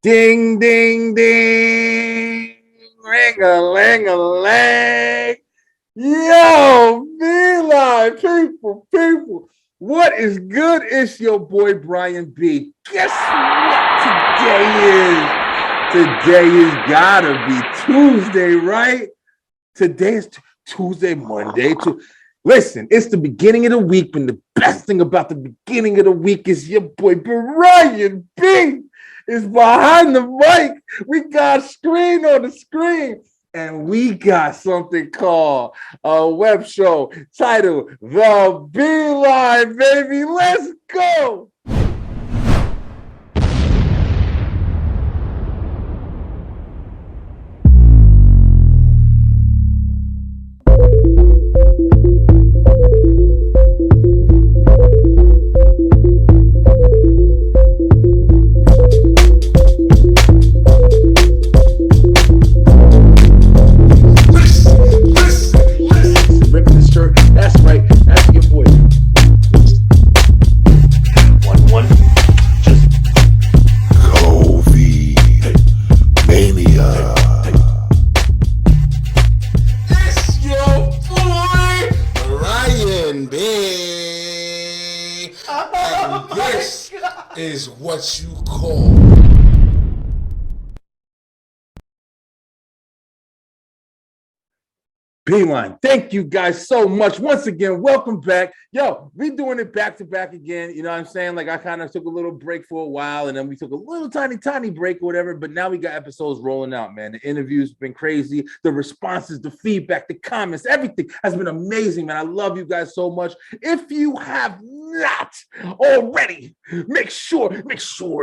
Ding, ding, ding. Ring-a-ling-a-ling. Yo, Beeline, people. What is good? It's your boy, Brian B. Guess what today is? Today is gotta be Tuesday, right? Today is Tuesday, Monday. Listen, it's the beginning of the week, and the best thing about the beginning of the week is your boy Brian B is behind the mic. We got screen on the screen, and we got something called a web show titled The Beeline, baby. Let's go. Is what you call. Beeline, thank you guys so much. Once again, welcome back. Yo, we doing it back to back again. You know what I'm saying? Like I kind of took a little break for a while, and then we took a little tiny break or whatever. But now we got episodes rolling out, man. The interviews been crazy. The responses, the feedback, the comments, everything has been amazing, man. I love you guys so much. If you have not already, make sure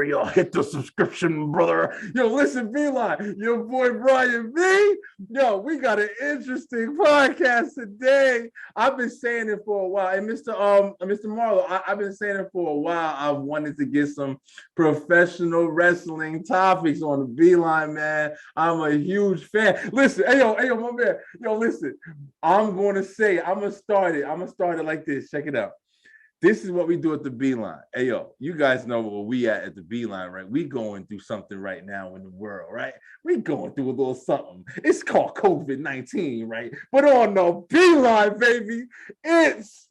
y'all hit the subscription, brother. Yo, listen, Beeline, your boy Brian B. Yo, we got an interesting podcast today. I've been saying it for a while, and Mr. Marlow, I've been saying it for a while. I've wanted to get some professional wrestling topics on the Beeline, man. I'm a huge fan. Listen, hey yo, my man, yo, listen. I'm gonna start it like this. Check it out. This is what we do at the Beeline. Hey, yo, you guys know where we at the Beeline, right? We going through something right now in the world, right? We going through a little something. It's called COVID-19, right? But on the Beeline, baby, it's...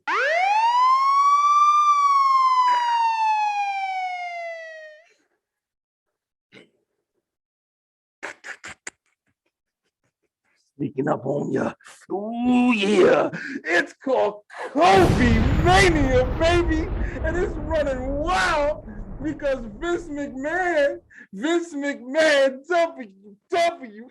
Sneaking up on you. Ooh, yeah. It's called Kobe Mania, baby. And it's running wild because Vince McMahon,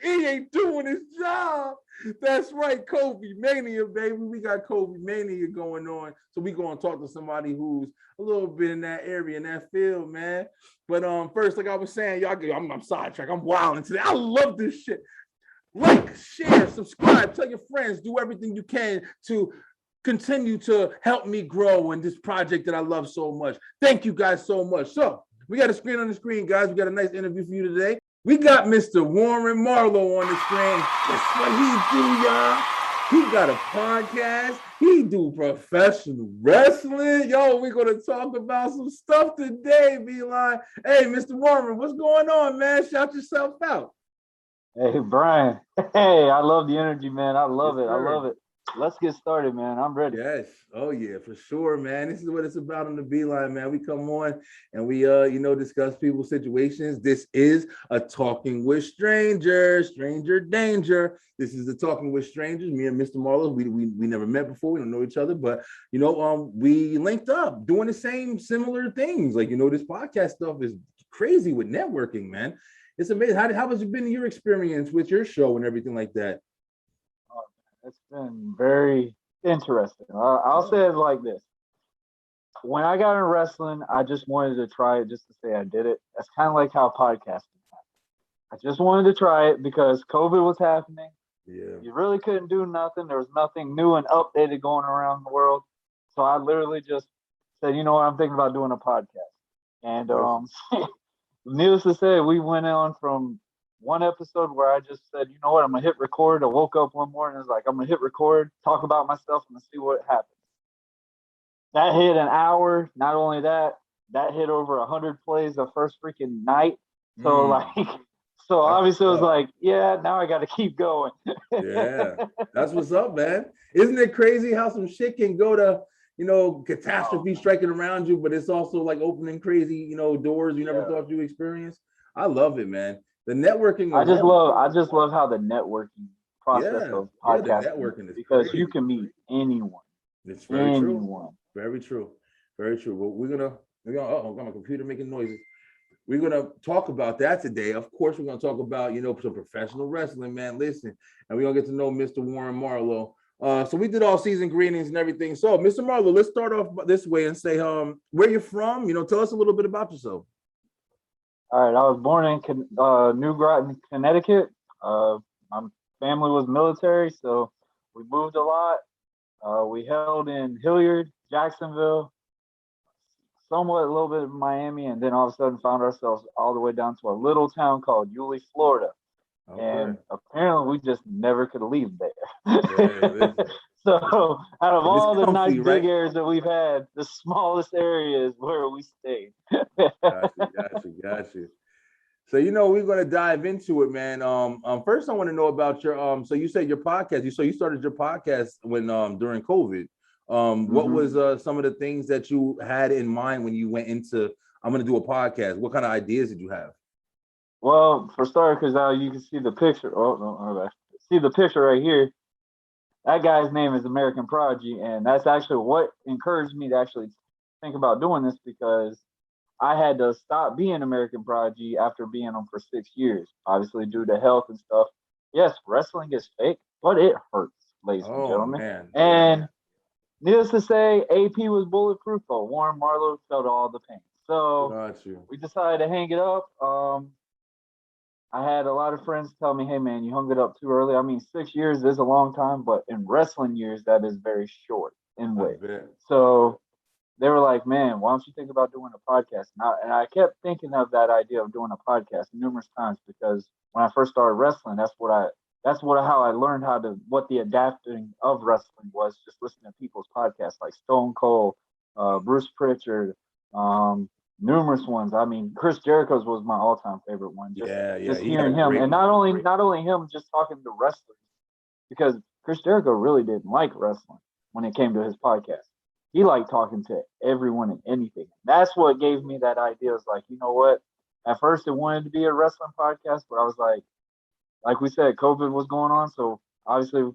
he ain't doing his job. That's right, Kobe Mania, baby. We got Kobe Mania going on. So we going to talk to somebody who's a little bit in that area, in that field, man. But first, like I was saying, y'all, I'm sidetracked. I'm wilding today. I love this shit. Like, share, subscribe, tell your friends, do everything you can to continue to help me grow in this project that I love so much. Thank you guys so much. So we got a screen on the screen, guys. We got a nice interview for you today. We got Mr. Warren Marlow on the screen. Guess what he do, y'all? He got a podcast. He do professional wrestling. Yo, we're going to talk about some stuff today, Beeline. Hey, Mr. Warren, what's going on, man? Shout yourself out. Hey, Brian. Hey, I love the energy, man. I love it. I love it. Let's get started, man. I'm ready. Yes. Oh, yeah, for sure, man. This is what it's about on the Beeline, man. We come on and we, discuss people's situations. This is a Talking with Strangers, Stranger Danger. This is the Talking with Strangers. Me and Mr. Marlow, we never met before. We don't know each other, but, we linked up doing the same similar things. Like, this podcast stuff is crazy with networking, man. It's amazing. How has it been your experience with your show and everything like that? Oh, it's been very interesting. I'll say it like this. When I got in wrestling, I just wanted to try it just to say I did it. That's kind of like how podcasting happened. I just wanted to try it because COVID was happening. Yeah. You really couldn't do nothing. There was nothing new and updated going around the world. So I literally just said, you know what, I'm thinking about doing a podcast. And needless to say, we went on from one episode where I just said, you know what, I'm going to hit record. I woke up one morning and was like, I'm going to hit record, talk about myself, and see what happens. That hit an hour. Not only that, that hit over 100 plays the first freaking night. So like, so That's obviously it was what's up. like, yeah, now I got to keep going. Yeah, that's what's up, man. Isn't it crazy how some shit can go to, Oh, catastrophe striking around you, but it's also like opening crazy, doors you never yeah. thought you experienced. I love it, man. The networking alone. I just love how the networking process Yeah, of yeah, the podcasting is, networking is because you crazy. can meet anyone, It's very true. anyone. Very true. Very true. Well, we're gonna, oh, got my computer making noises. We're gonna talk about that today. Of course, we're gonna talk about some professional wrestling, man. Listen, and we're gonna get to know Mr. Warren Marlow. So we did all season greetings and everything. So, Mr. Marlow, let's start off this way and say, where you're from. Tell us a little bit about yourself. All right, I was born in New Groton, Connecticut. My family was military, so we moved a lot. We held in Hilliard, Jacksonville, somewhat a little bit of Miami, and then all of a sudden found ourselves all the way down to a little town called Yulee, Florida. Okay. And apparently we just never could leave Yeah, there. listen, So it's, out of it's all the nice comfy, big right? areas that we've had, the smallest area is where we stayed. Got you. So we're gonna dive into it, man. First I want to know about your so you said your podcast. You started your podcast when during COVID. What Hmm. was some of the things that you had in mind when you went into I'm gonna do a podcast? What kind of ideas did you have? Well, for starters, because you can see the picture. Oh, no, okay. See the picture right here. That guy's name is American Prodigy, and that's actually what encouraged me to actually think about doing this, because I had to stop being American Prodigy after being on for 6 years, obviously due to health and stuff. Yes, wrestling is fake, but it hurts, ladies and Oh gentlemen. man, yeah, And needless to say, AP was bulletproof, but Warren Marlow felt all the pain. So got you. we decided to hang it up. I had a lot of friends tell me, "Hey man, you hung it up too early." I mean, 6 years is a long time, but in wrestling years, that is very short in I way. bet. So they were like, "Man, why don't you think about doing a podcast?" And I kept thinking of that idea of doing a podcast numerous times, because when I first started wrestling, that's what how I learned what the adapting of wrestling was, just listening to people's podcasts like Stone Cold, Bruce Pritchard, numerous ones. I mean, Chris Jericho's was my all-time favorite one. Just Yeah. just He had a hearing him, great and one. not only him just talking to wrestlers, because Chris Jericho really didn't like wrestling when it came to his podcast. He liked talking to everyone and anything. That's what gave me that idea. It was like, you know what? At first, it wanted to be a wrestling podcast, but I was like we said, COVID was going on, so obviously,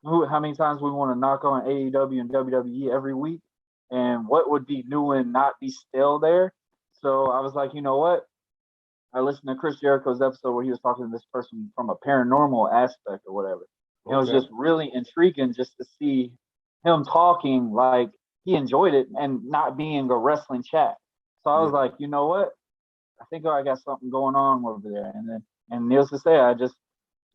how many times we want to knock on AEW and WWE every week, and what would be new and not be stale there? So I was like, you know what? I listened to Chris Jericho's episode where he was talking to this person from a paranormal aspect or whatever. And it was Okay. just really intriguing just to see him talking like he enjoyed it and not being a wrestling chat. So I was Yeah. like, you know what? I think I got something going on over there. And needless to say, I just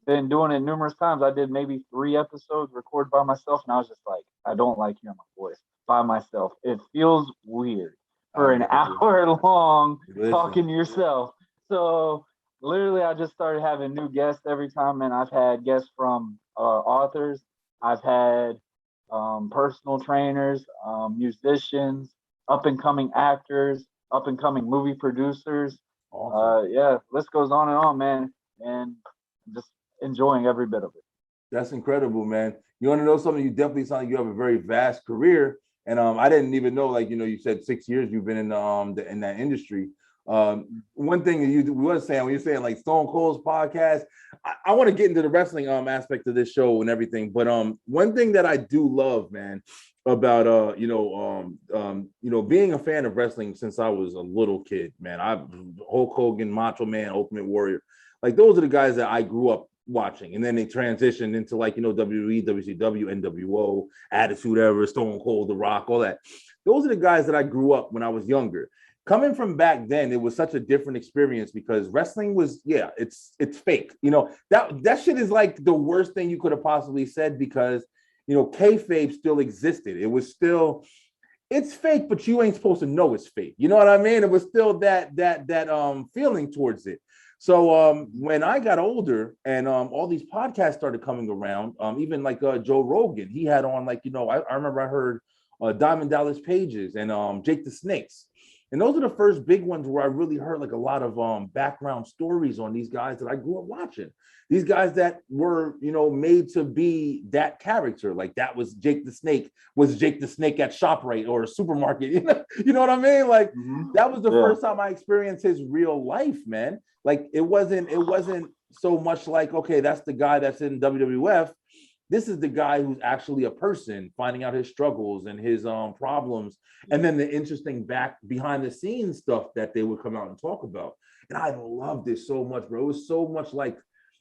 been doing it numerous times. I did maybe 3 episodes recorded by myself, and I was just like, I don't like hearing my voice by myself. It feels weird I for an got you. hour long Listen. talking to yourself. So literally, I just started having new guests every time, and I've had guests from authors. I've had personal trainers, musicians, up and coming actors, up and coming movie producers. Awesome. Yeah, list goes on and on, man. And just enjoying every bit of it. That's incredible, man. You want to know something? You definitely sound like you have a very vast career. And I didn't even know, like, you said 6 years you've been in in that industry. One thing that you was saying when you're saying like Stone Cold's podcast, I want to get into the wrestling aspect of this show and everything. But one thing that I do love, man, about being a fan of wrestling since I was a little kid, man. Hulk Hogan, Macho Man, Ultimate Warrior, like those are the guys that I grew up watching, and then they transitioned into like WWE, WCW, NWO, Attitude Era, Stone Cold, The Rock, all that. Those are the guys that I grew up when I was younger. Coming from back then, it was such a different experience because wrestling was, it's fake. That shit is like the worst thing you could have possibly said because kayfabe still existed. It was still, it's fake, but you ain't supposed to know it's fake. You know what I mean? It was still that feeling towards it. So when I got older and all these podcasts started coming around, even like Joe Rogan, he had on like, I remember I heard Diamond Dallas Pages and Jake the Snakes. And those are the first big ones where I really heard like a lot of background stories on these guys that I grew up watching. These guys that were, you know, made to be that character. Like that was Jake the Snake at ShopRite or a supermarket. You know what I mean? Like that was the first time I experienced his real life, man. Like it wasn't so much like, okay, that's the guy that's in WWF. This is the guy who's actually a person, finding out his struggles and his problems, and then the interesting behind the scenes stuff that they would come out and talk about. And I loved it so much, bro. It was so much like,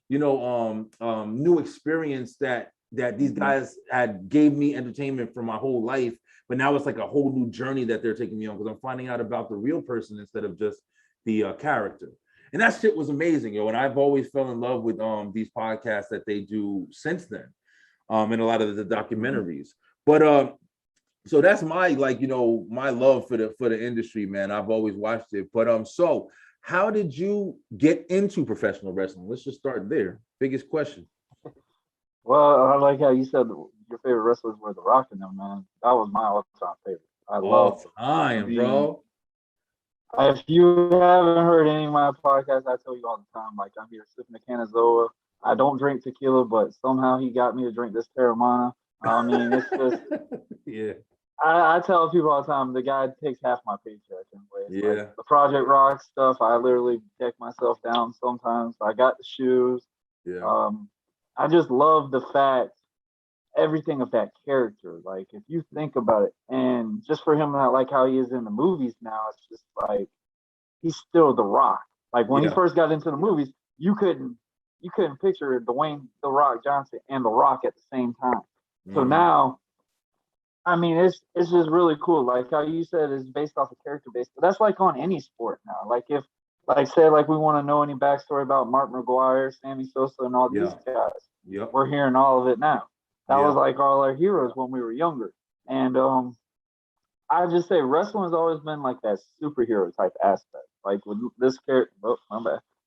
you know, new experience that these guys had gave me entertainment for my whole life, but now it's like a whole new journey that they're taking me on because I'm finding out about the real person instead of just the character. And that shit was amazing, yo. And I've always fell in love with these podcasts that they do since then. And a lot of the documentaries. But so that's my, like, you know, my love for the industry, man. I've always watched it. But so how did you get into professional wrestling? Let's just start there. Biggest question. Well, I like how you said your favorite wrestlers were The Rock and them, man. That was my all-time favorite. I love time, bro. If you haven't heard any of my podcasts, I tell you all the time, like I'm here sipping a can of Zoa. I don't drink tequila, but somehow he got me to drink this Terramana. I mean, it's just yeah. I tell people all the time, the guy takes half my paycheck in ways. Yeah. Like the Project Rock stuff, I literally deck myself down sometimes. I got the shoes. Yeah. I just love the fact, everything of that character. Like if you think about it, and just for him, not like how he is in the movies now, it's just like he's still The Rock. Like when he first got into the movies, you couldn't picture Dwayne The Rock Johnson and The Rock at the same time. So now, I mean, it's just really cool. Like how you said, it's based off of character based, but that's like on any sport now. Like if, like say, like we want to know any backstory about Mark McGuire, Sammy Sosa, and all these guys. Yep. We're hearing all of it now. That was like all our heroes when we were younger. And I just say wrestling has always been like that superhero type aspect. Like with this character,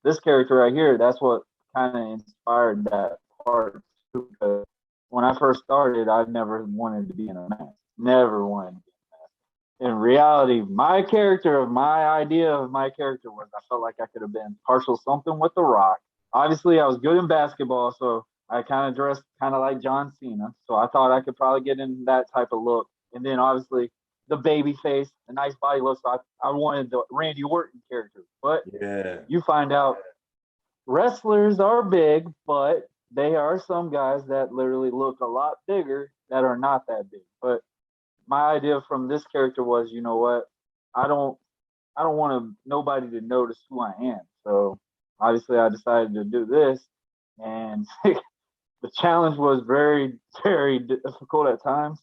this character right here, that's what kind of inspired that part too. Because when I first started, I never wanted to be in a mask. Never wanted to be in a mask. In reality, my idea of my character was I felt like I could have been partial something with The Rock. Obviously, I was good in basketball, so I kind of dressed kind of like John Cena. So I thought I could probably get in that type of look. And then obviously the baby face, the nice body look. So I wanted the Randy Orton character. But you find out wrestlers are big, but they are some guys that literally look a lot bigger that are not that big. But my idea from this character was, you know what? I don't want nobody to notice who I am. So obviously I decided to do this, and the challenge was very, very difficult at times.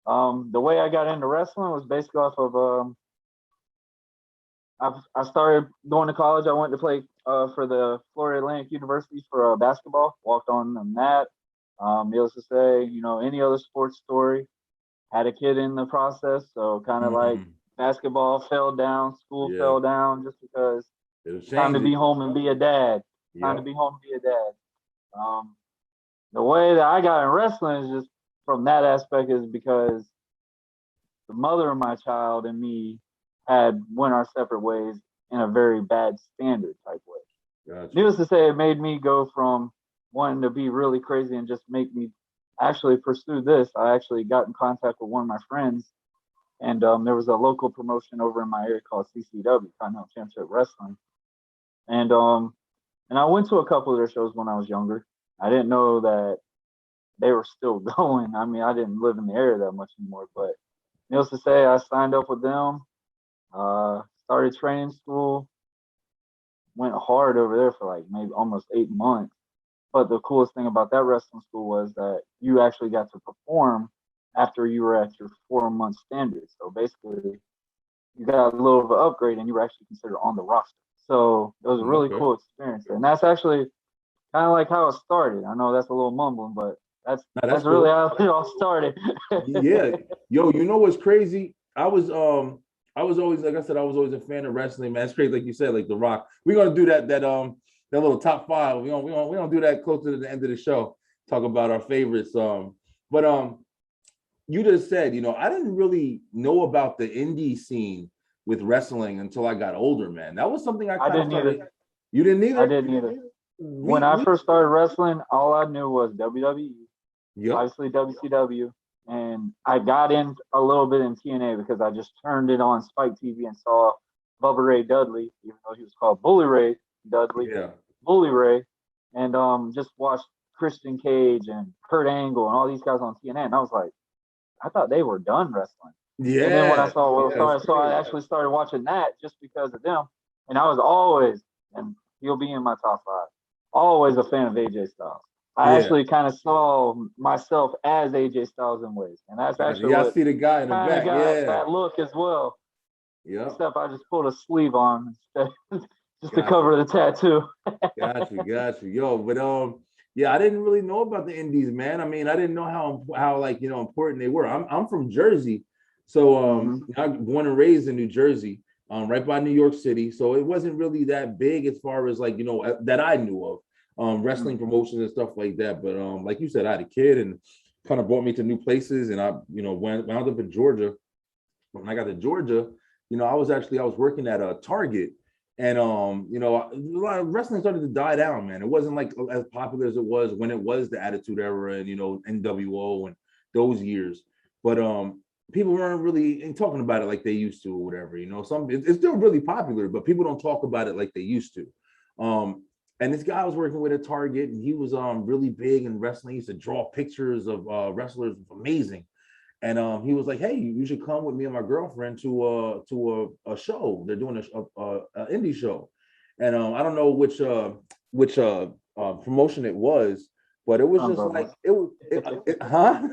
The way I got into wrestling was basically off of I started going to college. I went to play for the Florida Atlantic University for basketball. Walked on that. Needless to say, you know, any other sports story. Had a kid in the process, so kind of like basketball fell down, school fell down, just because time to be home and be a dad. Time to be home and be a dad. The way that I got in wrestling is just from that aspect is because the mother of my child and me had went our separate ways in a very bad standard type way. Gotcha. Needless to say, it made me go from wanting to be really crazy and just make me actually pursue this. I actually got in contact with one of my friends, and there was a local promotion over in my area called CCW, Continental Championship Wrestling. And I went to a couple of their shows when I was younger. I didn't know that they were still going. I mean, I didn't live in the area that much anymore, but needless to say, I signed up with them, started training school, went hard over there for like maybe almost 8 months. But the coolest thing about that wrestling school was that you actually got to perform after you were at your 4-month standard. So basically, you got a little of an upgrade and you were actually considered on the roster. So it was a really cool experience. And that's actually kind of like how it started. I know that's a little mumbling, but that's cool. Really how it all started. Yeah. Yo, you know what's crazy? I was always, like I said, I was always a fan of wrestling, man. It's crazy, like you said, like The Rock. We're gonna do that little top 5. We don't do that closer to the end of the show. Talk about our favorites. But you just said, you know, I didn't really know about the indie scene, with wrestling until I got older, man. That was something I didn't either. You didn't either? I didn't either. When I first started wrestling, all I knew was WWE, obviously WCW, and I got in a little bit in TNA because I just turned it on Spike TV and saw Bubba Ray Dudley, even though he was called Bully Ray Dudley, Bully Ray, and just watched Christian Cage and Kurt Angle and all these guys on TNA, and I was like, I thought they were done wrestling. Yeah. And then when I saw I actually started watching that just because of them, and I was always, and he'll be in my top 5, always a fan of AJ Styles. I actually kind of saw myself as AJ Styles in ways, and that's actually I see the guy in the back. That look as well. Yeah. Except I just pulled a sleeve on just to cover the tattoo. Got you. Yo, but yeah, I didn't really know about the indies, man. I mean, I didn't know how like, you know, important they were. I'm from Jersey, so I'm born and raised in New Jersey, right by New York City. So it wasn't really that big as far as like, you know, that I knew of wrestling promotions and stuff like that. But like you said, I had a kid and kind of brought me to new places, and I, you know, when I was up in Georgia, when I got to Georgia, you know, I was working at a Target. And you know, a lot of wrestling started to die down, man. It wasn't like as popular as it was when it was the Attitude Era and, you know, NWO and those years. But people weren't really talking about it like they used to or whatever. You know, it's still really popular, but people don't talk about it like they used to. And this guy was working with at Target, and he was really big in wrestling. He used to draw pictures of wrestlers, amazing. And he was like, "Hey, you should come with me and my girlfriend to a show. They're doing a indie show." And I don't know which promotion it was, but it was just like huh?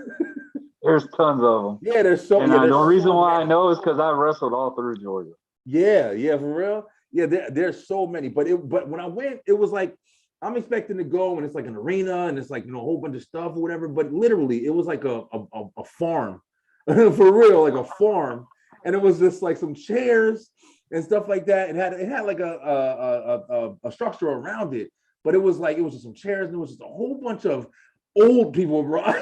There's tons of them. Yeah, there's so. And the reason why I know is because I wrestled all through Georgia. Yeah, for real. Yeah, there's so many. But when I went, it was like, I'm expecting to go and it's like an arena and it's like, you know, a whole bunch of stuff or whatever, but literally it was like a farm for real, like a farm. And it was just like some chairs and stuff like that. It had like a structure around it, but it was just some chairs and it was just a whole bunch of old people, bro.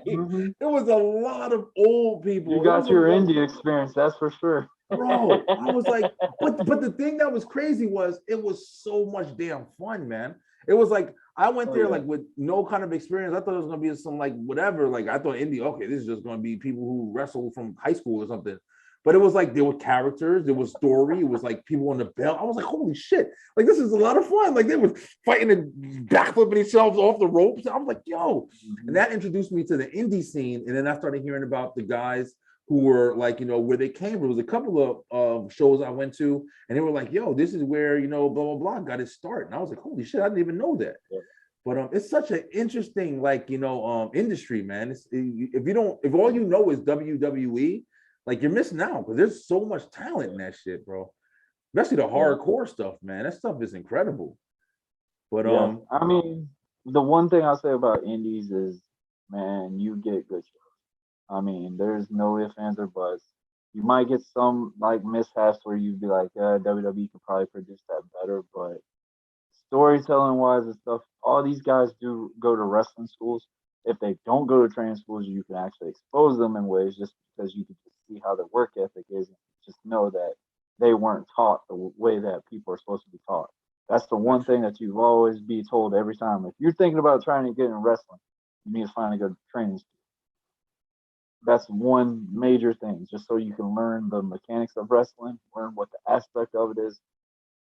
It was a lot of old people. You got your indie experience, that's for sure. Bro, I was like, but the thing that was crazy was it was so much damn fun, man. It was like I went there like with no kind of experience. I thought it was gonna be some like whatever. Like I thought indie, okay, this is just gonna be people who wrestle from high school or something. But it was like there were characters, there was story, it was like people on the belt. I was like, holy shit, like this is a lot of fun. Like they were fighting and backflipping themselves off the ropes. I was like, yo, and that introduced me to the indie scene. And then I started hearing about the guys who were like, you know, where they came from. There was a couple of shows I went to, and they were like, yo, this is where, you know, blah, blah, blah, got its start. And I was like, holy shit, I didn't even know that. Yeah. But it's such an interesting, like, you know, industry, man. If all you know is WWE, like you're missing out because there's so much talent in that shit, bro. Especially the hardcore stuff, man. That stuff is incredible. But I mean, the one thing I'll say about indies is, man, you get good shows. I mean, there's no ifs, ands, or buts. You might get some like mishaps where you'd be like, WWE could probably produce that better, but storytelling wise and stuff, all these guys do go to wrestling schools. If they don't go to training schools, you can actually expose them in ways just because you can just see how their work ethic is and just know that they weren't taught the way that people are supposed to be taught. That's the one thing that you've always be told every time. If you're thinking about trying to get in wrestling, you need to find a good training school. That's one major thing, just so you can learn the mechanics of wrestling, learn what the aspect of it is,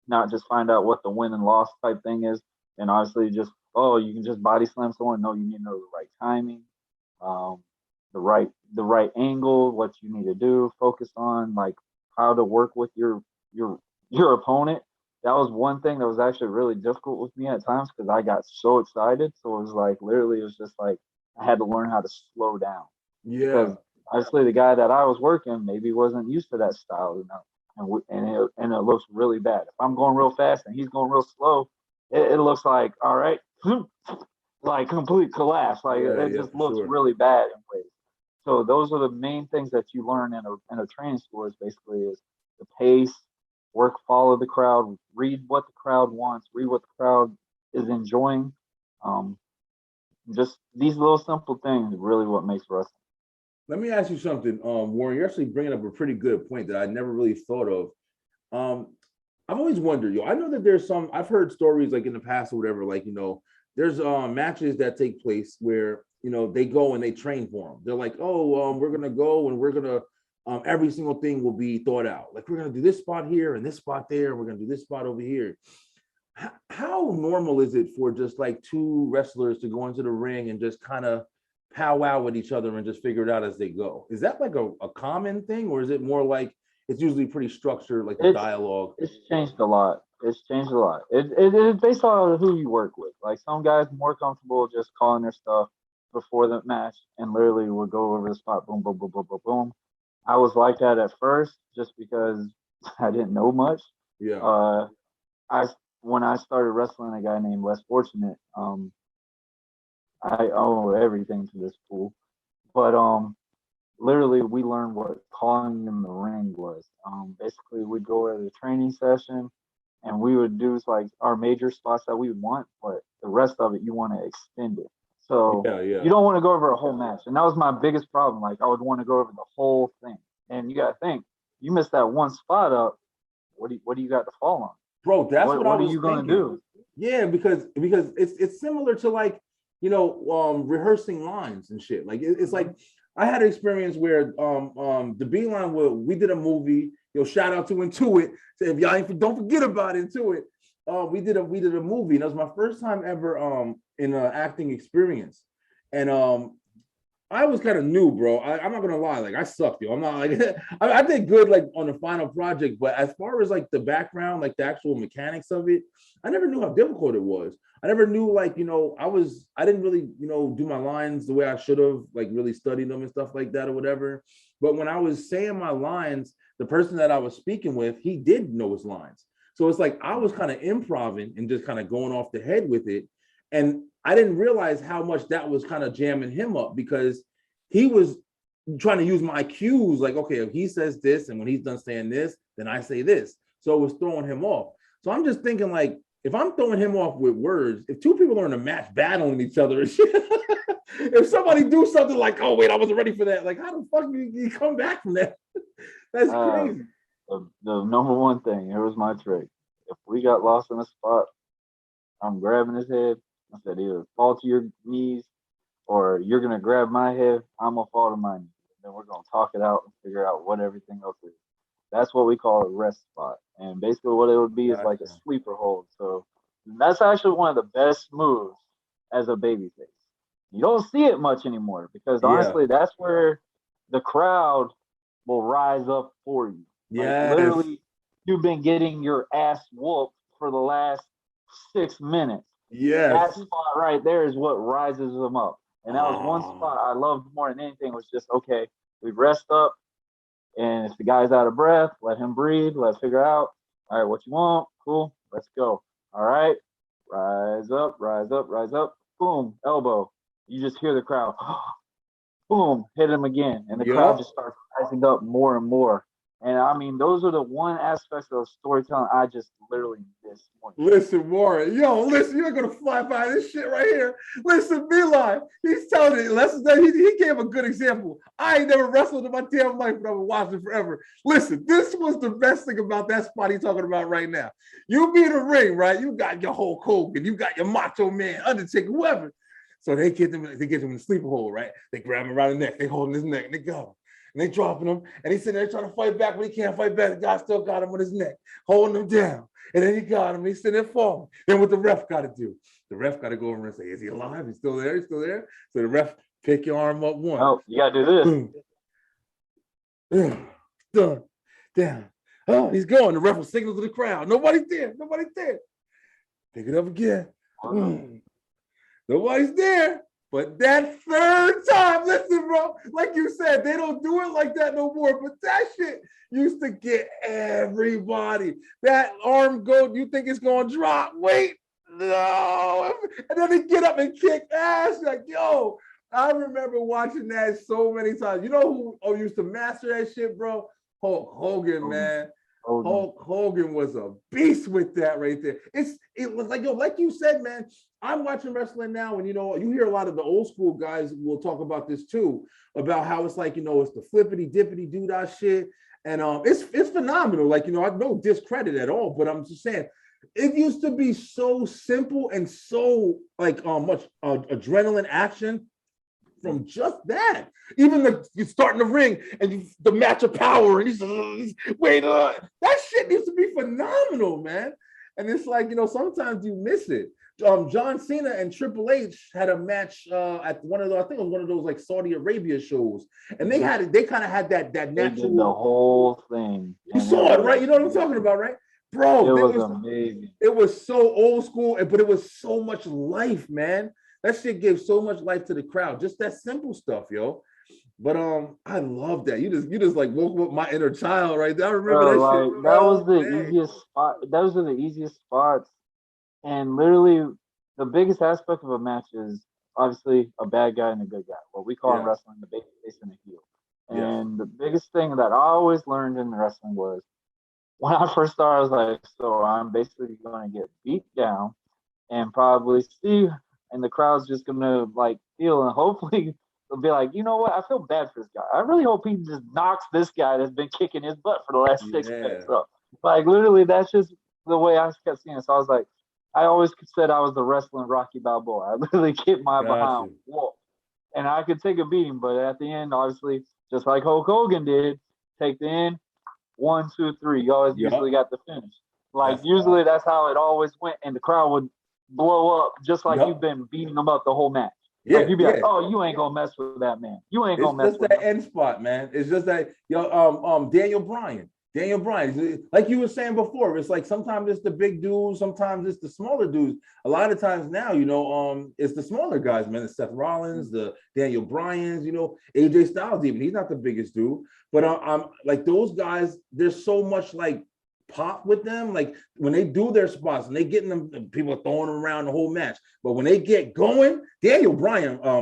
not just find out what the win and loss type thing is. And obviously just, you can just body slam someone. No, you need to know the right timing, the right angle, what you need to do, focus on like how to work with your opponent. That was one thing that was actually really difficult with me at times because I got so excited. So it was like literally it was just like I had to learn how to slow down. Yeah. Because obviously the guy that I was working maybe wasn't used to that style, you know, and it looks really bad. If I'm going real fast and he's going real slow, it looks like, all right, like complete collapse. Like it just looks really bad in ways. So those are the main things that you learn in a training school is basically is the pace, work, follow the crowd, read what the crowd wants, read what the crowd is enjoying. Just these little simple things really what makes wrestling. Let me ask you something, Warren. You're actually bringing up a pretty good point that I never really thought of. I've always wondered, I know that there's some, I've heard stories like in the past or whatever, like, there's matches that take place where, they go and they train for them. They're like, oh, we're going to go and we're going to, every single thing will be thought out. Like, we're going to do this spot here and this spot there. And we're going to do this spot over here. How normal is it for just like two wrestlers to go into the ring and just kind of powwow with each other and just figure it out as they go? Is that like a common thing, or is it more like it's usually pretty structured, like the dialogue? It's changed a lot. It's changed a lot. It's based on who you work with. Like, some guys are more comfortable just calling their stuff before the match and literally would go over the spot, boom, boom, boom, boom, boom, boom. I was like that at first just because I didn't know much. Yeah. When I started wrestling a guy named Less Fortunate, I owe everything to this fool. But literally, we learned what calling in the ring was. Basically, we'd go at a training session, and we would do like our major spots that we would want, but the rest of it you want to extend it. So you don't want to go over a whole match, and that was my biggest problem. Like, I would want to go over the whole thing, and you got to think, you missed that one spot up. What do you got to fall on? Bro, that's what I was are you going to do? Yeah, because it's similar to like, rehearsing lines and shit. Like, it's like I had an experience where the Beeline, we did a movie. Shout out to Intuit. So if y'all don't forget about Intuit, we did a movie, and that was my first time ever in an acting experience, and I was kind of new, bro. I'm not gonna lie, like, I sucked, yo. I'm not like I did good like on the final project, but as far as like the background, like the actual mechanics of it, I never knew how difficult it was. I never knew, like, I didn't really, do my lines the way I should have, like really studied them and stuff like that or whatever. But when I was saying my lines, the person that I was speaking with, he did know his lines. So it's like I was kind of improvising and just kind of going off the head with it. And I didn't realize how much that was kind of jamming him up, because he was trying to use my cues. Like, okay, if he says this and when he's done saying this, then I say this. So it was throwing him off. So I'm just thinking, like, if I'm throwing him off with words, if two people are in a match battling each other, if somebody do something like, oh, wait, I wasn't ready for that. Like, how the fuck do you come back from that? That's crazy. The number one thing, here was my trick. If we got lost in a spot, I'm grabbing his head. I said, either fall to your knees or you're going to grab my head. I'm going to fall to my knees. Then we're going to talk it out and figure out what everything else is. That's what we call a rest spot. And basically what it would be is like a sleeper hold. So that's actually one of the best moves as a babyface. You don't see it much anymore because honestly, that's where the crowd will rise up for you. Yeah. Like, literally, you've been getting your ass whooped for the last 6 minutes. Yes. That spot right there is what rises them up. And that was one spot I loved more than anything, was just, okay, we rest up. And if the guy's out of breath, let him breathe. Let's figure out, all right, what you want? Cool. Let's go. All right. Rise up, rise up, rise up. Boom. Elbow. You just hear the crowd. Boom. Hit him again. And the crowd just starts rising up more and more. And I mean, those are the one aspects of storytelling I just literally miss. Listen, Warren, listen, you're gonna fly by this shit right here. Listen, Beeline, he's telling you, he gave a good example. I ain't never wrestled in my damn life, but I've been watching forever. Listen, this was the best thing about that spot he's talking about right now. You be in the ring, right? You got your Hulk Hogan, you got your Macho Man, Undertaker, whoever. So they get him in the sleeper hold, right? They grab him around the neck, they holding his neck, and they go. And they dropping him, and he's sitting there trying to fight back, but he can't fight back. The guy still got him on his neck, holding him down. And then he got him, and he's sitting there falling. Then what the ref got to do? The ref got to go over and say, is he alive? He's still there? He's still there? So the ref pick your arm up one. Oh, you got to do this. Done. Down. Oh, he's going. The ref will signal to the crowd. Nobody's there. Nobody's there. Pick it up again. Nobody's there. But that third time, listen, bro, like you said, they don't do it like that no more. But that shit used to get everybody. That arm go, you think it's going to drop? Wait, no. And then they get up and kick ass. Like, yo, I remember watching that so many times. You know who used to master that shit, bro? Hulk Hogan, man. Hogan was a beast with that right there. It was like, yo, like you said, man. I'm watching wrestling now, and you know, you hear a lot of the old school guys will talk about this too, about how it's like, you know, it's the flippity dippity doo-dah shit. And it's phenomenal. Like, you know, I no discredit at all, but I'm just saying it used to be so simple and so like much adrenaline action from just that. Even you start in the ring and the match of power, and he's wait, that shit used to be phenomenal, man. And it's like, you know, sometimes you miss it. John Cena and Triple H had a match at one of those, I think it was one of those like Saudi Arabia shows, and they kind of had that natural. They did the whole thing. You saw it, right? You know what I'm talking about, right? Bro, it was amazing. It was so old school, but it was so much life, man. That shit gave so much life to the crowd. Just that simple stuff, yo. But I love that. You just like woke up my inner child right there. I remember that like, shit. That was the easiest spot. Those are the easiest spots. And literally, the biggest aspect of a match is obviously a bad guy and a good guy. What we call in wrestling the face and the heel. And the biggest thing that I always learned in wrestling was when I first started, I was like, so I'm basically going to get beat down and probably see, and the crowd's just going to like feel, and hopefully they'll be like, you know what? I feel bad for this guy. I really hope he just knocks this guy that's been kicking his butt for the last 6 minutes. So, like, literally, that's just the way I kept seeing it. So I was like, I always said I was the wrestling Rocky Balboa. I literally kept my behind whoa. And I could take a beating, but at the end, obviously, just like Hulk Hogan did, take the end, 1, 2, 3. You always usually got the finish. Like, usually that's how it always went, and the crowd would blow up just like you've been beating them up the whole match. Yeah, like you'd be like, oh, you ain't gonna mess with that man. You ain't gonna mess with that end spot, man. It's just that Daniel Bryan, like you were saying before, it's like sometimes it's the big dudes, sometimes it's the smaller dudes. A lot of times now, you know, it's the smaller guys, man. The Seth Rollins, the Daniel Bryans, you know, AJ Styles, even he's not the biggest dude, but I'm like those guys. There's so much like pop with them, like when they do their spots and they getting them, people are throwing them around the whole match. But when they get going, Daniel Bryan, I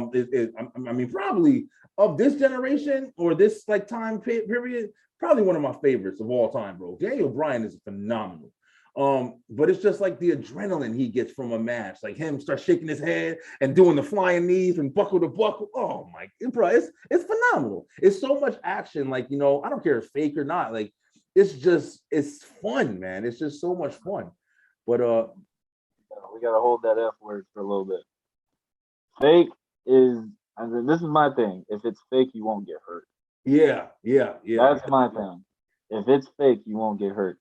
mean, probably of this generation or this like time period, probably one of my favorites of all time, bro. Daniel Bryan is phenomenal. But it's just like the adrenaline he gets from a match, like him start shaking his head and doing the flying knees and buckle to buckle. Oh my, bro, it's phenomenal. It's so much action, like, you know, I don't care if it's fake or not, like it's fun, man. It's just so much fun. But we gotta hold that F word for a little bit. Fake is, I mean, this is my thing. If it's fake, you won't get hurt. Yeah. That's my thing. If it's fake, you won't get hurt.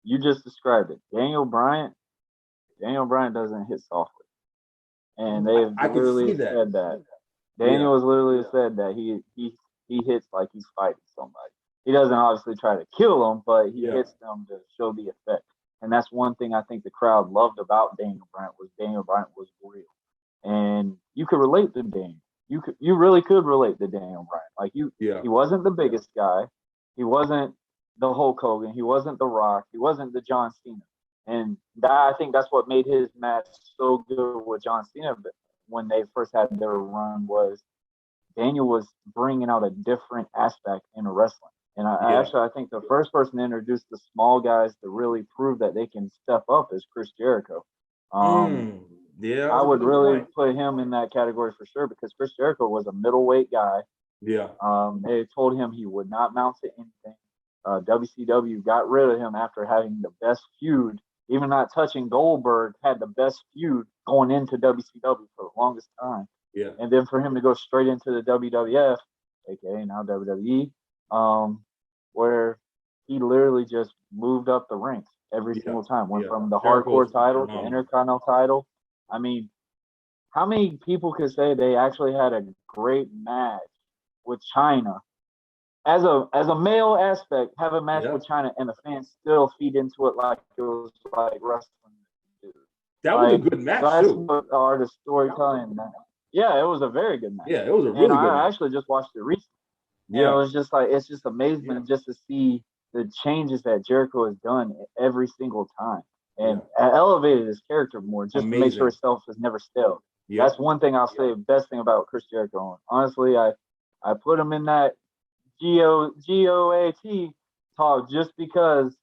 You just described it. Daniel Bryan doesn't hit softly. And they've literally said that. Daniel has literally said that he hits like he's fighting somebody. He doesn't obviously try to kill them, but he hits them to show the effect. And that's one thing I think the crowd loved about Daniel Bryan was real. And you could relate to Daniel. You really could relate to Daniel Bryan. Like he wasn't the biggest guy. He wasn't the Hulk Hogan. He wasn't the Rock. He wasn't the John Cena. And I think that's what made his match so good with John Cena when they first had their run, was Daniel was bringing out a different aspect in wrestling. And I think the first person to introduce the small guys to really prove that they can step up is Chris Jericho. I would really put him in that category for sure, because Chris Jericho was a middleweight guy. Yeah. They told him he would not mount to anything. WCW got rid of him after having the best feud, even not touching Goldberg, had the best feud going into WCW for the longest time. Yeah. And then for him to go straight into the WWF, aka now WWE, where he literally just moved up the ranks every single time. Went from the hardcore title to Intercontinental title. I mean, how many people could say they actually had a great match with China? As a male aspect, have a match with China and the fans still feed into it like it was like wrestling. That was a good match that's too. What the art of storytelling. Yeah, it was a very good match. Yeah, it was a really good match. I actually just watched it recently. Yeah, it was just like, it's just amazing just to see the changes that Jericho has done every single time, and elevated his character more, just to make sure himself is never stale. That's one thing I'll say. Best thing about Chris Jericho. Honestly, I put him in that GOAT talk just because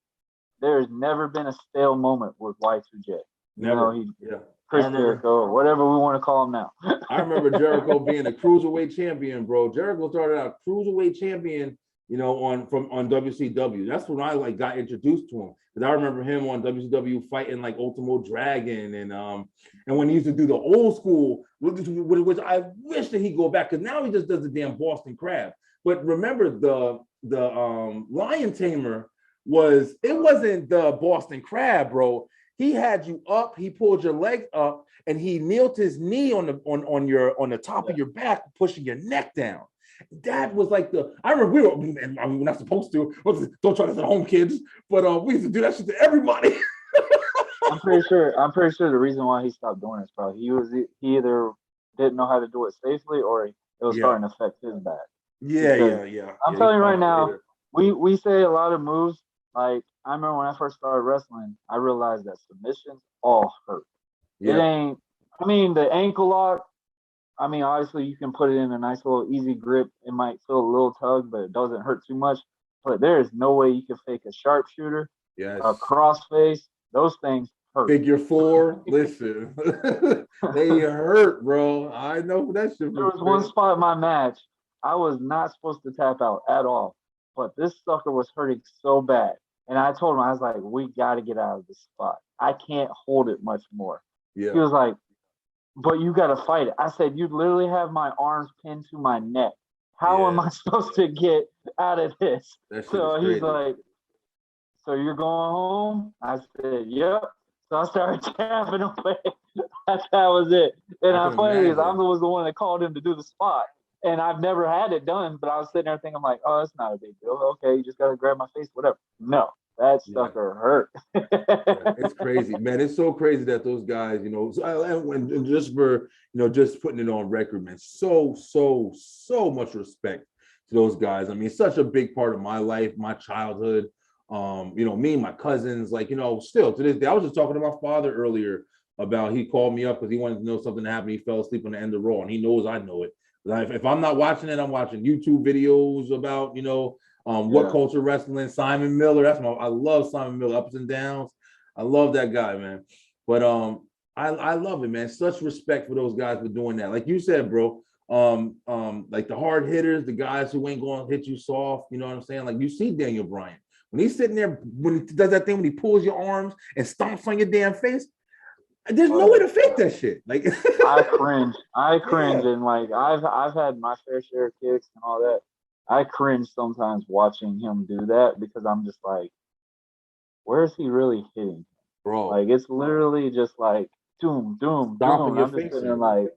there's never been a stale moment with Y2J. Never. Chris Jericho, or whatever we want to call him now. I remember Jericho being a cruiserweight champion, bro. Jericho started out cruiserweight champion, you know, on WCW. That's when I like got introduced to him. Because I remember him on WCW fighting like Ultimo Dragon, and when he used to do the old school, which I wish that he'd go back, because now he just does the damn Boston Crab. But remember the Lion Tamer wasn't the Boston Crab, bro. He had you up, he pulled your leg up, and he kneeled his knee on the top of your back, pushing your neck down. That was like I remember we're not supposed to, don't try this at home, kids, but we used to do that shit to everybody. I'm pretty sure the reason why he stopped doing this, bro, he either didn't know how to do it safely, or it was starting to affect his back. Yeah. I'm telling you right now, we say a lot of moves. Like, I remember when I first started wrestling, I realized that submissions all hurt. It ain't, I mean, the ankle lock, I mean, obviously you can put it in a nice little easy grip. It might feel a little tug, but it doesn't hurt too much. But there is no way you can fake a sharpshooter, a crossface. Those things hurt. Figure four, listen, they hurt, bro. I know that shit. There was one spot in my match, I was not supposed to tap out at all, but this sucker was hurting so bad. And I told him, I was like, we got to get out of this spot. I can't hold it much more. He was like, but you got to fight it. I said, you literally have my arms pinned to my neck. How am I supposed to get out of this? So he's like, so you're going home? I said, yep. So I started tapping away. That was it. And I'm funny is I was the one that called him to do the spot. And I've never had it done, but I was sitting there thinking, I'm like, oh, it's not a big deal. Okay, you just got to grab my face, whatever. No, that sucker hurt. It's crazy, man. It's so crazy that those guys, you know, and just for, you know, just putting it on record, man, so much respect to those guys. I mean, it's such a big part of my life, my childhood. You know, me and my cousins, like, you know, still to this day, I was just talking to my father earlier about, he called me up because he wanted to know something happened. He fell asleep on the end of Raw, and he knows I know it. If I'm not watching it, I'm watching YouTube videos about, you know, what culture wrestling. Simon Miller, I love Simon Miller, ups and downs. I love that guy, man. But I love it, man. Such respect for those guys for doing that. Like you said, bro. Like the hard hitters, the guys who ain't going to hit you soft. You know what I'm saying? Like you see Daniel Bryan when he's sitting there, when he does that thing, when he pulls your arms and stomps on your damn face. There's no way to fake that shit. Like I cringe, and like I've had my fair share of kicks and all that. I cringe sometimes watching him do that because I'm just like, where is he really hitting, bro? Like it's literally just like doom. I'm just sitting there like,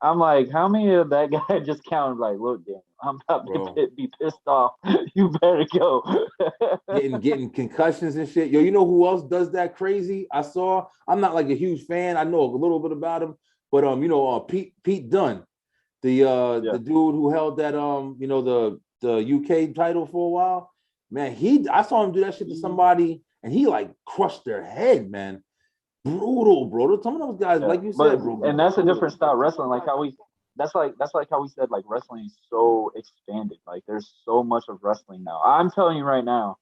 I'm like, how many of that guy just counted? Like, look, Dan, I'm about to be pissed off. You better go. getting concussions and shit. Yo, you know who else does that crazy? I'm not like a huge fan. I know a little bit about him, but you know, Pete Dunne, the dude who held that you know, the UK title for a while. Man, I saw him do that shit to somebody, and he like crushed their head, man. Brutal, bro. Some of those guys, like you said, bro. And that's a different style of wrestling. Like how that's like how we said, like, wrestling is so expanded. Like there's so much of wrestling now. I'm telling you right now,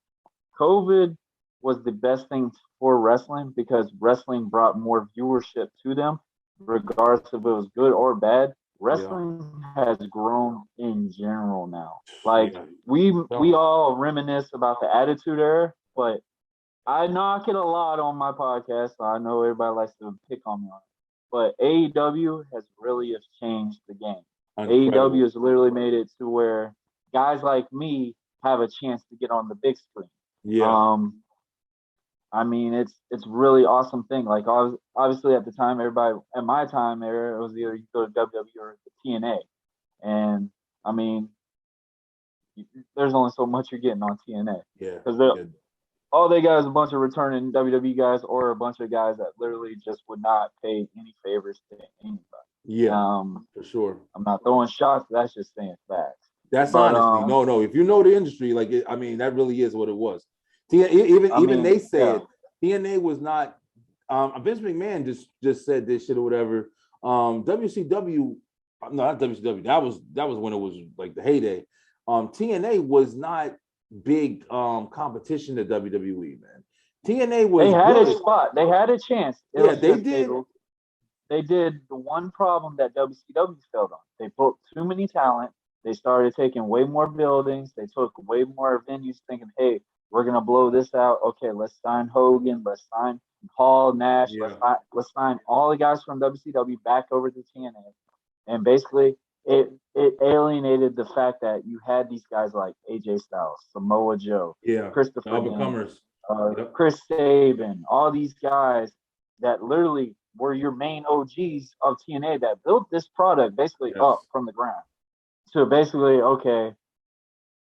COVID was the best thing for wrestling because wrestling brought more viewership to them, regardless if it was good or bad. Wrestling has grown in general now. Like we all reminisce about the Attitude Era, but I knock it a lot on my podcast, so I know everybody likes to pick on me on it. But AEW has really changed the game. Incredible. AEW has literally made it to where guys like me have a chance to get on the big screen. I mean, it's really awesome thing. Like obviously at the time, everybody at my time era, it was either you go to WWE or TNA, and I mean, there's only so much you're getting on TNA. Because all they got is a bunch of returning WWE guys or a bunch of guys that literally just would not pay any favors to anybody. For sure. I'm not throwing shots. That's just saying facts. That's honestly no. If you know the industry, like I mean, that really is what it was. Even they said TNA was not. Vince McMahon just said this shit or whatever. WCW, no, not WCW. That was when it was like the heyday. TNA was not big competition to WWE, man. TNA was They had good. a spot. They had a chance. Yeah, they did. They did the one problem that WCW failed on. They booked too many talent. They started taking way more buildings. They took way more venues thinking, hey, we're going to blow this out. Okay, let's sign Hogan. Let's sign Paul, Nash. Yeah. Let's sign all the guys from WCW back over to TNA. And basically, it alienated the fact that you had these guys like AJ Styles, Samoa Joe, Christopher Overcomers, Chris Sabin, all these guys that literally were your main OGs of TNA that built this product basically up from the ground. So basically, okay,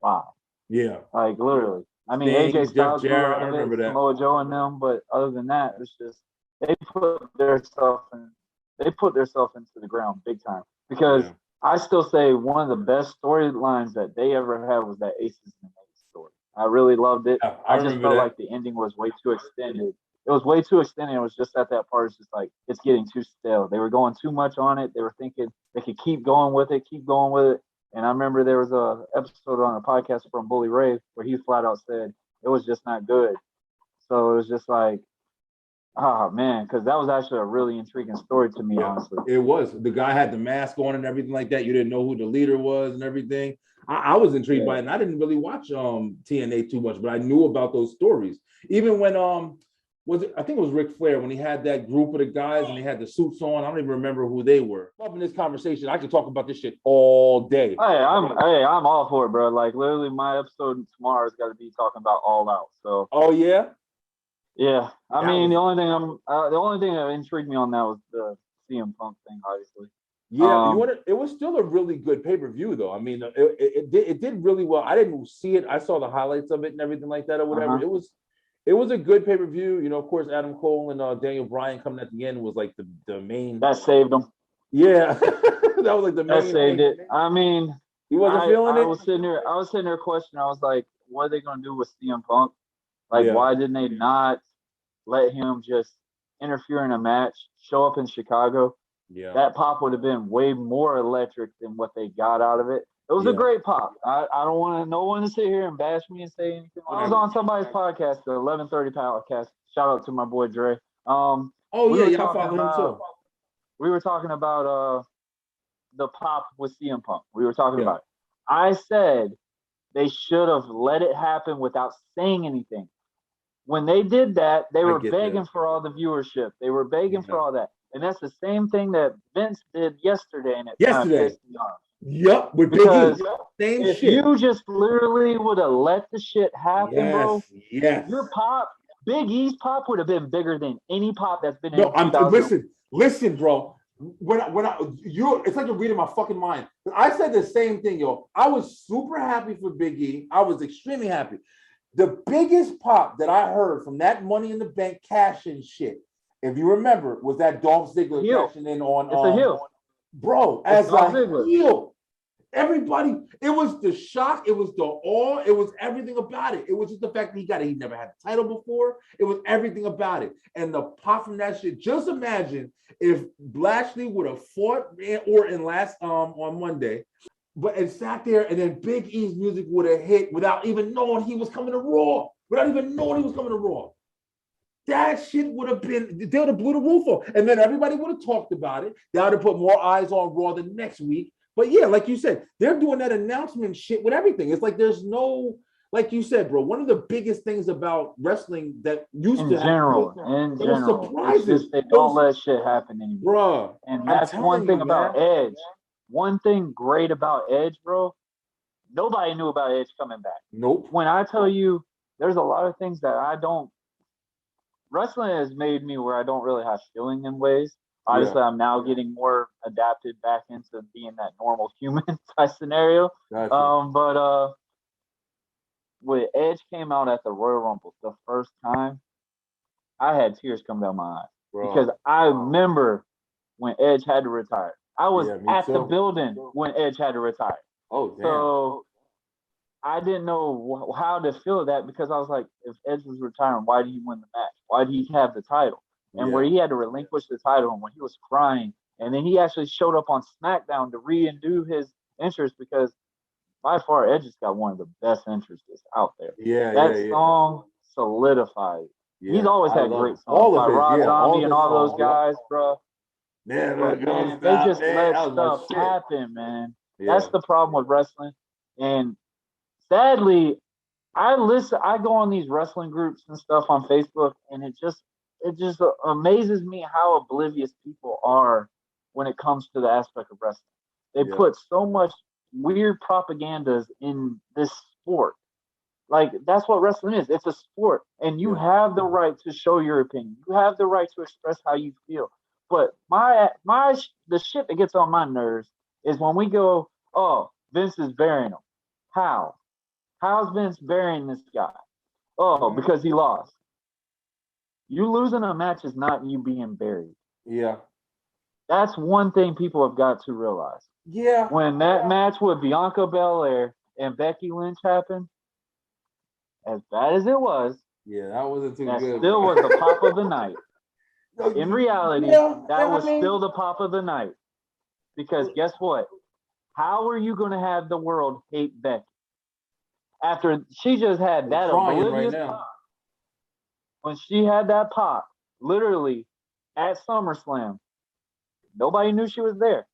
wow. Yeah. Like literally. I mean, AJ Styles grew out of it, Samoa Joe and them, but other than that, it's just they put themselves into the ground big time. Because I still say one of the best storylines that they ever had was that Aces and Eights story. I really loved it. I just felt like the ending was way too extended. It was way too extended. It was just at that part, it's just like it's getting too stale. They were going too much on it. They were thinking they could keep going with it. And I remember there was a episode on a podcast from Bully Ray where he flat out said it was just not good. So it was just like, oh man, because that was actually a really intriguing story to me, honestly. It was. The guy had the mask on and everything like that. You didn't know who the leader was and everything. I was intrigued by it, and I didn't really watch TNA too much, but I knew about those stories. Even when I think it was Ric Flair when he had that group of the guys and they had the suits on. I don't even remember who they were. Up in this conversation, I could talk about this shit all day. Hey, I'm all for it, bro. Like literally, my episode tomorrow has got to be talking about All Out. So. Oh yeah. Yeah, I mean the only thing that intrigued me on that was the CM Punk thing, obviously. Yeah, it was still a really good pay-per-view though. I mean, it did really well. I didn't see it. I saw the highlights of it and everything like that or whatever. It was a good pay-per-view. You know, of course, Adam Cole and Daniel Bryan coming at the end was like the main. That saved them. Yeah, that was like the main. That saved it. I mean, he wasn't feeling it. I was sitting there questioning. I was like, what are they gonna do with CM Punk? Like, why didn't they not let him just interfere in a match, show up in Chicago? Yeah, that pop would have been way more electric than what they got out of it. It was a great pop. I don't want no one to sit here and bash me and say anything. I was on somebody's podcast, the 11:30 podcast. Shout out to my boy Dre. I follow him too. We were talking about the pop with CM Punk. We were talking about it. I said they should have let it happen without saying anything. When they did that, they were begging for all the viewership. They were begging for all that. And that's the same thing that Vince did yesterday. And it kind of pissed me off. Yep, with Big E. Same if shit. You just literally would have let the shit happen, bro. Yes. Your pop, Big E's pop would have been bigger than any pop that's been listen, bro. It's like you're reading my fucking mind. I said the same thing, yo. I was super happy for Big E. I was extremely happy. The biggest pop that I heard from that Money in the Bank cash-in shit, if you remember, was that Dolph Ziggler cashing in on. It's a heel. Bro, as a heel. Everybody, it was the shock, it was the awe, it was everything about it. It was just the fact that he never had a title before. It was everything about it. And the pop from that shit, just imagine if Lashley would have fought Orton last on Monday, but it sat there and then Big E's music would have hit without even knowing he was coming to Raw. That shit would have been, they would have blew the roof off. And then everybody would have talked about it. They would have put more eyes on Raw the next week. But yeah, like you said, they're doing that announcement shit with everything. It's like there's no, like you said, bro, one of the biggest things about wrestling that used to happen. It was surprises. They don't let shit happen anymore. Bro. And that's one thing about Edge. One thing great about Edge, bro, nobody knew about Edge coming back. Nope. When I tell you, there's a lot of things that wrestling has made me where I don't really have feeling in ways. Obviously, I'm now getting more adapted back into being that normal human type scenario. Gotcha. But when Edge came out at the Royal Rumble the first time, I had tears come down my eyes. Bro. Because I remember when Edge had to retire. I was at the building when Edge had to retire. Oh, damn. So I didn't know how to feel that because I was like, if Edge was retiring, why did he win the match? Why did he have the title? And where he had to relinquish the title and when he was crying. And then he actually showed up on SmackDown to redo his entrance because by far Edge has got one of the best entrances out there. That song solidified He's always had great songs by Rob Zombie and all those guys, bro. Never man, they just let stuff happen, man. That's the problem with wrestling. And sadly, I go on these wrestling groups and stuff on Facebook, and it just amazes me how oblivious people are when it comes to the aspect of wrestling. They put so much weird propagandas in this sport. Like, that's what wrestling is. It's a sport, and you have the right to show your opinion. You have the right to express how you feel. But the shit that gets on my nerves is when we go, oh, Vince is burying him. How? How's Vince burying this guy? Oh, because he lost. You losing a match is not you being buried. Yeah. That's one thing people have got to realize. Yeah. When that match with Bianca Belair and Becky Lynch happened, as bad as it was, that wasn't too that good. Still was the pop of the night. In reality, that was still the pop of the night. Because guess what? How are you going to have the world hate Becky after she just had that oblivious pop? When she had that pop, literally at SummerSlam, nobody knew she was there.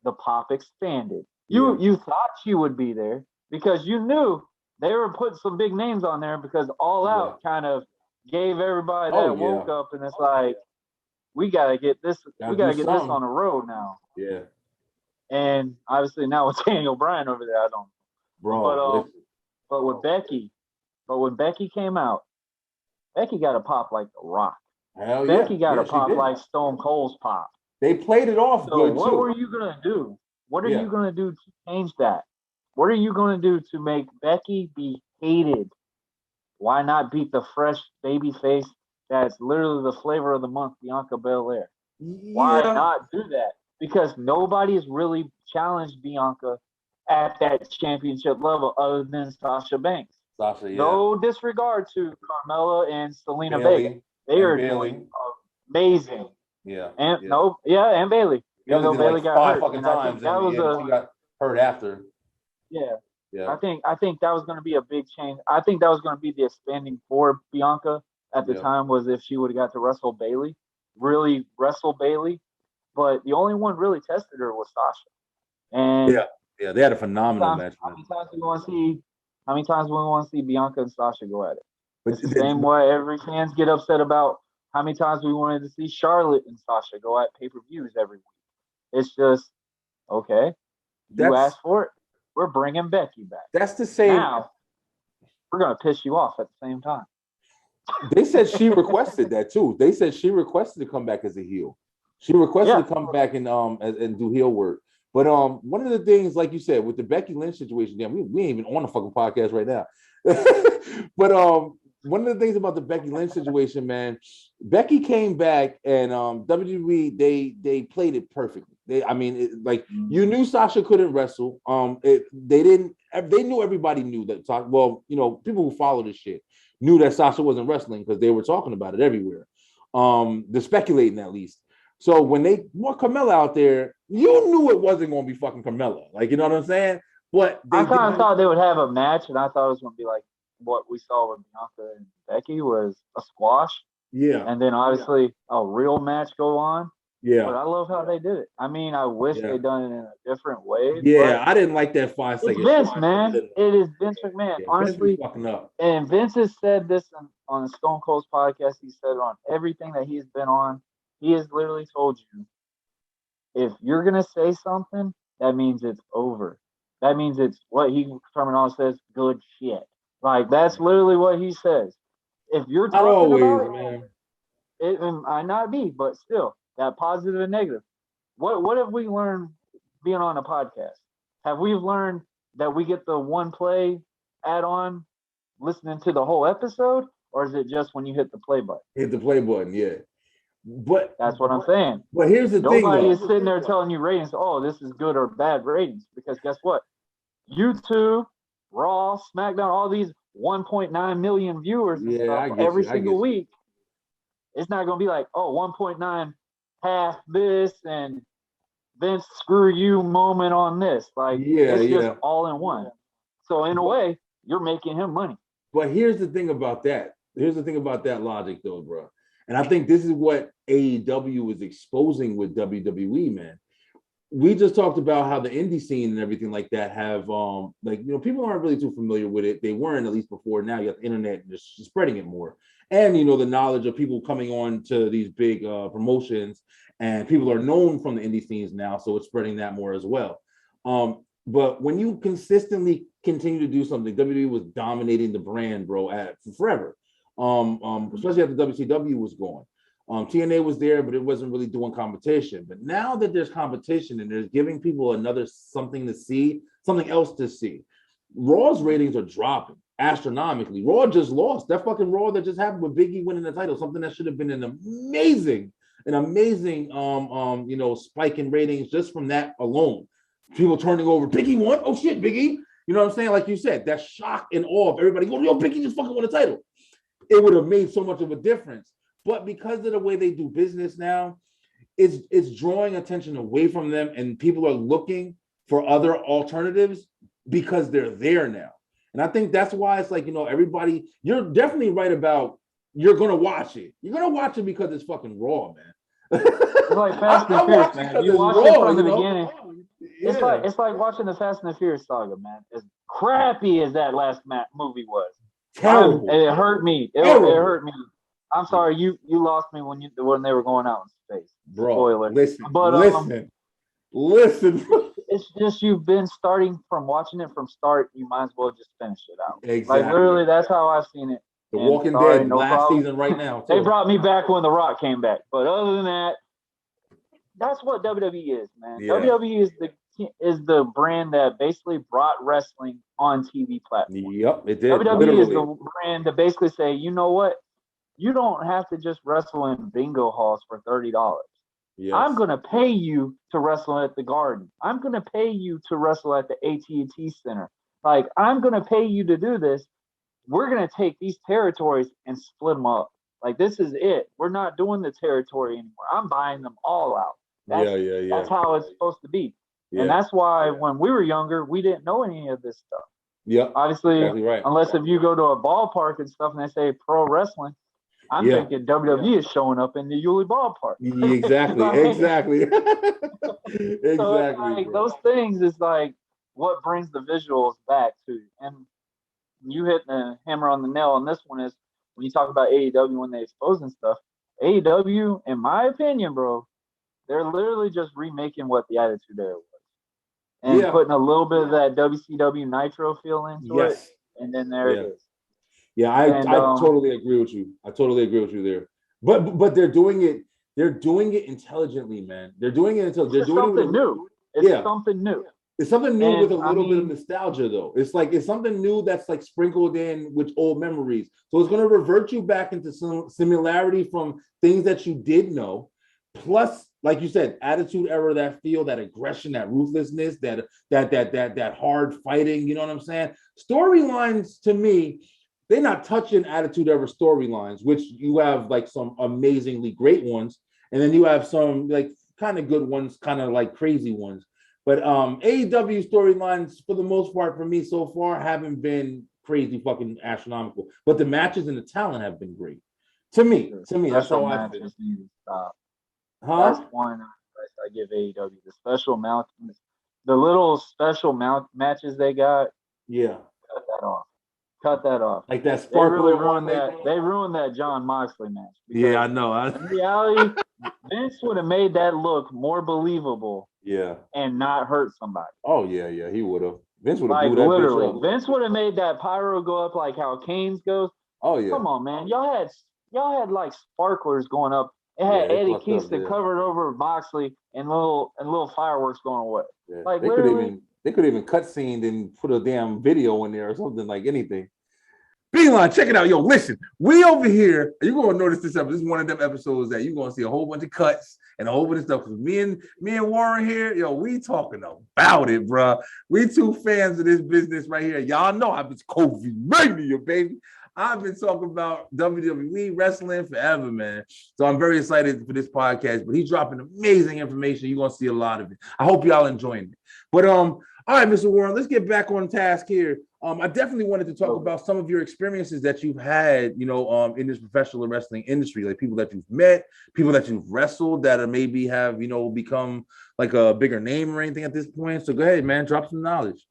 The pop expanded. You thought she would be there because you knew they were putting some big names on there because All Out kind of gave everybody that woke up, and it's like, we gotta get this. We gotta get this on the road now. Yeah. And obviously now with Daniel Bryan over there, I don't. Bro. But with Becky, when Becky came out, Becky got a pop like The Rock. Hell Becky got a pop like Stone Cold's pop. They played it off good too. What were you gonna do? What are you gonna do to change that? What are you gonna do to make Becky be hated? Why not beat the fresh baby face that's literally the flavor of the month, Bianca Belair? Why not do that? Because nobody's really challenged Bianca at that championship level other than Sasha Banks. No disregard to Carmella and Selena Vega. They are doing amazing. And and Bailey. Even though Bailey got hurt. And I think that was she got hurt after. Yeah. I think that was going to be a big change. I think that was going to be the expanding for Bianca at the time, was if she would have got to wrestle Bailey, really wrestle Bailey. But the only one really tested her was Sasha. And they had a phenomenal match. How many times do we want to see Bianca and Sasha go at it? It's the same way every fans get upset about how many times we wanted to see Charlotte and Sasha go at pay-per-views every week. It's just, okay, you asked for it. We're bringing Becky back. That's the same. Now, we're going to piss you off at the same time. They said she requested that too. They said she requested to come back as a heel. She requested to come back and do heel work. But one of the things, like you said, with the Becky Lynch situation, we ain't even on the fucking podcast right now. But one of the things about the Becky Lynch situation, man, Becky came back and WWE they played it perfectly. You knew Sasha couldn't wrestle. They knew, everybody knew that. People who follow this shit knew that Sasha wasn't wrestling because they were talking about it everywhere. They're speculating at least. So when they brought Carmella out there, you knew it wasn't going to be fucking Carmella. Like, you know what I'm saying? But I kind of thought they would have a match, and I thought it was going to be like what we saw with Bianca and Becky was a squash. Yeah. And then obviously a real match go on. Yeah. But I love how they did it. I mean, I wish they'd done it in a different way. Yeah, I didn't like that 5 seconds. It's Vince, man. It is Vince McMahon. Yeah, honestly. Vince fucking up. And Vince has said this on Stone Cold's podcast. He said it on everything that he's been on. He has literally told you, if you're going to say something, that means it's over. That means it's what he terminology says, good shit. Like, that's literally what he says. If you're talking about it might not be, but still, that positive and negative. What have we learned being on a podcast? Have we learned that we get the one play add-on listening to the whole episode, or is it just when you hit the play button? Hit the play button, yeah. But that's what I'm saying. But here's the thing, nobody is sitting there telling you ratings. Oh, this is good or bad ratings, because guess what? YouTube, Raw, SmackDown, all these 1.9 million viewers every single week. It's not going to be like, oh, 1.9 half this and Vince screw you moment on this. Like, it's just all in one. So in a way, you're making him money. But here's the thing about that. here's the thing about that logic, though, bro. And I think this is what AEW is exposing with WWE, man. We just talked about how the indie scene and everything like that have, like, you know, people aren't really too familiar with it. They weren't, at least before. Now you have the internet and just spreading it more. And, you know, the knowledge of people coming on to these big promotions, and people are known from the indie scenes now, so it's spreading that more as well. But when you consistently continue to do something, WWE was dominating the brand, bro, forever. Especially after WCW was gone. TNA was there, but it wasn't really doing competition. But now that there's competition and there's giving people another something to see, something else to see, Raw's ratings are dropping astronomically. Raw just lost. That fucking Raw that just happened with Big E winning the title, something that should have been an amazing, you know, spike in ratings just from that alone. People turning over, Big E won? Oh shit, Big E. You know what I'm saying? Like you said, that shock and awe of everybody going, yo, Big E just fucking won the title. It would have made so much of a difference. But because of the way they do business now, it's drawing attention away from them, and people are looking for other alternatives because they're there now. And I think that's why it's like, you know, everybody, you're definitely right about, you're going to watch it. You're going to watch it because it's fucking Raw, man. It's like Fast and Furious, man. You watch it from the beginning. Yeah. It's like watching the Fast and the Furious saga, man. As crappy as that last movie was. Terrible. It hurt me. It hurt me. I'm sorry, you lost me when they were going out in space. Bro, spoiler. Listen. It's just, you've been starting from watching it from start. You might as well just finish it out. Exactly. Like literally, that's how I've seen it. The Walking Dead last season right now. Too. They brought me back when The Rock came back, but other than that, that's what WWE is, man. Yeah. WWE is the brand that basically brought wrestling on TV platforms. Yep, it did. WWE is the brand that basically say, you know what? You don't have to just wrestle in bingo halls for $30. Yes. I'm going to pay you to wrestle at the Garden. I'm going to pay you to wrestle at the AT&T Center. Like, I'm going to pay you to do this. We're going to take these territories and split them up. Like, this is it. We're not doing the territory anymore. I'm buying them all out. That's how it's supposed to be. Yeah. And that's why when we were younger, we didn't know any of this stuff. Yeah. Obviously, exactly right. Unless if you go to a ballpark and stuff and they say pro wrestling, I'm thinking WWE is showing up in the Yulee ballpark. Exactly. So like, those things is like what brings the visuals back to you. And you hit the hammer on the nail on this one is when you talk about AEW when they exposing stuff. AEW, in my opinion, bro, they're literally just remaking what the Attitude Era was. And putting a little bit of that WCW Nitro feel into it. And then there it is. Yeah, I totally agree with you. I totally agree with you there. But they're doing it. They're doing it intelligently, man. They're doing it until they're doing something new. It's something new. It's something new with a little bit of nostalgia, though. It's something new that's like sprinkled in with old memories. So it's going to revert you back into some similarity from things that you did know, plus, like you said, Attitude Era, that feel, that aggression, that ruthlessness, that hard fighting. You know what I'm saying? Storylines to me. They're not touching Attitude Era storylines, which you have like some amazingly great ones, and then you have some like kind of good ones, kind of like crazy ones. But AEW storylines, for the most part, for me so far, haven't been crazy fucking astronomical. But the matches and the talent have been great. To me, that's how I feel. That's one I give AEW. The special matches, the little special matches they got. Yeah, cut that off. Like that sparkle. They ruined that John Moxley match. Yeah, I know. In reality, Vince would have made that look more believable. Yeah. And not hurt somebody. Oh yeah, he would have. Vince would have like literally. Vince would have made that pyro go up like how Kane's goes. Oh yeah. Come on, man. Y'all had like sparklers going up. It had Eddie Kingston covered over Moxley and little fireworks going away. Yeah. Like they could even cutscened and put a damn video in there or something, like anything. Beeline, check it out. Yo, listen, we over here, you're going to notice this episode. This is one of them episodes that you're going to see a whole bunch of cuts and a whole bunch of stuff. Because me and Warren here, yo, we talking about it, bro. We two fans of this business right here. Y'all know I've been COVID mania, baby. I've been talking about WWE wrestling forever, man. So I'm very excited for this podcast. But he's dropping amazing information. You're going to see a lot of it. I hope y'all enjoying it. But all right, Mr. Warren, let's get back on task here. I definitely wanted to talk about some of your experiences that you've had, you know, in this professional wrestling industry, like people that you've met, people that you've wrestled that are maybe have, you know, become like a bigger name or anything at this point. So go ahead, man, drop some knowledge.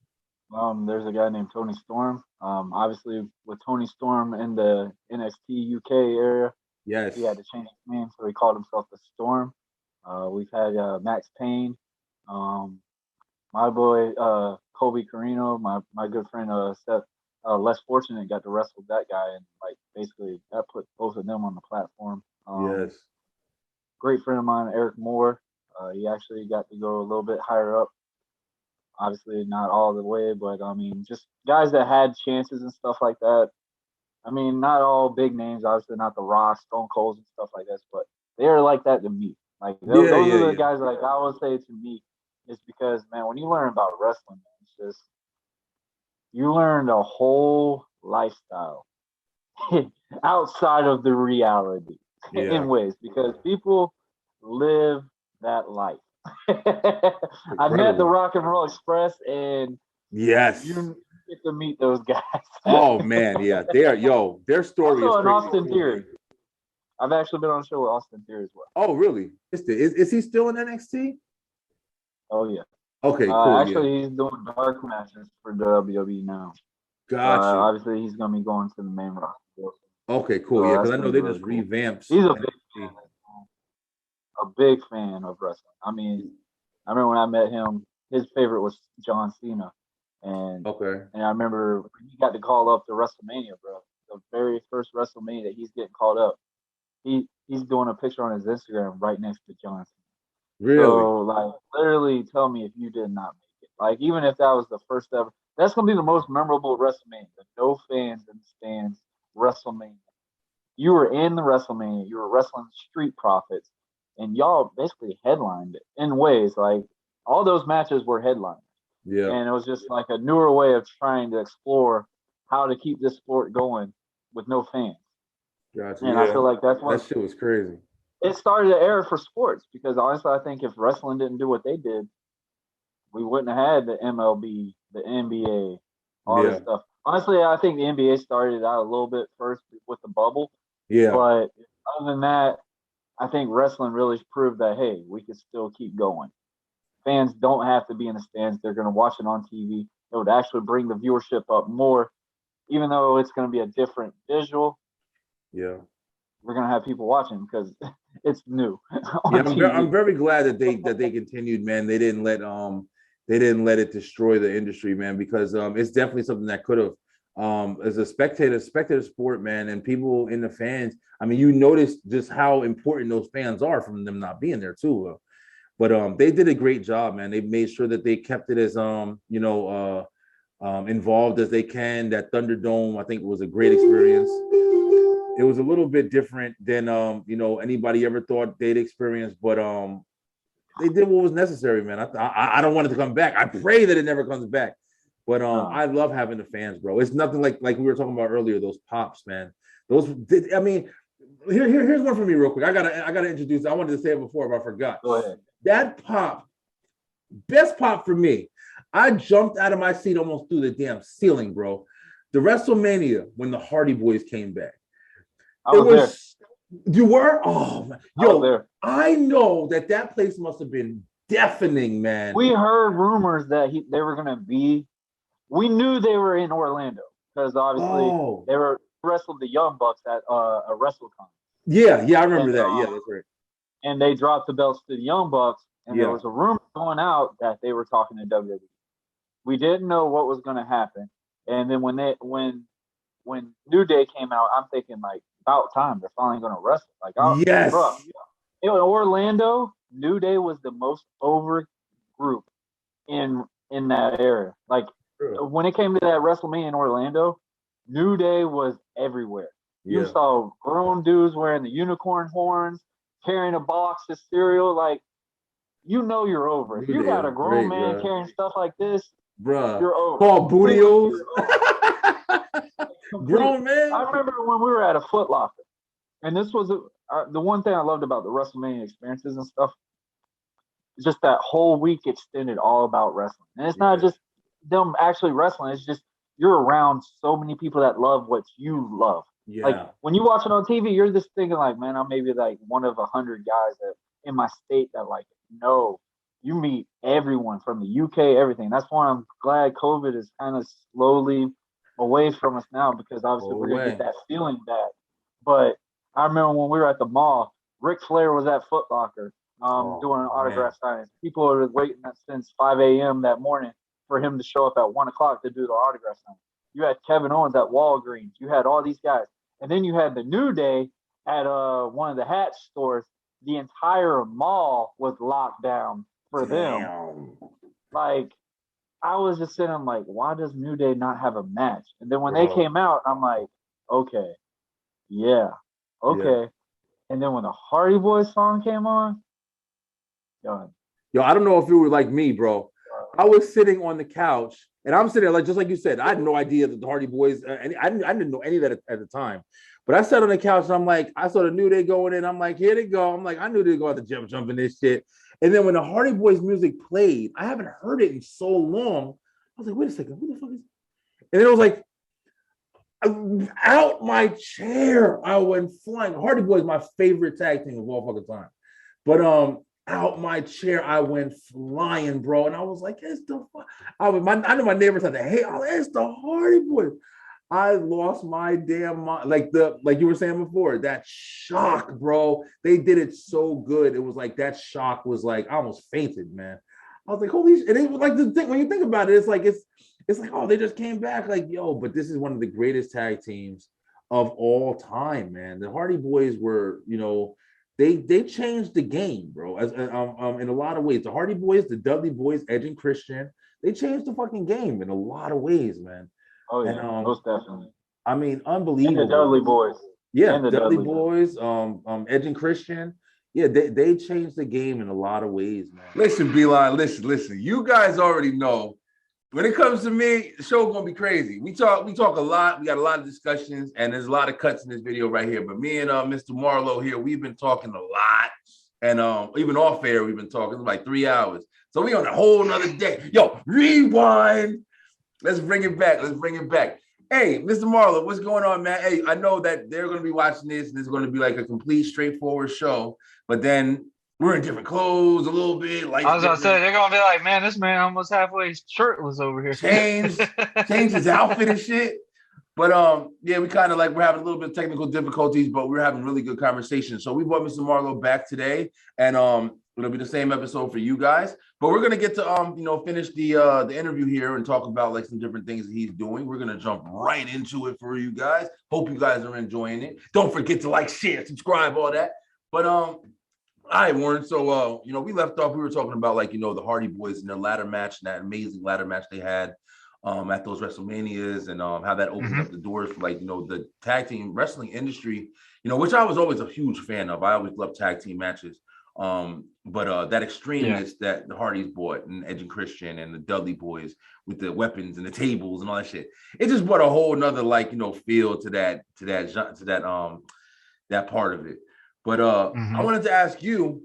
There's a guy named Tony Storm. Obviously with Tony Storm in the NXT UK area, Yes, he had to change his name, so he called himself the Storm. We've had Max Payne, my boy Kobe Carino, my good friend Seth, less fortunate, got to wrestle that guy, and like basically that put both of them on the platform. yes, Great friend of mine, Eric Moore. He actually got to go a little bit higher up. Obviously not all the way, but I mean, just guys that had chances and stuff like that. I mean, not all big names, obviously not the Rock, Stone Colds and stuff like this, but they're like that to me. Like those are the guys like I would say to me, is because man, when you learn about wrestling, man, it's just you learn a whole lifestyle outside of the reality in ways, because people live that life. I met the Rock and Roll Express, and yes, you get to meet those guys. Oh man, yeah, they are. Yo, their story Also, is an crazy. Austin Theory. I've actually been on a show with Austin Theory as well. Oh, really? Is he still in NXT? Oh yeah. Okay, cool. Actually, he's doing dark matches for WWE now. Gotcha. Obviously, he's gonna be going to the main roster. Okay, cool. So yeah, because I know they just revamped. He's a big fan of wrestling. I mean, I remember when I met him, his favorite was John Cena, and I remember when he got to call up to WrestleMania, bro. The very first WrestleMania that he's getting called up, he's doing a picture on his Instagram right next to John Cena. Really? So, like, literally tell me if you did not make it. Like, even if that was the first ever, that's going to be the most memorable WrestleMania. The no fans in the stands WrestleMania. You were in the WrestleMania. You were wrestling Street Profits. And y'all basically headlined it in ways. Like, all those matches were headlined. Yeah. And it was just like a newer way of trying to explore how to keep this sport going with no fans. Gotcha. And I feel like that's what. That shit was crazy. It started an era for sports, because honestly, I think if wrestling didn't do what they did, we wouldn't have had the MLB, the NBA, all this stuff. Honestly, I think the NBA started out a little bit first with the bubble. Yeah. But other than that, I think wrestling really proved that, hey, we can still keep going. Fans don't have to be in the stands. They're going to watch it on TV. It would actually bring the viewership up more, even though it's going to be a different visual. Yeah. We're going to have people watching because it's new. I'm very glad that they continued, man. They didn't let it destroy the industry, man, because it's definitely something that could have, as a spectator sport, man, and people in the fans. I mean, you notice just how important those fans are from them not being there too. But they did a great job, man. They made sure that they kept it as involved as they can. That Thunderdome, I think, was a great experience. It was a little bit different than anybody ever thought they'd experience, but they did what was necessary, man. I don't want it to come back. I pray that it never comes back. But I love having the fans, bro. It's nothing like we were talking about earlier. Those pops, man. I mean, here's one for me, real quick. I gotta introduce. I wanted to say it before, but I forgot. Go ahead. That pop, best pop for me. I jumped out of my seat almost through the damn ceiling, bro. The WrestleMania when the Hardy Boys came back. I was there. You were? Oh, man. Yo, I know that place must have been deafening, man. We heard rumors that they were going to be. We knew they were in Orlando because obviously they wrestled the Young Bucks at a WrestleCon. Yeah, I remember that. Yeah, that's right. And they dropped the belts to the Young Bucks, and there was a rumor going out that they were talking to WWE. We didn't know what was going to happen, and then when New Day came out, I'm thinking like, about time they're finally going to wrestle. Like, bro, in Orlando, New Day was the most over group in that era. Like, when it came to that WrestleMania in Orlando, New Day was everywhere. You saw grown dudes wearing the unicorn horns, carrying a box of cereal. Like, you're over. If you got a grown man carrying stuff like this, you're over. Paul Bootios. Grown man. I remember when we were at a Foot Locker, and this was the one thing I loved about the WrestleMania experiences and stuff. Just that whole week extended all about wrestling, and it's not just them actually wrestling. It's just you're around so many people that love what you love. Yeah. Like when you watch it on TV, you're just thinking like, man, I'm maybe like one of 100 guys that in my state that like it. No, you meet everyone from the UK, everything. That's why I'm glad COVID is kind of slowly away from us now, because obviously we're gonna get that feeling back. But I remember when we were at the mall, Ric Flair was at Foot Locker doing an autograph signing. People were waiting since 5 a.m. that morning for him to show up at 1 o'clock to do the autograph signing. You had Kevin Owens at Walgreens. You had all these guys. And then you had the New Day at one of the hat stores. The entire mall was locked down for them. Like, I was just sitting, I'm like, why does New Day not have a match? And then when they came out, I'm like, okay, yeah, okay. Yeah. And then when the Hardy Boys song came on, done. Yo, I don't know if you were like me, bro. I was sitting on the couch, and I'm sitting there, like, just like you said, I had no idea that the Hardy Boys, I didn't know any of that at the time. But I sat on the couch, and I'm like, I saw the New Day going in. I'm like, here they go. I'm like, I knew they'd go out the jumping this shit. And then when the Hardy Boys music played, I haven't heard it in so long. I was like, wait a second, who the fuck is it? And then it was like, out my chair, I went flying. Hardy Boys, my favorite tag team of all fucking time. But out my chair, I went flying, bro. And I was like, it's the fuck. I know my neighbors had to hate. Oh, it's the Hardy Boys. I lost my damn mind. Like you were saying before, that shock, bro. They did it so good. It was like that shock was like I almost fainted, man. I was like, holy shit. And it was like the thing when you think about it, it's like oh, they just came back. Like, yo, but this is one of the greatest tag teams of all time, man. The Hardy Boys were, you know, they changed the game, bro. As in a lot of ways. The Hardy Boys, the Dudley Boys, Edge and Christian, they changed the fucking game in a lot of ways, man. Oh yeah, most definitely. I mean, unbelievable. And the Dudley Boys. Yeah, the Dudley Boys, Edge and Christian. Yeah, they changed the game in a lot of ways, man. Listen, Beeline, listen. You guys already know. When it comes to me, the show's gonna be crazy. We talk a lot. We got a lot of discussions, and there's a lot of cuts in this video right here. But me and Mr. Marlow here, we've been talking a lot, and even off air, we've been talking like 3 hours. So we on a whole nother day. Yo, rewind. Let's bring it back. Hey, Mr. Marlow, what's going on, man? Hey, I know that they're gonna be watching this, and it's gonna be like a complete, straightforward show. But then we're in different clothes a little bit. Like I was gonna say, they're gonna be like, man, this man almost halfway shirtless over here. Change his outfit and shit. But yeah, we kind of like we're having a little bit of technical difficulties, but we're having really good conversation. So we brought Mr. Marlow back today, and it'll be the same episode for you guys. But we're gonna get to finish the interview here and talk about like some different things that he's doing. We're gonna jump right into it for you guys. Hope you guys are enjoying it. Don't forget to like, share, subscribe, all that. But all right, Warren. So we left off. We were talking about like the Hardy Boys and their ladder match, and that amazing ladder match they had at those WrestleManias, and how that opened up the doors for like the tag team wrestling industry. Which I was always a huge fan of. I always loved tag team matches. But that extremeness that the Hardys brought, and Edge and Christian and the Dudley Boys with the weapons and the tables and all that shit, it just brought a whole nother feel to that part of it. But I wanted to ask you,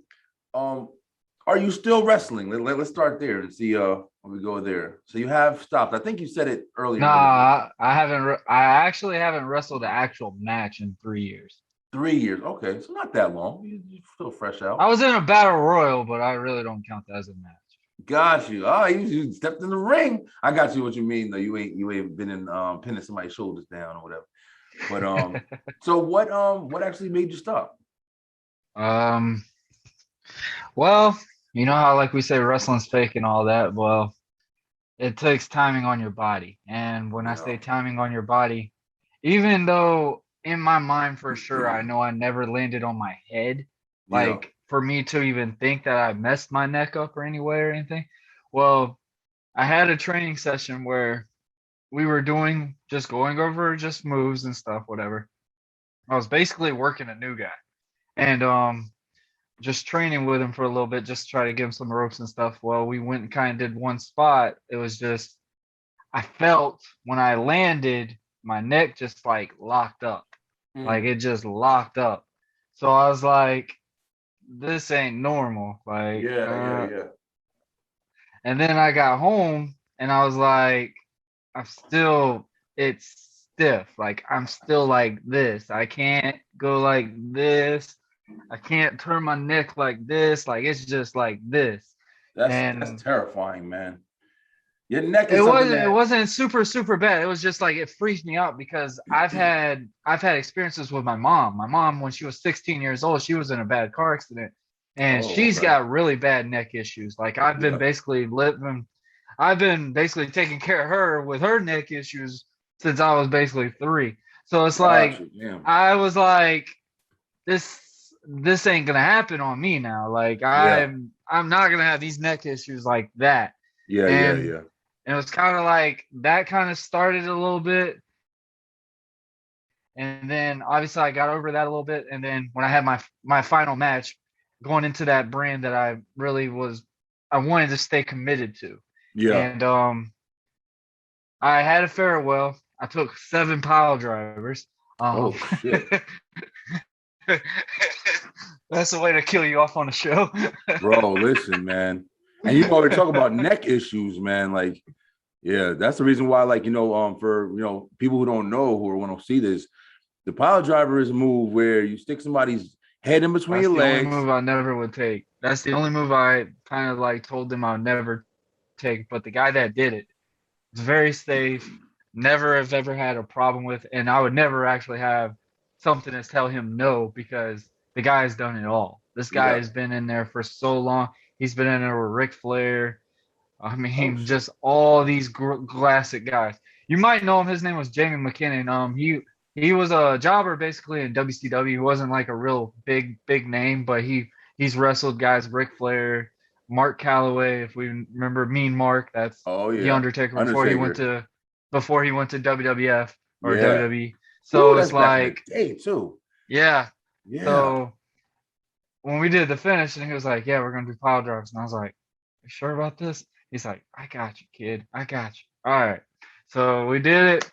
are you still wrestling? Let's start there and see when we go there. So you have stopped. I think you said it earlier. Nah, I haven't. I actually haven't wrestled an actual match in 3 years. 3 years. Okay, so not that long. You're still fresh out. I was in a battle royal, but I really don't count that as a match. Got you. Oh, you stepped in the ring. I got you. What you mean though? You ain't been in pinning somebody's shoulders down or whatever. But so what actually made you stop? Well, you know how like we say wrestling's fake and all that. Well, it takes timing on your body, and when I say timing on your body, even though in my mind for sure I know I never landed on my head, like for me to even think that I messed my neck up or anyway or anything. Well, I had a training session where we were going over just moves and stuff, whatever. I was basically working a new guy, and just training with him for a little bit, just to try to give him some ropes and stuff. Well, we went and kind of did one spot. It was just, I felt when I landed, my neck just like locked up. Like it just locked up. So I was like, this ain't normal. Like, yeah. And then I got home and I was like, it's stiff. Like I'm still like this. I can't go like this. I can't turn my neck like this. Like it's just like this. That's And terrifying, man. Your neck is it something wasn't it that wasn't super bad. It was just like it freaked me out because I've had experiences with my mom. My mom, when she was 16 years old, she was in a bad car accident, and oh, she's okay. got really bad neck issues. Like Yeah. I've been basically taking care of her with her neck issues since I was basically 3. So it's Got like you. Damn. I was like, this ain't gonna happen on me now. Like Yeah. I'm not gonna have these neck issues like that. Yeah. Yeah. And Yeah. and it was kind of like that kind of started a little bit. And then obviously I got over that a little bit. And then when I had my final match going into that brand that I wanted to stay committed to. Yeah. And I had a farewell. I took 7 pile drivers. Oh shit. That's a way to kill you off on the show. Bro, listen, man. And you already talk about neck issues, man. Like, yeah, that's the reason why, like, for people who don't know who want to see this, the pile driver is a move where you stick somebody's head in between your legs. That's the only move I never would take. That's the only move I kind of like told them I would never take. But the guy that did it, it's very safe. Never have ever had a problem with, and I would never actually have something to tell him no because the guy's done it all. This guy Yeah. has been in there for so long. He's been in there with Ric Flair. I mean, shit. just all these classic guys. You might know him. His name was Jamie McKinnon. He was a jobber basically in WCW. He wasn't like a real big name, but he's wrestled guys, Ric Flair, Mark Calloway, if we remember Mean Mark. That's Oh yeah. the Undertaker before he went to WWF or Yeah. WWE. So that's it's back in like, the day too. yeah. Yeah. So when we did the finish, and he was like, "Yeah, we're gonna do pile drives," and I was like, "You sure about this?" He's like, "I got you, kid. I got you." All right. So we did it.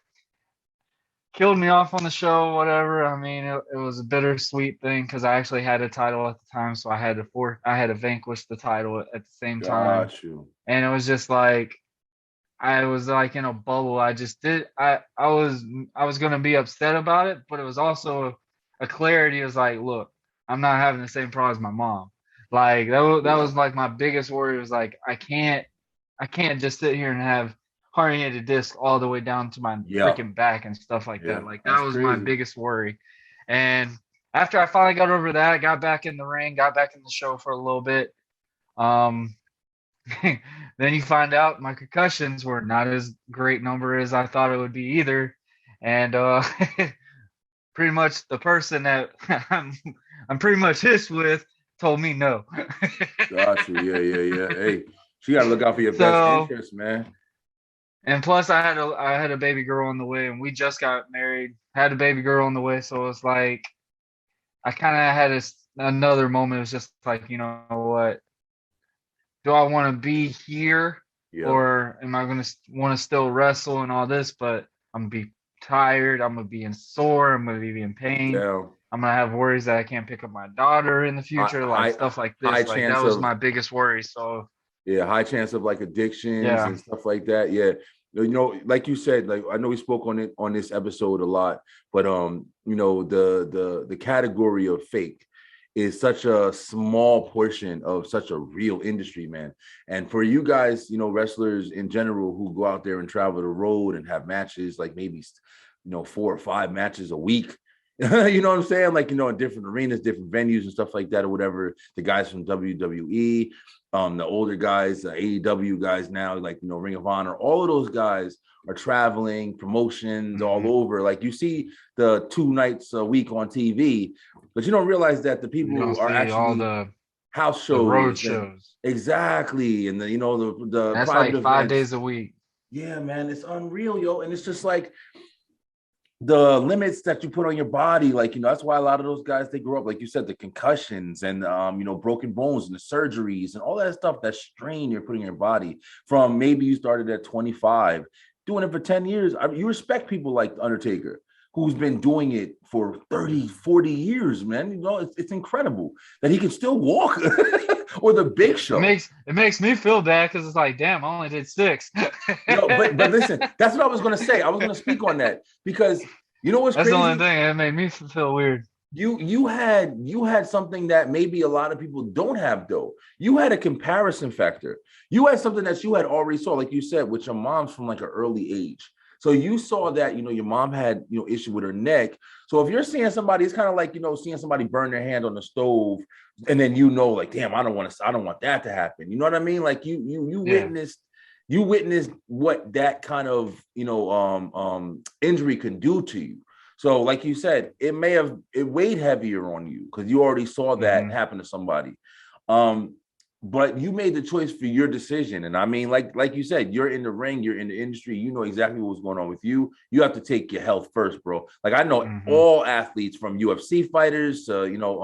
Killed me off on the show, whatever. I mean, it was a bittersweet thing because I actually had a title at the time, so I had to vanquish the title at the same time. Got you. And it was just like I was like in a bubble. I was gonna be upset about it, but it was also a clarity. It was like, look, I'm not having the same problem as my mom. Like that was like my biggest worry. Was like I can't just sit here and have herniated disc all the way down to my freaking back and stuff like that. Like that was my biggest worry. And after I finally got over that, I got back in the ring, got back in the show for a little bit. Then you find out my concussions were not as great number as I thought it would be either. And pretty much the person that I'm pretty much hissed with told me no. Got you. Yeah. Hey, she gotta look out for your best interest, man. And plus I had a baby girl on the way, and we just got married, had a baby girl on the way. So it's like, I kind of had another moment. It was just like, you know what? Do I want to be here, or am I going to want to still wrestle and all this? But I'm going to be tired. I'm going to be sore. I'm going to be in pain. Yeah. I'm going to have worries that I can't pick up my daughter in the future, stuff like this. Like that was my biggest worry. So yeah, high chance of like addictions and stuff like that. Yeah. Like you said, like I know we spoke on it on this episode a lot, but the category of fake is such a small portion of such a real industry, man. And for you guys, wrestlers in general who go out there and travel the road and have matches, like maybe 4 or 5 matches a week, you know what I'm saying? Like, in different arenas, different venues and stuff like that, or whatever. The guys from WWE, the older guys, the AEW guys now, like, Ring of Honor, all of those guys are traveling, promotions all over. Like, you see the 2 nights a week on TV, but you don't realize that the people are actually all the house shows, the road shows. Exactly. And the that's like 5 events. Days a week. Yeah, man, it's unreal, yo. And it's just like the limits that you put on your body, like, that's why a lot of those guys, they grow up, like you said, the concussions and broken bones and the surgeries and all that stuff, that strain you're putting in your body from maybe you started at 25, doing it for 10 years. You respect people like the Undertaker, who's been doing it for 30, 40 years, man. It's incredible that he can still walk or the Big Show. It makes me feel bad because it's like, damn, I only did 6. No, but listen, that's what I was gonna say. I was gonna speak on that because you know what's That's crazy? the only thing. It made me feel weird. You had something that maybe a lot of people don't have though. You had a comparison factor. You had something that you had already saw, like you said, with your mom's from like an early age. So you saw that, you know, your mom had, you know, issue with her neck. So if you're seeing somebody, it's kind of like, you know, seeing somebody burn their hand on the stove, and then you know, like, damn, I don't want that to happen. You know what I mean? Like you witnessed what that kind of, you know, injury can do to you. So, like you said, it weighed heavier on you because you already saw that happen to somebody. But you made the choice for your decision. And I mean, like you said, you're in the ring, you're in the industry, you know exactly what's going on with you. You have to take your health first, bro. Like I know all athletes from UFC fighters, you know,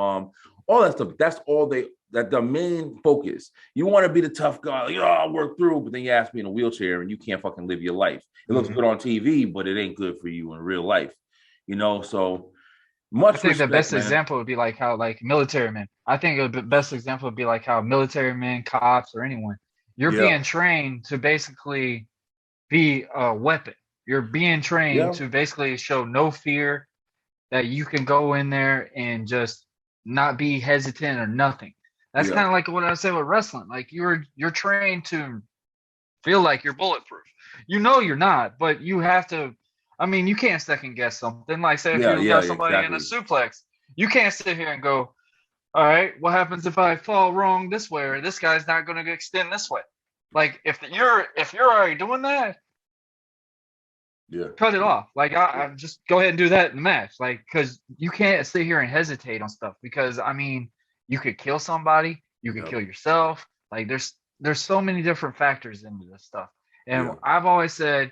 all that stuff. That's all that the main focus. You want to be the tough guy, like, oh, I'll work through, but then you ask me in a wheelchair and you can't fucking live your life. It looks good on TV, but it ain't good for you in real life. You know, so much. I think respect, the best man. example would be like how like military men. I think the best example would be like how military men, cops, or anyone, you're being trained to basically be a weapon. You're being trained to basically show no fear, that you can go in there and just not be hesitant or nothing. That's kind of like what I said with wrestling. Like you're trained to feel like you're bulletproof. You know you're not, but you have to. I mean, you can't second guess something. Like, say if you got somebody in a suplex, you can't sit here and go, all right, what happens if I fall wrong this way, or this guy's not going to extend this way? Like, if you're already doing that, cut it off. Like, I just go ahead and do that in the match. Like, because you can't sit here and hesitate on stuff. Because I mean, you could kill somebody, you could kill yourself. Like, there's so many different factors into this stuff. And I've always said,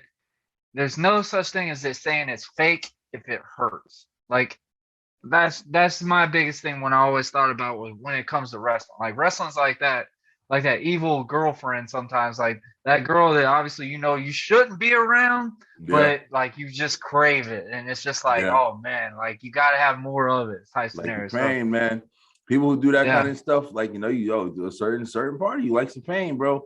there's no such thing as it saying it's fake if it hurts. Like that's my biggest thing when I always thought about was when it comes to wrestling. Like wrestling's like that evil girlfriend sometimes, like that girl that obviously you know you shouldn't be around, but like you just crave it, and it's just like, oh man, like you gotta have more of it type like scenario. Pain, man. People who do that kind of stuff, like, you know, do a certain part of you like some pain, bro.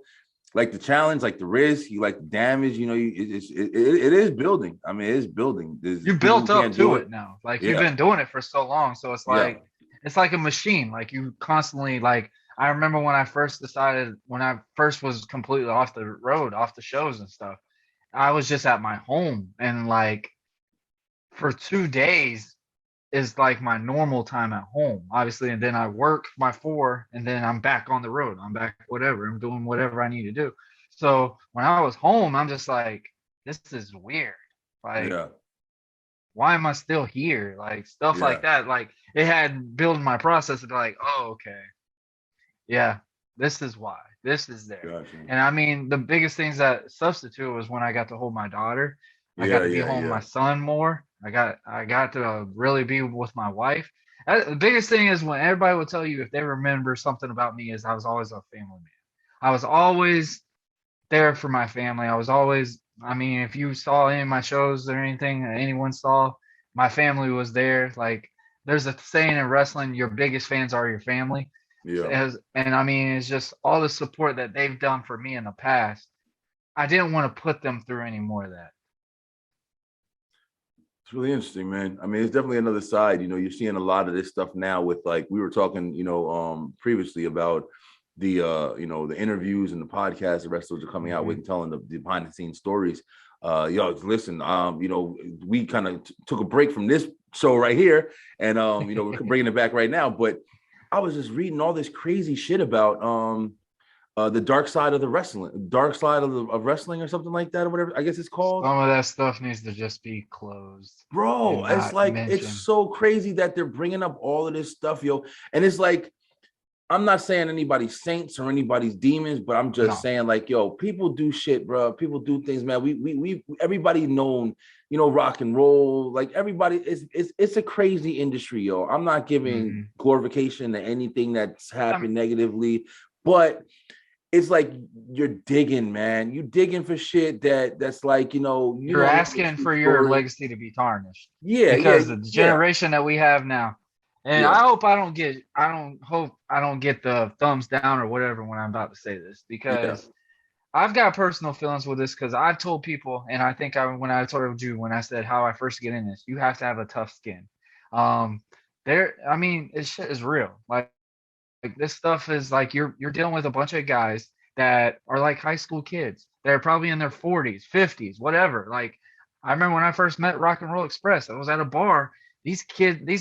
Like the challenge, like the risk, you like the damage, you know, it is building. I mean, it is building. You built up to it now. Like you've been doing it for so long. So it's like, it's like a machine. Like you constantly, like, I remember when I first was completely off the road, off the shows and stuff, I was just at my home, and like for 2 days is like my normal time at home, obviously, and then I work my 4, and then I'm back on the road. I'm back, whatever. I'm doing whatever I need to do. So when I was home, I'm just like, this is weird. Like, why am I still here? Like stuff like that. Like it had built my process to be like, oh, okay, yeah, this is why. This is there. Gotcha. And I mean, the biggest things that substitute was when I got to hold my daughter. I got to be home with my son more. I got to really be with my wife. The biggest thing is when everybody will tell you, if they remember something about me, is I was always a family man. I was always there for my family. I was always, I mean, if you saw any of my shows or anything that anyone saw, my family was there. Like there's a saying in wrestling, your biggest fans are your family. And I mean, it's just all the support that they've done for me in the past. I didn't want to put them through any more of that. It's really interesting, man. I mean, it's definitely another side. You know, you're seeing a lot of this stuff now with, like, we were talking, you know, previously about the, you know, the interviews and the podcasts the wrestlers are coming out with and telling the behind the scenes stories. Yo, listen, you know, we kind of took a break from this show right here, and you know, we're bringing it back right now. But I was just reading all this crazy shit about the dark side of wrestling or something like that, or whatever I guess it's called. Some of that stuff needs to just be closed, bro. It's like it's so crazy that they're bringing up all of this stuff, yo. And it's like, I'm not saying anybody's saints or anybody's demons, but I'm just saying, like, yo, people do shit, bro. People do things, man. We everybody known, you know, rock and roll, like everybody. It's a crazy industry, yo. I'm not giving glorification to anything that's happened negatively, but it's like you're digging, man. You digging for shit that's like, you know, you're asking for your legacy to be tarnished. Yeah, because the generation that we have now, And Yeah. I don't hope I don't get the thumbs down or whatever when I'm about to say this, because I've got personal feelings with this, because I've told people, and I think when I told you when I said how I first get in this, you have to have a tough skin. I mean, this shit is real. Like this stuff is like you're dealing with a bunch of guys that are like high school kids. They're probably in their 40s, 50s, whatever. Like I remember when I first met Rock and Roll Express, I was at a bar. These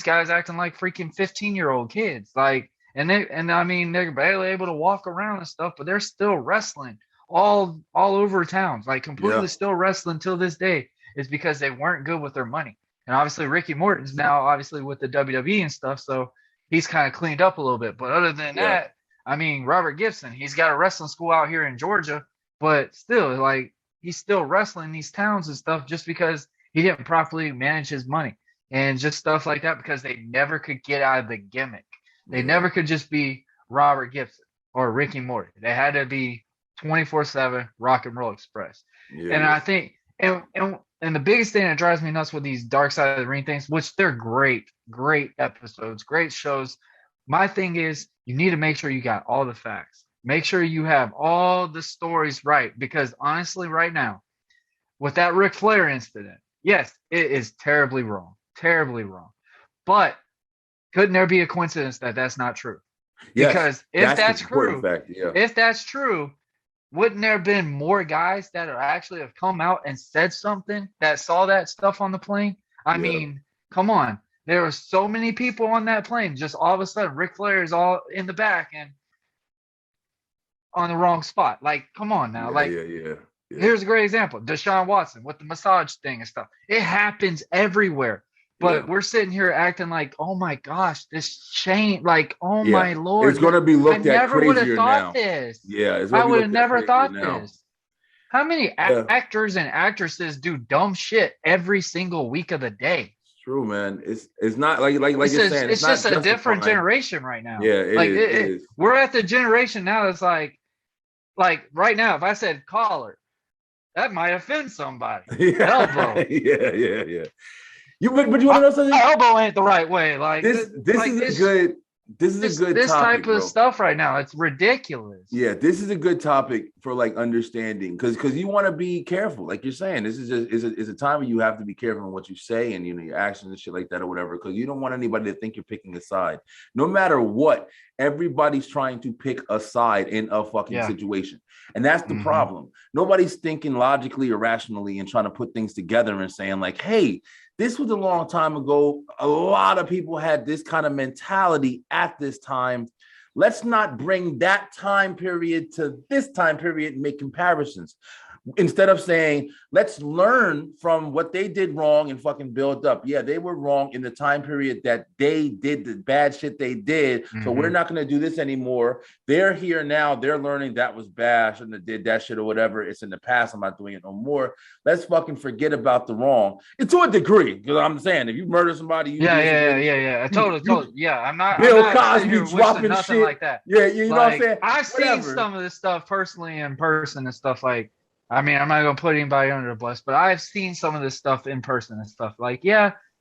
guys acting like freaking 15-year-old kids. Like, and I mean, they're barely able to walk around and stuff, but they're still wrestling all over towns, like completely still wrestling till this day. Is because they weren't good with their money. And obviously Ricky Morton's now obviously with the WWE and stuff, so he's kind of cleaned up a little bit. But other than that, I mean, Robert Gibson, he's got a wrestling school out here in Georgia, but still, like, he's still wrestling these towns and stuff just because he didn't properly manage his money and just stuff like that, because they never could get out of the gimmick. They never could just be Robert Gibson or Ricky Morton. They had to be 24/7 Rock and Roll Express. And I think, and the biggest thing that drives me nuts with these Dark Side of the Ring things, which they're great episodes, great shows. My thing is, you need to make sure you got all the facts. Make sure you have all the stories right, because honestly, right now, with that Ric Flair incident, yes, it is terribly wrong. But couldn't there be a coincidence that that's not true? Yes, because if that's true, fact, if that's true, wouldn't there have been more guys that are actually have come out and said something that saw that stuff on the plane? I mean, come on. There were so many people on that plane. Just all of a sudden, Ric Flair is all in the back and on the wrong spot. Like, come on now. Here's a great example. Deshaun Watson with the massage thing and stuff. It happens everywhere. But we're sitting here acting like, oh my gosh, this chain, like, oh my Lord. It's going to be looked at crazier now. I never would have thought this. Yeah, I would have never thought this. How many actors and actresses do dumb shit every single week of the day? It's true, man. It's not like you're saying. It's just a different generation right now. Yeah, it is. We're at the generation now that's like right now, if I said collar, that might offend somebody. Elbow. Yeah. But you want to know something? Elbow ain't the right way. Like this is a good this topic, type of stuff right now. It's ridiculous. Yeah, this is a good topic for like understanding, because you want to be careful, like you're saying. This is a time where you have to be careful in what you say and your actions and shit like that or whatever, because you don't want anybody to think you're picking a side. No matter what, everybody's trying to pick a side in a fucking situation, and that's the problem. Nobody's thinking logically or rationally and trying to put things together and saying like, hey, this was a long time ago. A lot of people had this kind of mentality at this time. Let's not bring that time period to this time period and make comparisons. Instead of saying, let's learn from what they did wrong and fucking build up. Yeah, they were wrong in the time period that they did the bad shit they did. So we're not going to do this anymore. They're here now. They're learning that was bad. I shouldn't have did that shit or whatever. It's in the past. I'm not doing it no more. Let's fucking forget about the wrong. And to a degree, because I'm saying, if you murder somebody, I totally. Yeah, I'm not. Bill I'm not Cosby dropping nothing shit like that. Yeah, you know what I'm saying? I've seen some of this stuff personally in person and stuff like. I mean, I'm not going to put anybody under the bus, but I've seen some of this stuff in person and stuff like,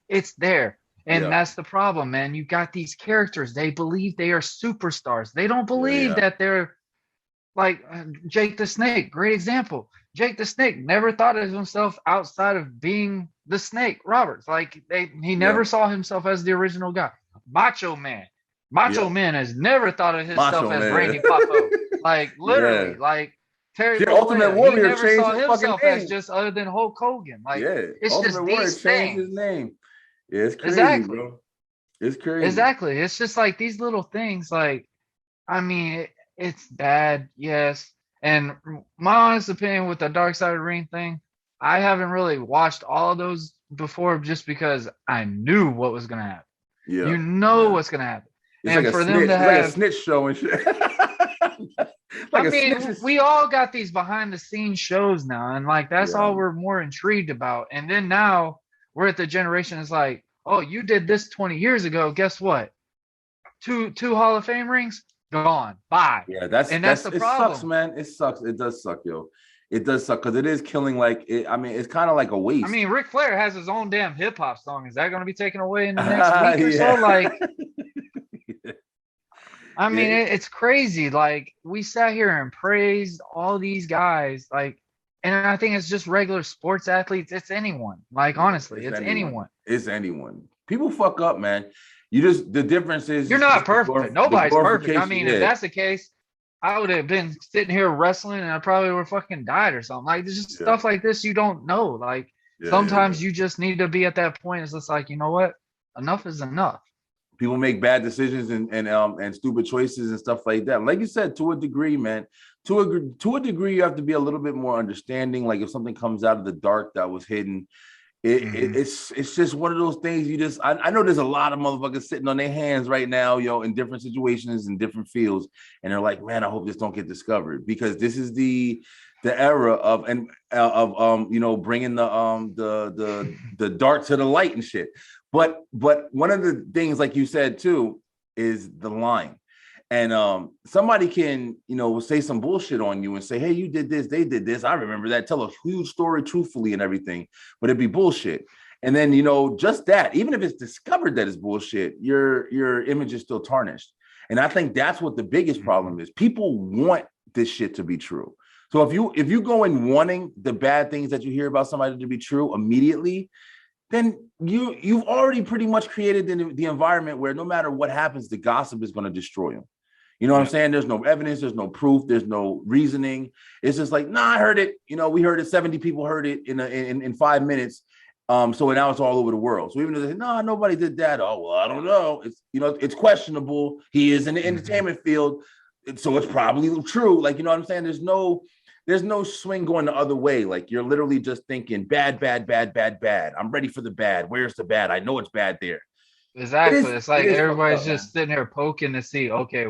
it's there. And that's the problem, man. You got these characters. They believe they are superstars. They don't believe that they're like Jake the Snake. Great example. Jake the Snake never thought of himself outside of being the Snake Roberts. Like he never saw himself as the original guy. Macho Man. Macho Man has never thought of himself as Randy Popo. Like literally, like Terry Ultimate Warrior never changed saw his himself fucking name. as just other than Hulk Hogan. Like it's Ultimate just Warrior these changed things. his name. Yeah, it's crazy, bro. It's crazy. Exactly. It's just like these little things. Like, I mean, it's bad, yes. And my honest opinion with the Dark Side of the Ring thing, I haven't really watched all of those before just because I knew what was gonna happen. Yeah, you know what's gonna happen. It's and like for them to have like a snitch show and shit. I mean, we all got these behind the scenes shows now, and like that's all we're more intrigued about. And then now we're at the generation it's like, oh, you did this 20 years ago. Guess what? Two Hall of Fame rings gone. Bye. Yeah, that's the problem. It sucks, man. It sucks. It does suck, yo. It does suck because it is killing. Like, I mean, it's kind of like a waste. I mean, Ric Flair has his own damn hip hop song. Is that going to be taken away in the next week or so? Like, I mean, it's crazy. Like, we sat here and praised all these guys. Like, and I think it's just regular sports athletes. It's anyone. Like, honestly, it's anyone. It's anyone. People fuck up, man. The difference is you're not perfect. Nobody's perfect. I mean, if that's the case, I would have been sitting here wrestling and I probably would have fucking died or something. Like, there's just stuff like this you don't know. Like, sometimes you just need to be at that point. It's just like, you know what? Enough is enough. People make bad decisions and stupid choices and stuff like that. Like you said, to a degree, man, to a degree, you have to be a little bit more understanding. Like if something comes out of the dark that was hidden, it's just one of those things. I know there's a lot of motherfuckers sitting on their hands right now, in different situations in different fields, and they're like, man, I hope this don't get discovered, because this is the era of bringing the dark to the light and shit. But one of the things, like you said too, is the line. And somebody can, say some bullshit on you and say, hey, you did this, they did this. I remember that. Tell a huge story truthfully and everything, but it'd be bullshit. And then, just that, even if it's discovered that it's bullshit, your image is still tarnished. And I think that's what the biggest problem is. People want this shit to be true. So if you go in wanting the bad things that you hear about somebody to be true immediately, then you've already pretty much created the environment where no matter what happens, the gossip is going to destroy them. You know what I'm saying? There's no evidence, there's no proof, there's no reasoning. It's just like, I heard it. We heard it. 70 people heard it in 5 minutes. So now it's all over the world. So even if they say, no, nobody did that. Oh, well, I don't know. It's it's questionable. He is in the entertainment field, so it's probably true. Like, you know what I'm saying? There's no swing going the other way. Like, you're literally just thinking bad, bad, bad, bad, bad. I'm ready for the bad. Where's the bad? I know it's bad there. Exactly. It's like everybody's just sitting here poking to see, okay,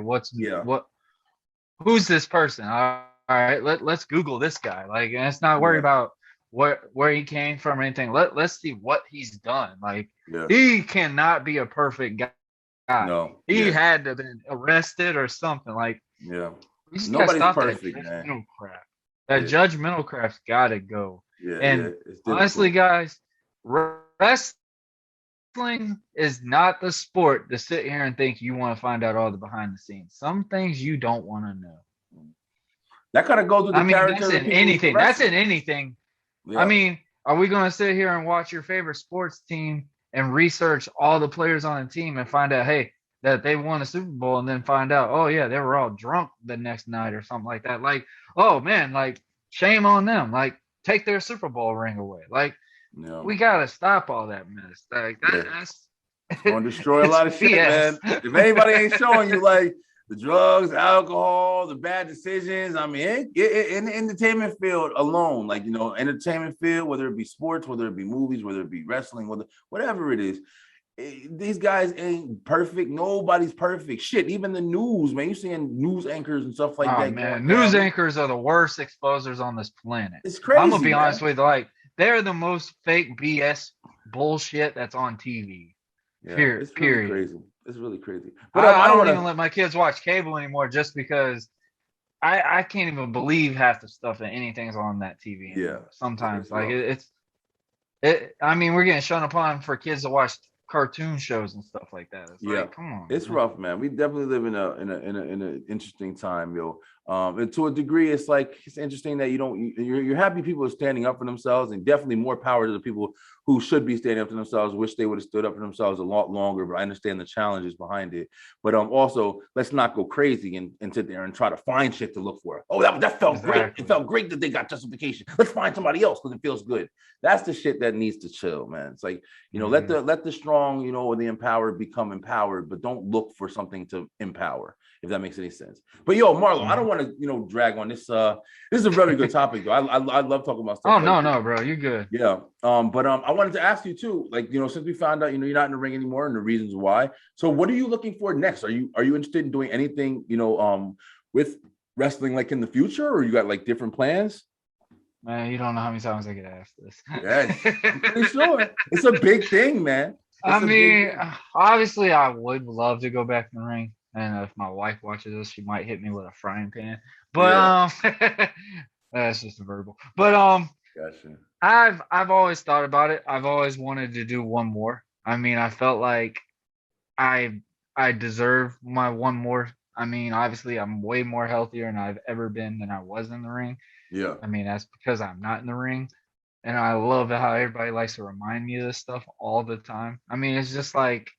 who's this person? All right, let's Google this guy. Like, and it's not worried about where he came from or anything. Let's see what he's done. Like, he cannot be a perfect guy. No, he had to have been arrested or something. Like, nobody's perfect, man. Crap. That judgmental crap's got to go. Yeah, and honestly, guys, wrestling is not the sport to sit here and think you want to find out all the behind the scenes. Some things you don't want to know. That kind of goes with the character. That's in anything. That's in anything. Yeah. I mean, are we going to sit here and watch your favorite sports team and research all the players on the team and find out, hey, that they won a Super Bowl, and then find out, oh yeah, they were all drunk the next night or something like that? Like, oh man, like, shame on them. Like, take their Super Bowl ring away. Like, we gotta stop all that mess. Like, that's going to destroy a lot of shit, man. If anybody ain't showing you like the drugs, alcohol, the bad decisions, I mean, in the entertainment field alone, like, entertainment field, whether it be sports, whether it be movies, whether it be wrestling, whatever it is, these guys ain't perfect. Nobody's perfect. Shit, even the news, man. You seeing news anchors and stuff like that. Man, news anchors are the worst exposers on this planet. It's crazy. I'm gonna be honest with you, like, they're the most fake BS bullshit that's on TV. Yeah, period. It's really crazy. It's really crazy. But I don't even let my kids watch cable anymore, just because I can't even believe half the stuff that anything's on that TV anymore. Yeah. Sometimes, like, I mean, we're getting shown upon for kids to watch cartoon shows and stuff like that. It's like, come on. It's rough, man. We definitely live in an interesting time, yo. And to a degree, it's like, it's interesting that you're happy people are standing up for themselves, and definitely more power to the people who should be standing up for themselves. Wish they would have stood up for themselves a lot longer, but I understand the challenges behind it. But also, let's not go crazy and sit there and try to find shit to look for. Oh, that felt great. It felt great that they got justification. Let's find somebody else because it feels good. That's the shit that needs to chill, man. It's like, let the strong, or the empowered become empowered, but don't look for something to empower, if that makes any sense. But Marlow, I don't want to, drag on this. This is a very good topic, though. I love talking about stuff. Oh, no, bro, you're good. Yeah. But I wanted to ask you too, like, since we found out, you're not in the ring anymore, and the reasons why. So what are you looking for next? Are you interested in doing anything, with wrestling, like, in the future, or you got like different plans? Man, you don't know how many times I get asked this. Yeah, I'm pretty sure. It's a big thing, man. I mean, obviously, I would love to go back in the ring. And if my wife watches this, she might hit me with a frying pan. But That's just a verbal. But Gotcha. I've always thought about it. I've always wanted to do one more. I mean, I felt like I I deserve my one more. I mean, obviously, I'm way more healthier than I've ever been than I was in the ring. Yeah. I mean, that's because I'm not in the ring. And I love how everybody likes to remind me of this stuff all the time. I mean, it's just like,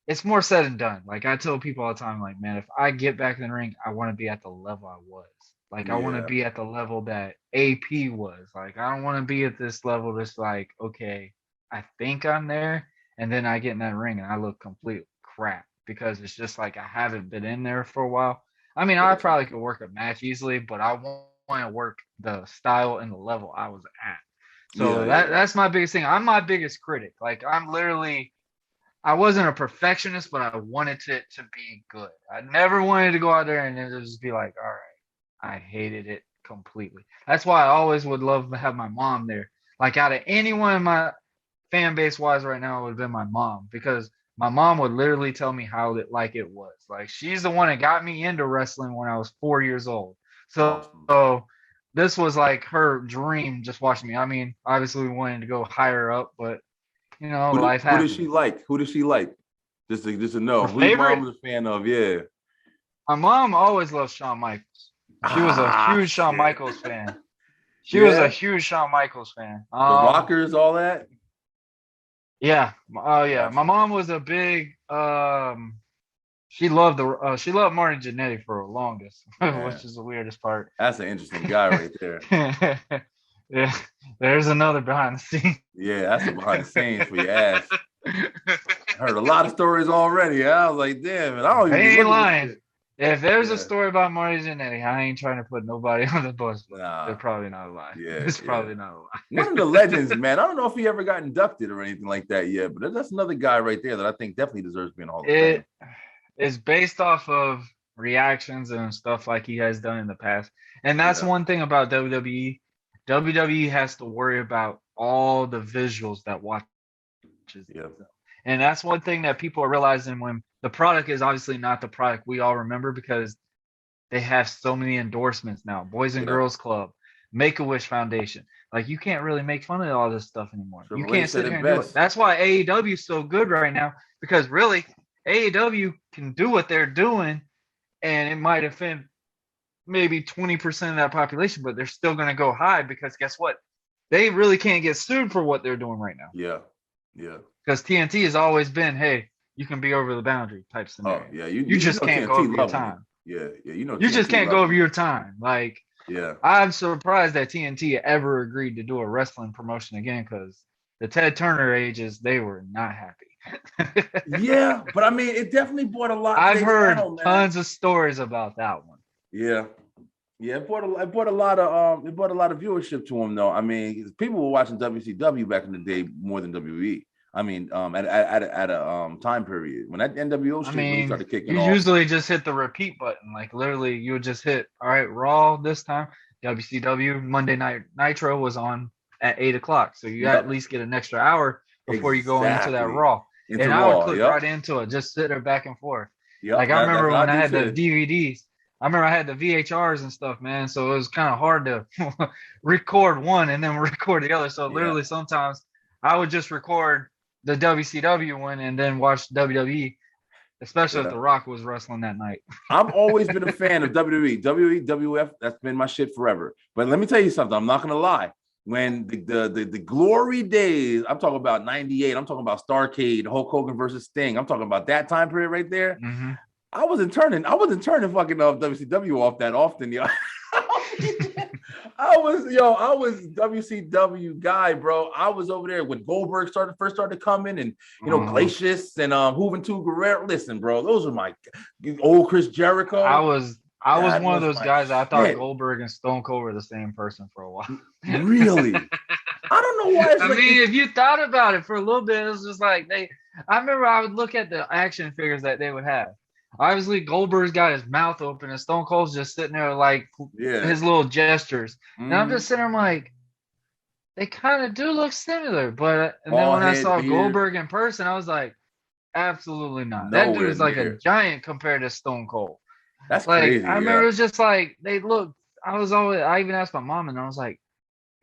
it's more said than done. Like I tell people all the time, like, man, if I get back in the ring, I want to be at the level I was. Like I want to Yeah. be at the level that AP was. Like I don't want to be at this level that's like, okay, I think I'm there, and then I get in that ring and I look complete crap because it's just like I haven't been in there for a while. I mean, I Gotcha. probably could work a match easily, but I want to work the style and the level I was at. Yeah, So yeah. that's my biggest thing. I'm my biggest critic. Like I'm literally I wasn't a perfectionist, but I wanted it to be good. I never wanted to go out there and then just be like, all right, I hated it completely. That's why I always would love to have my mom there. Like out of anyone in my fan base wise right now, it would have been my mom because my mom would literally tell me how it like it was. Like she's the one that got me into wrestling when I was 4 years old. So, Awesome. so this was like her dream just watching me. I mean, obviously we wanted to go higher up, but life Who does she happens. like? Who does she like? Just to know. Her Who your mom favorite, was a fan of? Yeah. my mom always loved Shawn Michaels. She was a Ah, huge Shawn shit. Michaels fan. She was a Yeah. huge Shawn Michaels fan. The Rockers, all that. Yeah. Oh yeah. My Gotcha. mom was a big she loved Marty Jannetty for the longest, Man, which is the weirdest part. that's an interesting guy right there. Yeah. There's another behind the scenes. Yeah, that's the behind the scenes for your ass. Heard a lot of stories already. Yeah? I was like, damn, man, I don't even I be ain't looking at this lying. shit. If there's a Yeah. story about Marty Jannetty, I ain't trying to put nobody on the bus, but they're Nah. probably not a lie. Yeah, It's yeah. probably not a lie. One of the legends, man. I don't know if he ever got inducted or anything like that yet, but that's another guy right there that I think definitely deserves to be in the Hall of Fame. It is based off of reactions and stuff like he has done in the past. And that's Yeah. one thing about WWE. WWE has to worry about all the visuals that watches Yeah. them. And that's one thing that people are realizing when the product is obviously not the product we all remember because they have so many endorsements now. Boys and Yeah. Girls Club, Make-A-Wish Foundation. Like you can't really make fun of all this stuff anymore. You Triple H can't said sit here it and do it. best. That's why AEW is so good right now because really AEW can do what they're doing and it might offend maybe 20% of that population, but they're still going to go high because guess what? They really can't get sued for what they're doing right now. Yeah. Yeah. Because TNT has always been, hey, you can be over the boundary type Oh, scenario. yeah. You just know can't go TNT over your loving it. time. Yeah. Yeah. You know You just TNT can't go loving over it. your time. Like, Yeah. I'm surprised that TNT ever agreed to do a wrestling promotion again because the Ted Turner ages, they were not happy. Yeah, but I mean, it definitely brought a lot to I've their heard channel, man. tons of stories about that one. Yeah. Yeah, it brought a lot of viewership to him, though. I mean, people were watching WCW back in the day more than WWE. I mean, at a time period when that NWO shit really started kicking You off. usually just hit the repeat button. Like literally, you would just hit, all right, Raw this time. WCW Monday Night Nitro was on at 8 o'clock, so you at least get an extra hour before you go into that Exactly. Raw. Into And I would Raw, click yep. right into it, just sit there back and forth. Yep, Like I remember when I had the too. DVDs. I remember I had the VHRs and stuff, man. So it was kind of hard to record one and then record the other. So literally, sometimes I would just record the WCW one and then watch WWE, especially if The Rock was wrestling that night. I've always been a fan of WWE, WWF. That's been my shit forever. But let me tell you something. I'm not gonna lie. When the glory days, I'm talking about '98. I'm talking about Starrcade, Hulk Hogan versus Sting. I'm talking about that time period right there. Mm-hmm. I wasn't turning fucking WCW off that often, yo. I was WCW guy, bro. I was over there when Goldberg first started coming, and Glacius and Juventud Guerrero. Listen, bro, those are my old Chris Jericho. I was one of those guys that I thought Goldberg and Stone Cold were the same person for a while. Really? I don't know why. I mean, if you thought about it for a little bit, it was just like I remember I would look at the action figures that they would have. Obviously, Goldberg's got his mouth open, and Stone Cold's just sitting there like his little gestures. And I'm just sitting there, I'm like, they kind of do look similar. But and then when I saw Goldberg in person, I was like, absolutely not. That dude is like a giant compared to Stone Cold. That's like crazy. I remember it was just like they looked I even asked my mom, and I was like,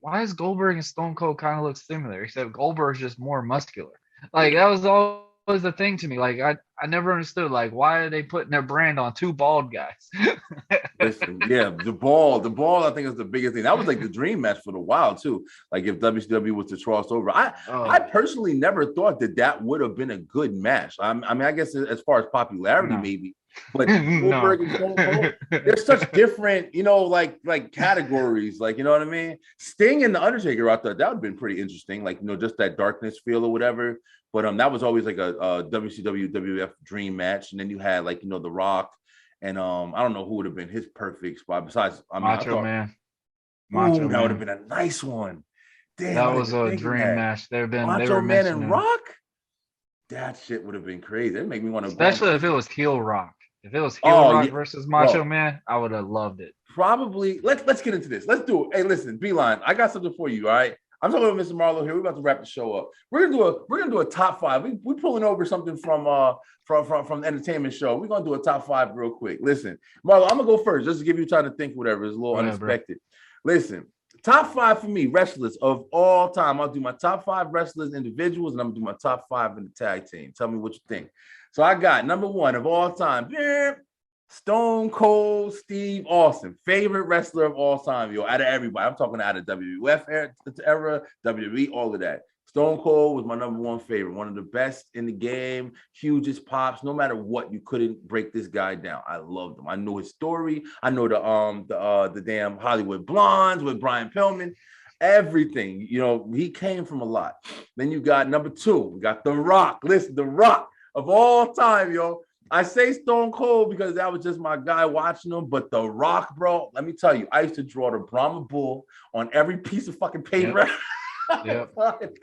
why does Goldberg and Stone Cold kind of look similar? Except Goldberg's just more muscular. Like that was always the thing to me. Like I never understood like why are they putting their brand on two bald guys? Listen, yeah, the ball, I think is the biggest thing. That was like the dream match for the while too. Like if WCW was to cross over, I personally never thought that would have been a good match. I mean, I guess as far as popularity, maybe, but Goldberg and Stone Cold, they're such different, like categories. Like, you know what I mean? Sting and the Undertaker, I thought that would have been pretty interesting. Like, just that darkness feel or whatever. But that was always like a WCW WF dream match. And then you had like The Rock. And I don't know who would have been his perfect spot besides Macho Man. That would have been a nice one. Damn, that was a dream match. Macho Man and Rock. That shit would have been crazy. It make me want to, especially if it was heel Rock. If it was heel Rock versus Macho Man, I would have loved it. Probably. Let's get into this. Let's do it. Hey, listen, Beeline, I got something for you. All right. I'm talking about Mr. Marlow here. We're about to wrap the show up. We're gonna do a top five. We're pulling over something from the entertainment show. We're gonna do a top five real quick. Listen, Marlow, I'm gonna go first just to give you time to think. Whatever, it's a little unexpected. Listen, top five for me, wrestlers of all time. I'll do my top five wrestlers individuals, and I'm gonna do my top five in the tag team. Tell me what you think. So I got number one of all time. Stone Cold Steve Austin, favorite wrestler of all time, out of everybody. I'm talking out of WWF era, WWE, all of that. Stone Cold was my number one favorite, one of the best in the game, hugest pops. No matter what, you couldn't break this guy down. I loved him. I know his story. I know the damn Hollywood Blondes with Brian Pillman. Everything, he came from a lot. Then you got number two. We got The Rock. Listen, The Rock of all time, I say Stone Cold because that was just my guy watching him, but The Rock, bro, let me tell you, I used to draw the Brahma Bull on every piece of fucking paper. Yep.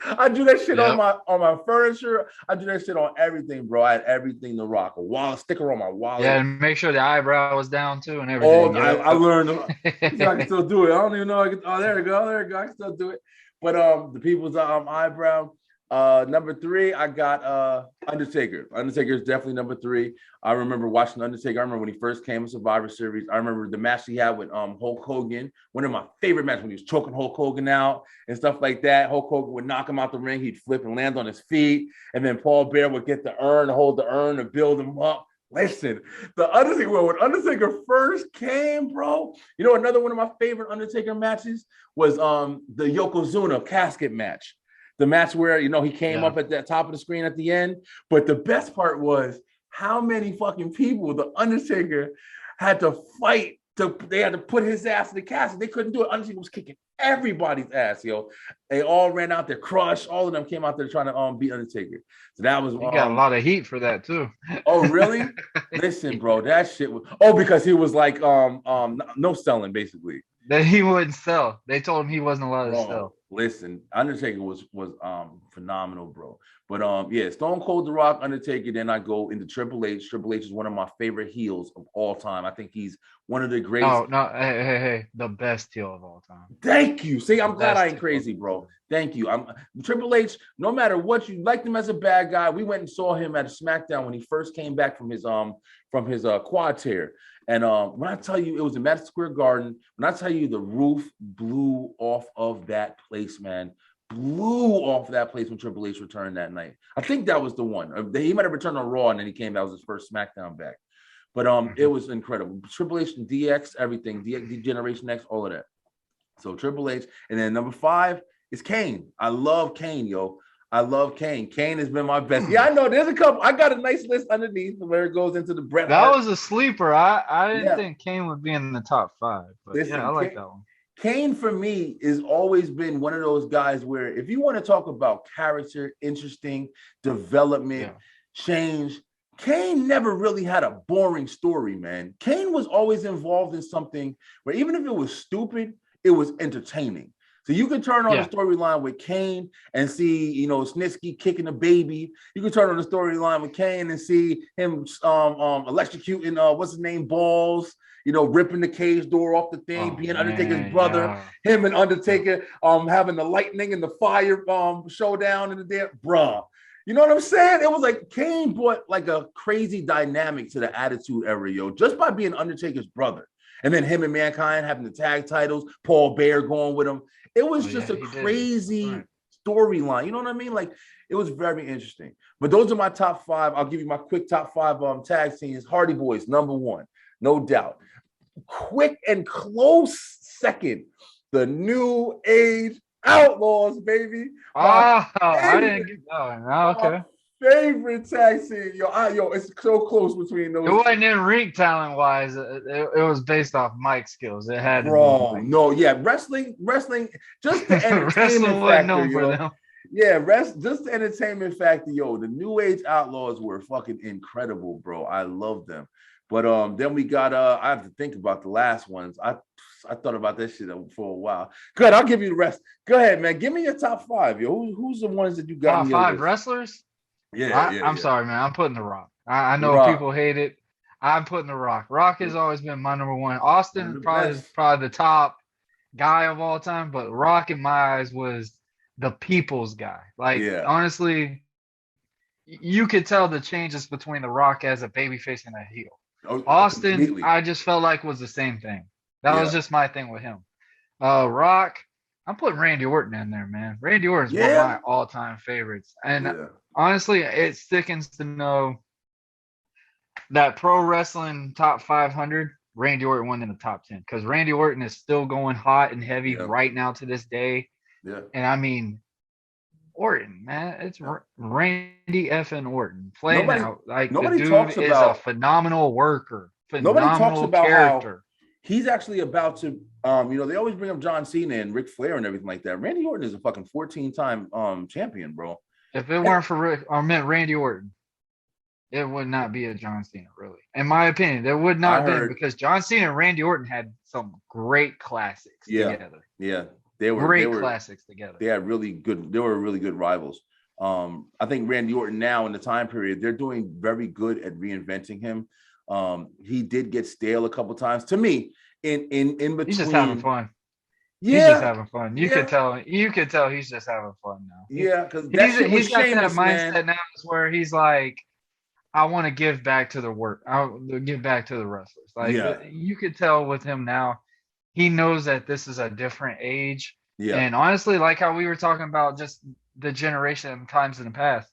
I do that shit on my furniture. I do that shit on everything, bro. I had everything The Rock, a sticker on my wallet. Yeah, and make sure the eyebrow was down too and everything. I learned. I can still do it. I don't even know. There you go. I can still do it. But the people's eyebrow. Number three, I got Undertaker. Undertaker is definitely number three. I remember watching Undertaker. I remember when he first came in Survivor Series. I remember the match he had with Hulk Hogan. One of my favorite matches when he was choking Hulk Hogan out and stuff like that. Hulk Hogan would knock him out the ring. He'd flip and land on his feet. And then Paul Bear would get the urn, hold the urn, and build him up. Listen, the Undertaker, when Undertaker first came, bro, another one of my favorite Undertaker matches was the Yokozuna casket match. The match where, he came up at the top of the screen at the end. But the best part was how many fucking people the Undertaker had to fight. They had to put his ass in the casket. They couldn't do it. Undertaker was kicking everybody's ass, They all ran out there, crushed. All of them came out there trying to beat Undertaker. So that was... You got a lot of heat for that, too. Oh, really? Listen, bro, that shit was... Oh, because he was like, no selling, basically. That he wouldn't sell. They told him he wasn't allowed to sell. Listen, Undertaker was phenomenal, bro. But yeah, Stone Cold, The Rock, Undertaker. Then I go into Triple H. Triple H is one of my favorite heels of all time. I think he's one of the greatest. No, hey, the best heel of all time. Thank you. See, I'm glad I ain't crazy, bro. Thank you. Triple H. No matter what, you liked him as a bad guy. We went and saw him at a SmackDown when he first came back from his quad tear. And when I tell you it was in Madison Square Garden, when I tell you the roof blew off of that place, man, blew off that place when Triple H returned that night. I think that was the one. He might have returned on Raw and then he came. That was his first SmackDown back. But it was incredible. Triple H and DX, everything, Generation X, all of that. So Triple H, and then number five is Kane. I love Kane, I love Kane. Kane has been my best. Yeah, I know. There's a couple. I got a nice list underneath where it goes into the Bret Hart. That was a sleeper. I didn't think Kane would be in the top five. But listen, I like that one. Kane, for me, has always been one of those guys where if you want to talk about character, interesting, development, change, Kane never really had a boring story, man. Kane was always involved in something where even if it was stupid, it was entertaining. So you can turn on the storyline with Kane and see, Snitsky kicking a baby. You can turn on the storyline with Kane and see him electrocuting what's his name, Balls, ripping the cage door off the thing, being Undertaker's brother. Him and Undertaker having the lightning and the fire showdown in the damn bruh. You know what I'm saying? It was like Kane brought like a crazy dynamic to the Attitude Era, yo, just by being Undertaker's brother. And then him and Mankind having the tag titles, Paul Bear going with him. It was just a crazy storyline. You know what I mean? Like, it was very interesting. But those are my top 5. I'll give you my quick top 5 tag scenes. Hardy Boys, number 1, no doubt. Quick and close second, the New Age Outlaws, baby. Oh, I didn't get that. Oh, okay. Favorite tag scene, yo, it's so close between those. It wasn't in ring talent wise. It was based off mic skills. It had bro, no, yeah, wrestling, just the entertainment factor, yo. Yeah, just the entertainment factor, yo. The New Age Outlaws were fucking incredible, bro. I love them. But then we got I have to think about the last ones. I thought about that shit for a while. Good, I'll give you the rest. Go ahead, man. Give me your top 5, yo. Who's the ones that you got? Top 5 wrestlers? Yeah, I'm sorry, man. I'm putting The Rock. I know people hate it. I'm putting The Rock. Rock has always been my number 1. Austin is probably the top guy of all time, but Rock in my eyes was the people's guy. Like, honestly, you could tell the changes between The Rock as a babyface and a heel. Austin, completely. I just felt like was the same thing. That was just my thing with him. Rock, I'm putting Randy Orton in there, man. Randy Orton is one of my all-time favorites. And honestly, it sickens to know that pro wrestling top 500, Randy Orton won in the top 10 because Randy Orton is still going hot and heavy right now to this day. Yeah. And I mean, Orton, man, it's Randy effing Orton playing out like the dude is a phenomenal worker, phenomenal character. He's actually about to, they always bring up John Cena and Ric Flair and everything like that. Randy Orton is a fucking 14-time champion, bro. If it weren't for Randy Orton, it would not be a John Cena, really. In my opinion, there would not be because John Cena and Randy Orton had some great classics together. Yeah. They were great classics together. They had really good. They were really good rivals. I think Randy Orton now in the time period, they're doing very good at reinventing him. He did get stale a couple times to me. In between, he's just having fun. Yeah, he's just having fun. You could tell. You could tell he's just having fun now. Yeah, because he's got that mindset now where he's like, I want to give back to the work. I'll give back to the wrestlers. Like you could tell with him now. He knows that this is a different age. Yeah. And honestly, like how we were talking about just the generation of times in the past,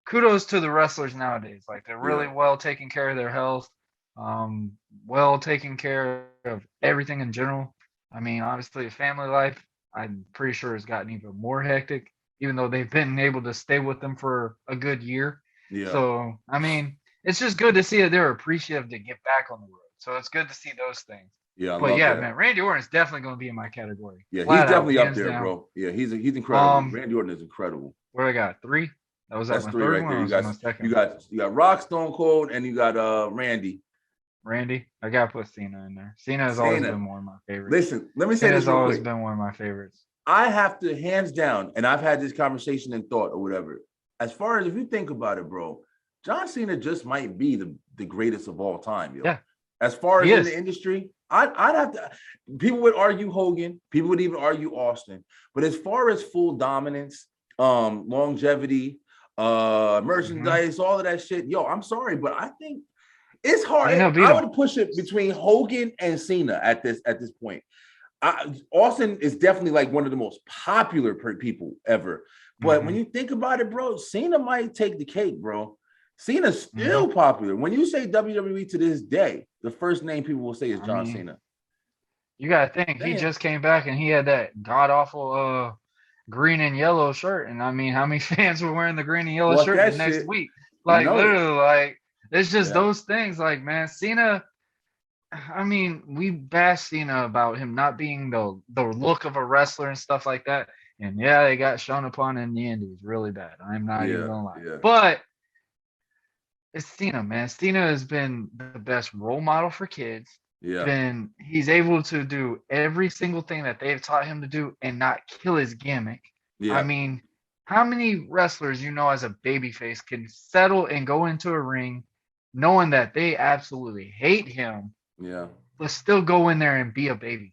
kudos to the wrestlers nowadays. Like they're really well taking care of their health, well taking care of everything in general. I mean, obviously, family life, I'm pretty sure has gotten even more hectic, even though they've been able to stay with them for a good year. Yeah. So, I mean, it's just good to see that they're appreciative to get back on the road. So it's good to see those things. Yeah, but man, Randy Orton is definitely going to be in my category. Yeah, he's definitely up there, bro. Yeah, he's incredible. Randy Orton is incredible. What I got? 3? That's 3 right there. You got Rock, Stone Cold, and you got Randy. Randy, I gotta put Cena in there. Cena has always been one of my favorites. Listen, let me say this. Cena's always been one of my favorites. I have to hands down, and I've had this conversation in thought or whatever. As far as if you think about it, bro, John Cena just might be the greatest of all time, yo. Yeah. As far as in the industry, I'd have to. People would argue Hogan. People would even argue Austin. But as far as full dominance, longevity, merchandise, all of that shit, yo, I'm sorry, but I think it's hard. I would push it between Hogan and Cena at this point. Austin is definitely like one of the most popular people ever. But when you think about it, bro, Cena might take the cake, bro. Cena's still popular. When you say WWE to this day, the first name people will say is John Cena. You gotta think he just came back and he had that god awful green and yellow shirt. And I mean, how many fans were wearing the green and yellow shirt the next week? Like literally, like it's just those things. Like, man, Cena. I mean, we bashed Cena about him not being the look of a wrestler and stuff like that. And they got shown upon in the Indies really bad. I'm not even gonna lie. Yeah. But it's Cena, man. Cena has been the best role model for kids. Yeah. He's able to do every single thing that they've taught him to do and not kill his gimmick. Yeah. I mean, how many wrestlers as a babyface can settle and go into a ring knowing that they absolutely hate him, but still go in there and be a babyface?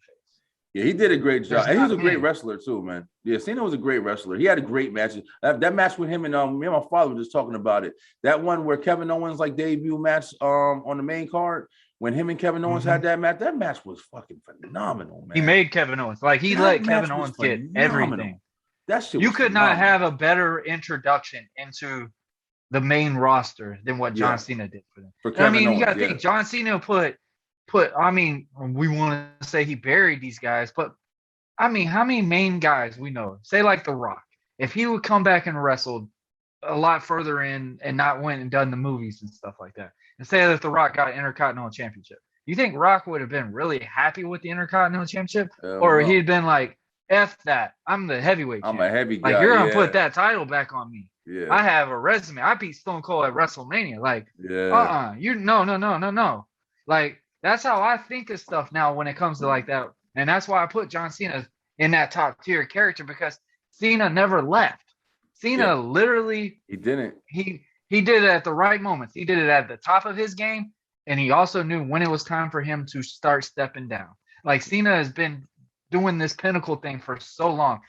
Yeah, he did a great job. There's And he was not a great many. wrestler too, man. Yeah, Cena was a great wrestler. He had a great match. That match with him and me and my father were just talking about it. That one where Kevin Owens like debut match on the main card, when him and Kevin Owens had that match was fucking phenomenal, man. He made Kevin Owens. Like he That let match Kevin was Owens get phenomenal. everything. That shit You was could not phenomenal. have a better introduction into the main roster than what John Cena did for them. For And I Kevin mean, you Owens, gotta think John Cena put I mean, we want to say he buried these guys, but I mean, how many main guys we know? Say like The Rock. If he would come back and wrestled a lot further in and not went and done the movies and stuff like that, and say that The Rock got an Intercontinental Championship, you think Rock would have been really happy with the Intercontinental Championship? Or he'd been like, F that. I'm the heavyweight champ. I'm a heavy guy. Like, you're going to put that title back on me. Yeah. I have a resume. I beat Stone Cold at WrestleMania. Like, You no. Like, that's how I think of stuff now when it comes to like that. And that's why I put John Cena in that top tier character, because Cena never left. Cena literally he didn't. He did it at the right moments. He did it at the top of his game, and he also knew when it was time for him to start stepping down. Like, Cena has been doing this pinnacle thing for so long.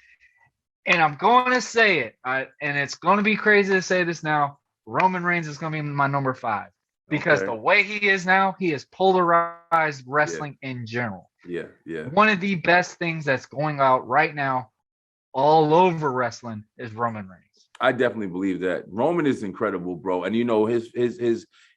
And I'm going to say it, and it's going to be crazy to say this now, Roman Reigns is going to be my number 5. Because the way he is now, he has polarized wrestling in general. Yeah. One of the best things that's going out right now all over wrestling is Roman Reigns. I definitely believe that. Roman is incredible, bro. And you know, his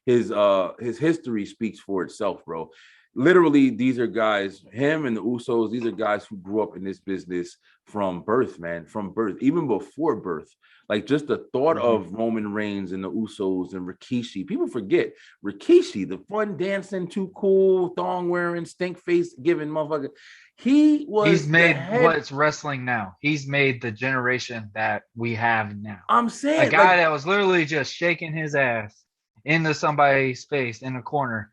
history speaks for itself, bro. Literally, these are guys, him and the Usos, these are guys who grew up in this business from birth, man, from birth, even before birth. Like, just the thought of Roman Reigns and the Usos and Rikishi. People forget Rikishi, the fun dancing, too cool, thong wearing, stink face giving motherfucker. He's made what's wrestling now. He's made the generation that we have now. I'm saying a guy that was literally just shaking his ass into somebody's face in a corner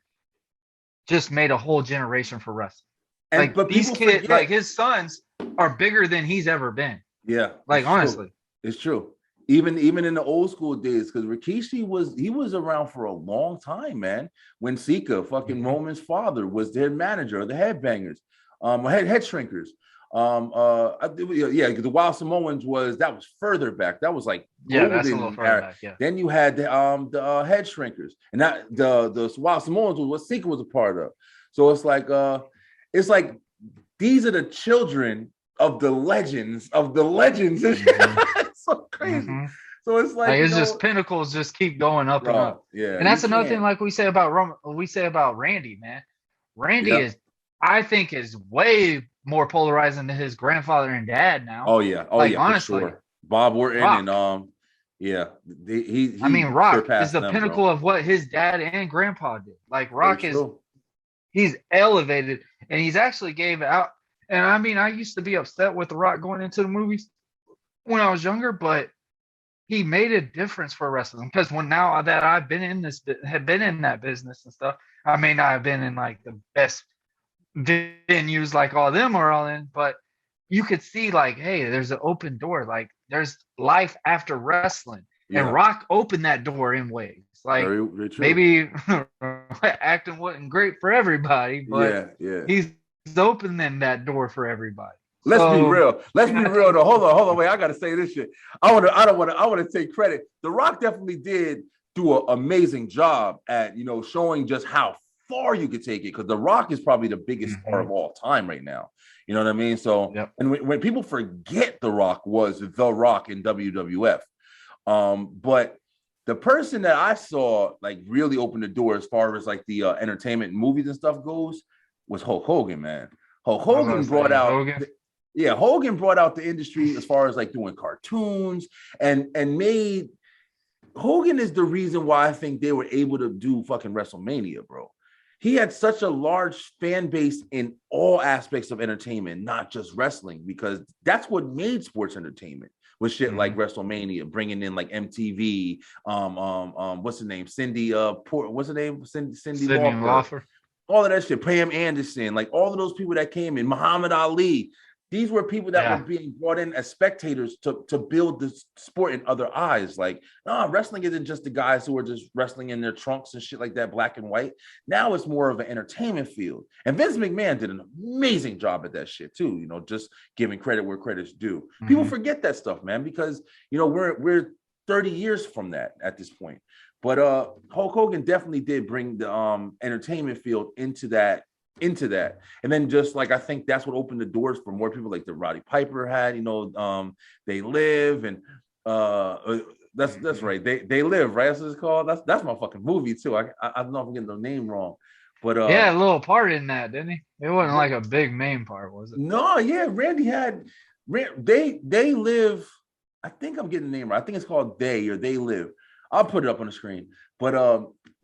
just made a whole generation for wrestling. But these kids, forget. Like his sons, are bigger than he's ever been. Yeah, like honestly, it's true. Even in the old school days, because Rikishi was around for a long time, man. When Sika, fucking Roman's father, was their manager, the Headbangers, head shrinkers. The Wild Samoans was further back. That was like that's a little further back. Yeah. Then you had the head shrinkers, and that the Wild Samoans was what Sika was a part of. So it's like these are the children of the legends of the legends. It's so crazy. So it's like it's just pinnacles just keep going up and up. Yeah, and that's another thing, like we say about Randy, man. Randy is, I think, is way more polarizing than his grandfather and dad now. Honestly, for sure. Bob Orton Rock. And he I mean, Rock is the pinnacle of what his dad and grandpa did. Like, Rock he's elevated, and he's actually gave out. And I mean, I used to be upset with The Rock going into the movies when I was younger, but he made a difference for wrestling, because now that I've been in that business and stuff, I may not have been in like the best venues like all of them are all in, but you could see like, hey, there's an open door. Like, there's life after wrestling, and Rock opened that door in ways. Like, very, very maybe acting wasn't great for everybody, but he's opening that door for everybody. Let's be real. Let's be real though. Hold on. Wait, I gotta say this shit. I want to take credit. The Rock definitely did do an amazing job at, showing just how far you could take it, because The Rock is probably the biggest star of all time right now. You know what I mean? So, and when people forget The Rock was The Rock in WWF, but the person that I saw like really open the door as far as like the entertainment movies and stuff goes was Hulk Hogan, man. Hulk Hogan brought out. Hogan brought out the industry as far as like doing cartoons and made. Hogan is the reason why I think they were able to do fucking WrestleMania, bro. He had such a large fan base in all aspects of entertainment, not just wrestling, because that's what made sports entertainment, with shit like WrestleMania, bringing in like MTV, what's her name? Cindy Lauper. All of that shit, Pam Anderson, like all of those people that came in, Muhammad Ali. these were people that were being brought in as spectators to build this sport in other eyes. Like, no, wrestling isn't just the guys who are just wrestling in their trunks and shit like that, black and white. Now it's more of an entertainment field. And Vince McMahon did an amazing job at that shit too, you know, just giving credit where credit's due. People forget that stuff, man, because, you know, we're 30 years from that at this point. But Hulk Hogan definitely did bring the entertainment field into that. And then just like, I think that's what opened the doors for more people like the Roddy Piper had, you know, They Live, and that's right. They Live, right? That's what it's called. That's my fucking movie too. I don't know if I'm getting the name wrong. But he had a little part in that, didn't he? It wasn't like a big main part, was it? No, yeah, Randy had They Live. I think I'm getting the name right. I think it's called They Live. I'll put it up on the screen. But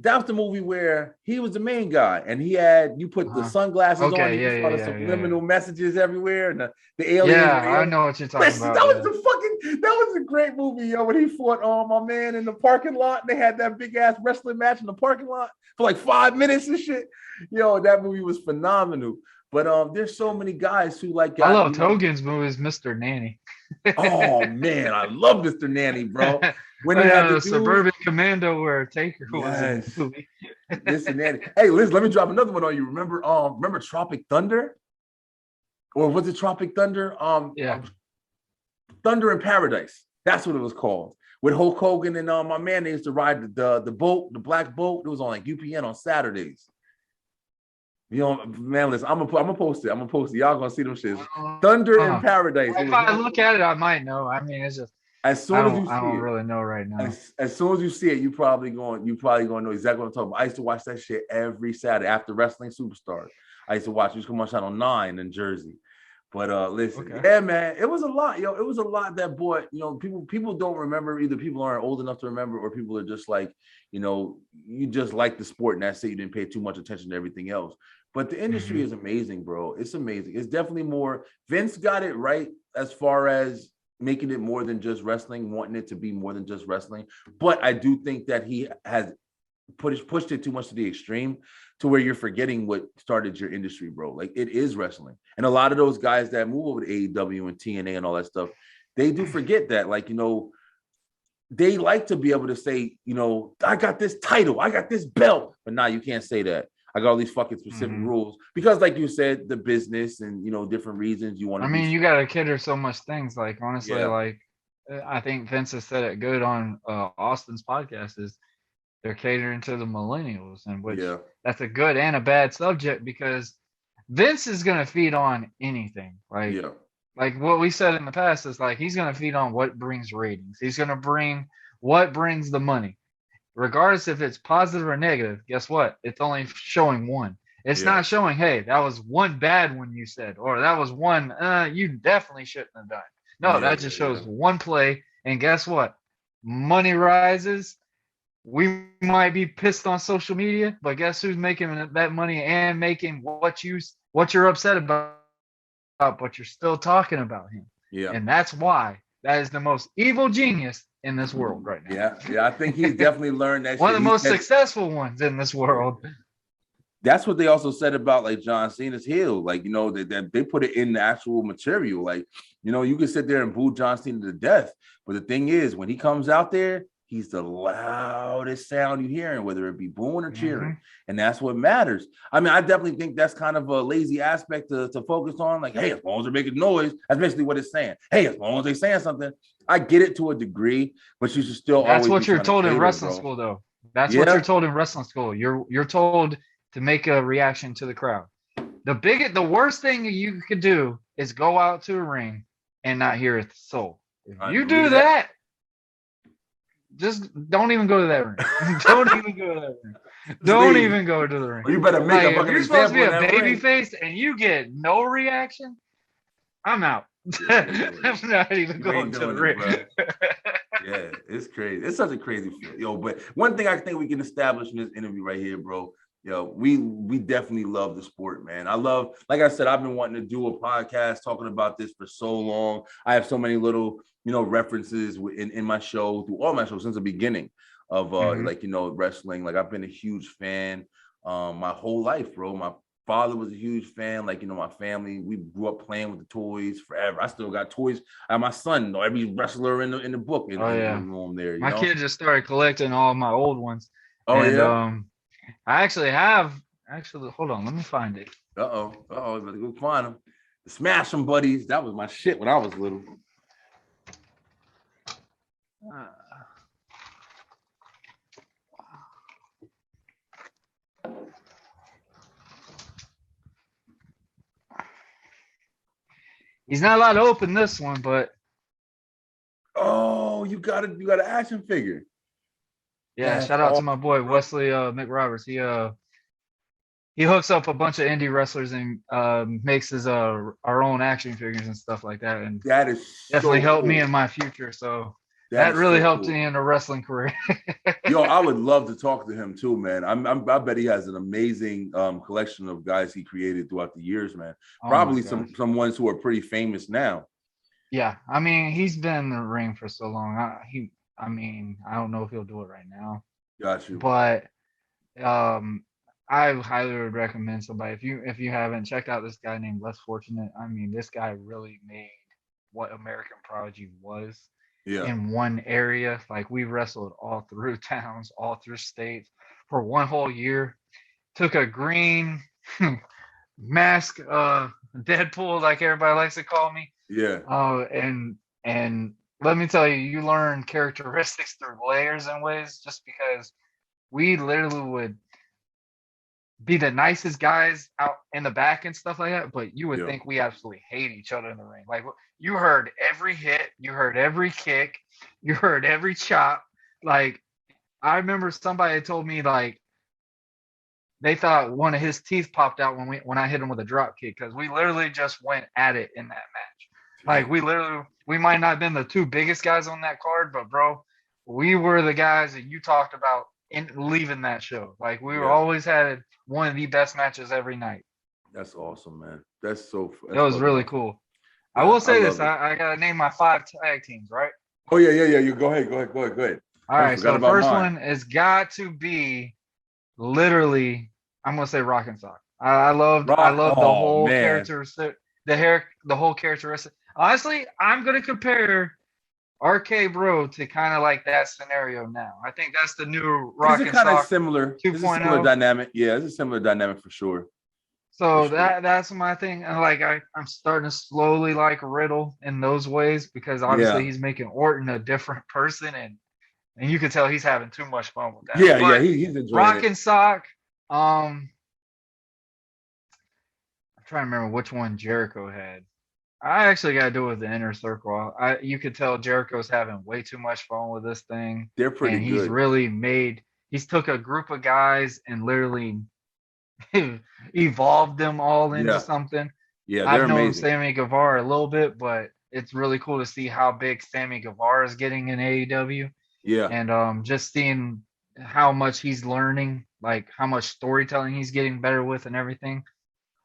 that was the movie where he was the main guy, and you put the sunglasses on, you saw the subliminal messages everywhere, and the alien. Yeah, I know what you're talking about. That was a great movie, yo. When he fought my man in the parking lot, and they had that big ass wrestling match in the parking lot for like 5 minutes and shit. Yo, that movie was phenomenal. But there's so many guys who like. I love Hogan's movies, Mr. Nanny. Oh man, I love Mr. Nanny, bro. When he had the Suburban Commando where Taker was in the movie. Mr. Nanny. Hey, listen, let me drop another one on you. Remember Tropic Thunder? Or was it Tropic Thunder? Thunder in Paradise. That's what it was called. With Hulk Hogan and my man, they used to ride the boat, the black boat. It was on like UPN on Saturdays. You know, man, listen, I'm gonna post it. Y'all gonna see them shits. Thunder in Paradise. If I look at it, I might know. I mean, it's just as soon as you see I don't really know right now. As soon as you see it, you probably gonna know exactly what I'm talking about. I used to watch that shit every Saturday after Wrestling Superstars. I used to watch. It used to come on Channel 9 in Jersey. But listen, yeah, man, it was a lot, yo. It was a lot that brought, you know, people don't remember. Either people aren't old enough to remember, or people are just like, you know, you just like the sport and that's it. You didn't pay too much attention to everything else. But the industry is amazing, bro. It's amazing. It's definitely more. Vince got it right as far as making it more than just wrestling, wanting it to be more than just wrestling. But I do think that he has pushed it too much to the extreme, to where you're forgetting what started your industry, bro. Like, it is wrestling. And a lot of those guys that move over to AEW and TNA and all that stuff, they do forget that, like, you know, they like to be able to say, you know, I got this title, I got this belt, but now you can't say that. I got all these fucking specific rules because, like you said, the business and, you know, different reasons you want to. I mean, you got to cater so much things. Like, honestly, like, I think Vince has said it good on Austin's podcast, is they're catering to the millennials, and which that's a good and a bad subject, because Vince is going to feed on anything. Like what we said in the past is, like, he's going to feed on what brings ratings. He's going to bring what brings the money. Regardless if it's positive or negative, guess what? It's only showing one. It's not showing, hey, that was one bad one you said, or that was one you definitely shouldn't have done. No, that just shows one play. And guess what? Money rises. We might be pissed on social media, but guess who's making that money and making what you're upset about, but you're still talking about him. Yeah. And that's why that is the most evil genius in this world right now. Yeah, I think he's definitely learned that. One of the most successful ones in this world. That's what they also said about, like, John Cena's heel. Like, you know, they put it in the actual material. Like, you know, you can sit there and boo John Cena to death, but the thing is, when he comes out there, he's the loudest sound you're hearing, whether it be booing or cheering. And that's what matters. I mean, I definitely think that's kind of a lazy aspect to focus on. Like, hey, as long as they're making noise, that's basically what it's saying. Hey, as long as they're saying something. I get it to a degree, but you should still That's what you're told in wrestling school, though. That's what you're told in wrestling school. You're told to make a reaction to the crowd. The worst thing you could do is go out to a ring and not hear a soul. If you do that, just don't even go to that ring. Don't even go to that ring. Don't even go to the ring. Well, you better make a fucking example. If you're supposed to be a baby face and you get no reaction, I'm out. I'm not even going to the ring. Yeah, it's crazy. It's such a crazy feel, yo. But one thing I think we can establish in this interview right here, bro. Yo, we definitely love the sport, man. I love, like I said, I've been wanting to do a podcast talking about this for so long. I have so many little, you know, references in my show, through all my shows since the beginning of like, you know, wrestling. Like, I've been a huge fan my whole life, bro. My father was a huge fan. Like, you know, my family, we grew up playing with the toys forever. I still got toys. My son, know every wrestler in the book in the room there. You My know? kid just started collecting all my old ones. Oh, and yeah. I actually have hold on, let me find it. Better go find them. The Smash 'em buddies. That was my shit when I was little. He's not allowed to open this one, but Oh, you got an action figure. yeah, That's shout out to awesome, my boy bro. Wesley McRoberts. He hooks up a bunch of indie wrestlers and makes his our own action figures and stuff like that, and That is definitely so helped cool. me in my future. So That that is really so helped cool. me in a wrestling career. Yo, I would love to talk to him too, man. I bet he has an amazing collection of guys he created throughout the years, man. Oh Probably some ones who are pretty famous now. Yeah, I mean, he's been in the ring for so long. I mean, I don't know if he'll do it right now, Got you. but I highly would recommend somebody if you haven't checked out this guy named Less Fortunate. I mean, this guy really made what American Prodigy was Yeah. in one area. Like, we wrestled all through towns, all through states for one whole year. Took a green mask, Deadpool, like everybody likes to call me. Yeah. And let me tell you, you learn characteristics through layers and ways, just because we literally would be the nicest guys out in the back and stuff like that, but you would think we absolutely hate each other in the ring. Like, you heard every hit, you heard every kick, you heard every chop. Like, I remember somebody told me, like, they thought one of his teeth popped out when I hit him with a drop kick, because we literally just went at it in that match. Like, we might not have been the two biggest guys on that card, but bro, we were the guys that you talked about in leaving that show. Like, we were always had one of the best matches every night. That's awesome, man. That's so. It was really cool. Yeah, I will say this: I gotta name my 5 tag teams, right? Oh yeah. You go ahead. All right. So the first one has got to be literally, I'm gonna say Rock and Sock. I love the whole characteristic, the whole characteristic. Honestly, I'm gonna compare RK Bro to kind of like that scenario now. I think that's the new Rock and Sock. It's kind of similar. 2.0. It's a similar dynamic. Yeah, it's a similar dynamic for sure. So that's my thing. And like I'm starting to slowly like Riddle in those ways, because obviously he's making Orton a different person, and you can tell he's having too much fun with that. Yeah, he's enjoying Rock it. and Sock. I'm trying to remember which one Jericho had. I actually got to do it with the Inner Circle. You could tell Jericho's having way too much fun with this thing. They're pretty good. He's really he's took a group of guys and literally evolved them all into something. Yeah, I've known Sammy Guevara a little bit, but it's really cool to see how big Sammy Guevara is getting in AEW. Yeah. And just seeing how much he's learning, like how much storytelling he's getting better with and everything.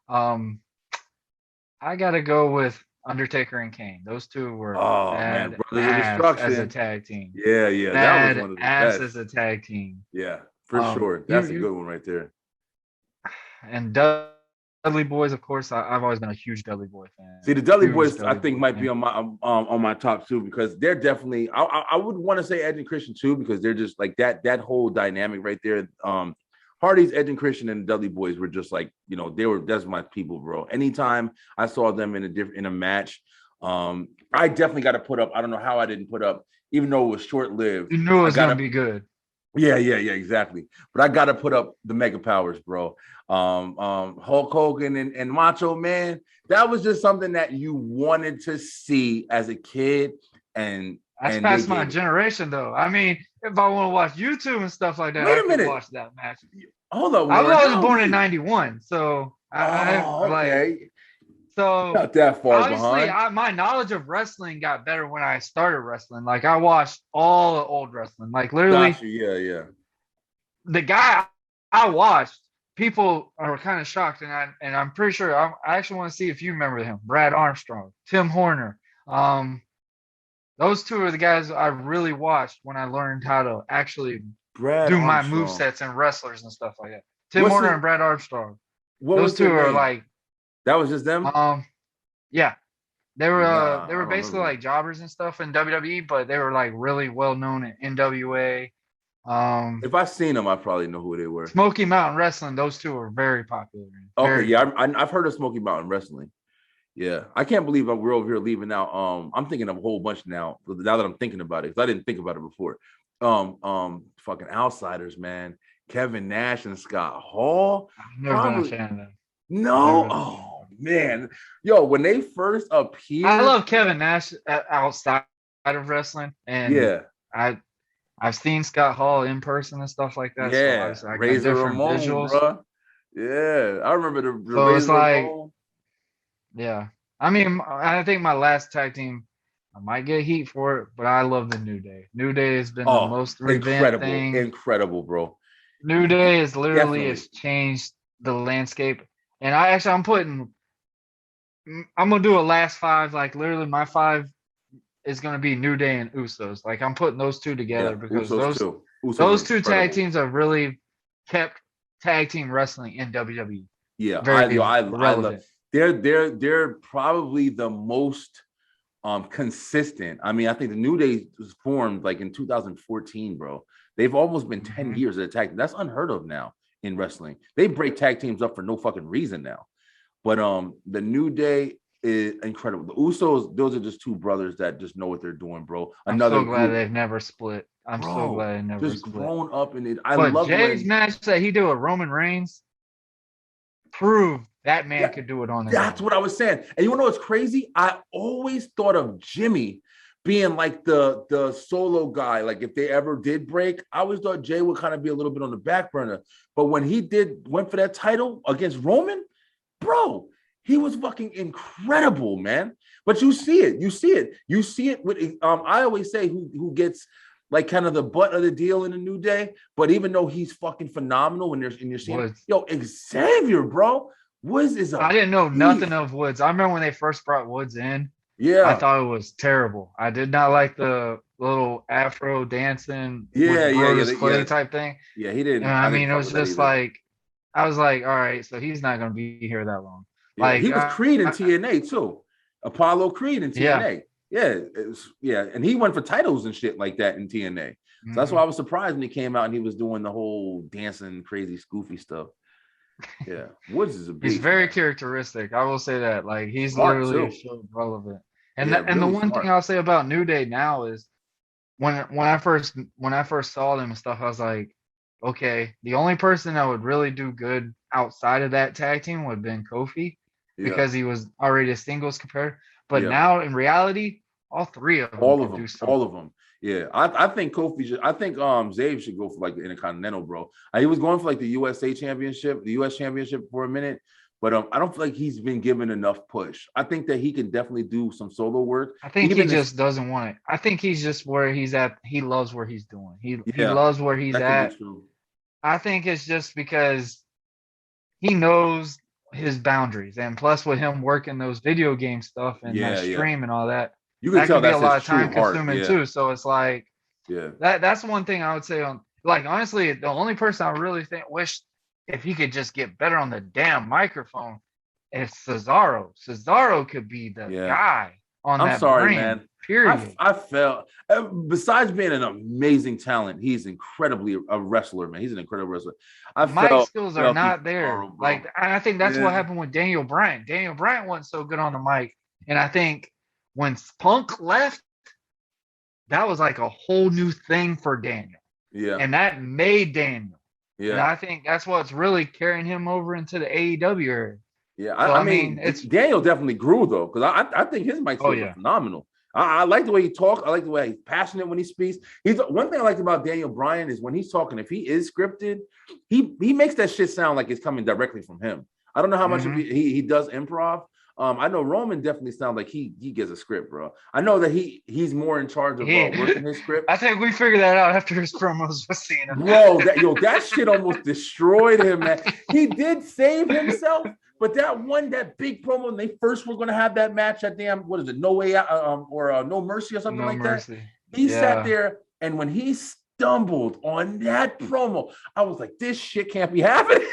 I gotta go with Undertaker and Kane. Those two were bad as a tag team. Yeah, that was one of the best as a tag team. Yeah, for sure. That's a good one right there. And Dudley Boys, of course. I've always been a huge Dudley Boy fan. See, the Dudley Boys, I think, might be on my top 2, because they're definitely. I would want to say Edge and Christian too, because they're just like that whole dynamic right there. Hardy's, Edge and Christian, and the Dudley Boys were just like, that's my people, bro. Anytime I saw them in a match, I definitely got to put up. I don't know how I didn't put up, even though it was short lived. You knew it was gonna be good. Yeah, exactly. But I got to put up the Mega Powers, bro. Hulk Hogan and Macho Man. That was just something that you wanted to see as a kid, and that's past my generation, though. I mean, if I want to watch YouTube and stuff like that, I can watch that match. Hold up, I was born in '91, so okay. So not that far obviously, behind. My knowledge of wrestling got better when I started wrestling. Like, I watched all the old wrestling. Like, literally, yeah. The guy I watched, people are kind of shocked, and I'm pretty sure I actually want to see if you remember him. Brad Armstrong, Tim Horner. Those two are the guys I really watched when I learned how to actually do my movesets and wrestlers and stuff like that. Tim Horner and Brad Armstrong. What Those was two their are name? like, That was just them? yeah, they Nah, I were don't basically remember. like jobbers and stuff in WWE, but they were like really well known in NWA. If I seen them, I probably know who they were. Smoky Mountain Wrestling, those two were very popular. Okay, Very yeah, I've heard of Smoky Mountain Wrestling. Yeah, I can't believe we're over here leaving out. I'm thinking of a whole bunch now. Now that I'm thinking about it, because I didn't think about it before. Fucking outsiders, man. Kevin Nash and Scott Hall. I've never been a Probably fan of them. no. Oh man, yo, when they first I appeared, love Kevin Nash outside of wrestling, and yeah, I've seen Scott Hall in person and stuff like that. So yeah, obviously I got Razor different Ramon, visuals. bro. Yeah, I remember the So it's Razor like, Ramon. yeah. I mean, I think my last tag team, I might get heat for it, but I love the New Day. New Day has been the Oh, most revamped incredible, thing. incredible, bro. New Day is literally Definitely. has changed the landscape. And I'm gonna do a last five. Like literally, my five is gonna be New Day and Usos. Like I'm putting those two Yeah, together because Usos too. Usos those are two tag incredible. teams have really kept tag team wrestling in WWE Yeah, very I love. relevant. They're probably the most consistent. I mean, I think the New Day was formed like in 2014, bro. They've almost been 10 Mhm. years at a tag team. That's unheard of now in wrestling. They break tag teams up for no fucking reason now. But the New Day is incredible. The Usos, those are just two brothers that just know what they're doing, bro. I'm Another so glad group, they've never split. I'm so bro, glad they never just split. grown up in it. I But love Jay's when match that he did with Roman Reigns proved that man that, could do it on his that's own. what I was saying. And you know what's crazy? I always thought of Jimmy being like the solo guy. Like if they ever did break, I always thought Jay would kind of be a little bit on the back burner. But when he went for that title against Roman, bro, he was fucking incredible, man. But you see it with I always say who gets like kind of the butt of the deal in the New Day. But even though he's fucking phenomenal when you're seeing Woods. yo, Xavier, bro. Woods is I a didn't know beast. nothing of Woods. I remember when they first brought Woods in, I Yeah, thought it was terrible. I did not like the little Afro dancing yeah, with yeah, Brodus yeah, Clay yeah. type thing. Yeah, he And didn't. I I mean, didn't it fuck was with that just either. like, I was like, all right, so he's not going to be here that long. Yeah, Like, he was Creed in TNA too. Apollo Creed in yeah. TNA. Yeah, yeah, and he went for titles and shit like that in TNA. So that's why I was surprised when he came out and he was doing the whole dancing, crazy, goofy stuff. Yeah, Woods is a He's beast. very Man. characteristic. I will say that. Like, he's Smart literally a too. show relevant. And Yeah, the really one thing smart. I'll say about New Day now is when I first saw them and stuff, I was like, okay, the only person that would really do good outside of that tag team would have been Kofi Yeah, because he was already a singles compare. But yeah. now in reality, all three of them All can of do them, something. all of them. Yeah, I think Kofi should. I think Zabe should go for like the Intercontinental, bro. He was going for like the USA Championship, the US Championship for a minute, but I don't feel like he's been given enough push. I think that he can definitely do some solo work. I think he Even just doesn't want it. I think he's just where he's at. He loves where he's doing. He yeah, loves where he's that could be at. true. I think it's just because he knows his boundaries, and plus with him working those video game stuff and that Yeah, yeah. stream and all that, You can that tell can be a that's his lot of true time heart. consuming Yeah, too. So it's like yeah, that's one thing I would say on, like, honestly, the only person I really think wish if he could just get better on the damn microphone is Cesaro. Cesaro could be the yeah. guy on I'm that sorry, brand. man. Period. I felt besides being an amazing talent, he's incredibly a wrestler, man. He's an incredible wrestler. I Mic felt skills are not Cesaro, there. bro. Like, I think that's what Yeah. happened with Daniel Bryan. Daniel Bryan wasn't so good on the mic. And I think when Punk left, that was like a whole new thing for Daniel. Yeah, And that made Daniel. And yeah. I think that's what's really carrying him over into the AEW area. Yeah, So, I I mean, mean, it's, Daniel definitely grew though, because I think his mic oh, skills are yeah. phenomenal. I like the way he talks. I like the way he's passionate when he speaks. He's one thing I liked about Daniel Bryan is when he's talking, if he is scripted, he makes that shit sound like it's coming directly from him. I don't know how much of he does improv. I know Roman definitely sounds like he gets a script, bro. I know that he's more in charge of working his script. I think we figured that out after his promos with Cena. Bro, that shit almost destroyed him, man. He did save himself, but that big promo when they first were going to have that match at what is it, No Way Out or No Mercy or something No like Mercy. that. He sat there, and when he stumbled on that promo, I was like, this shit can't be happening.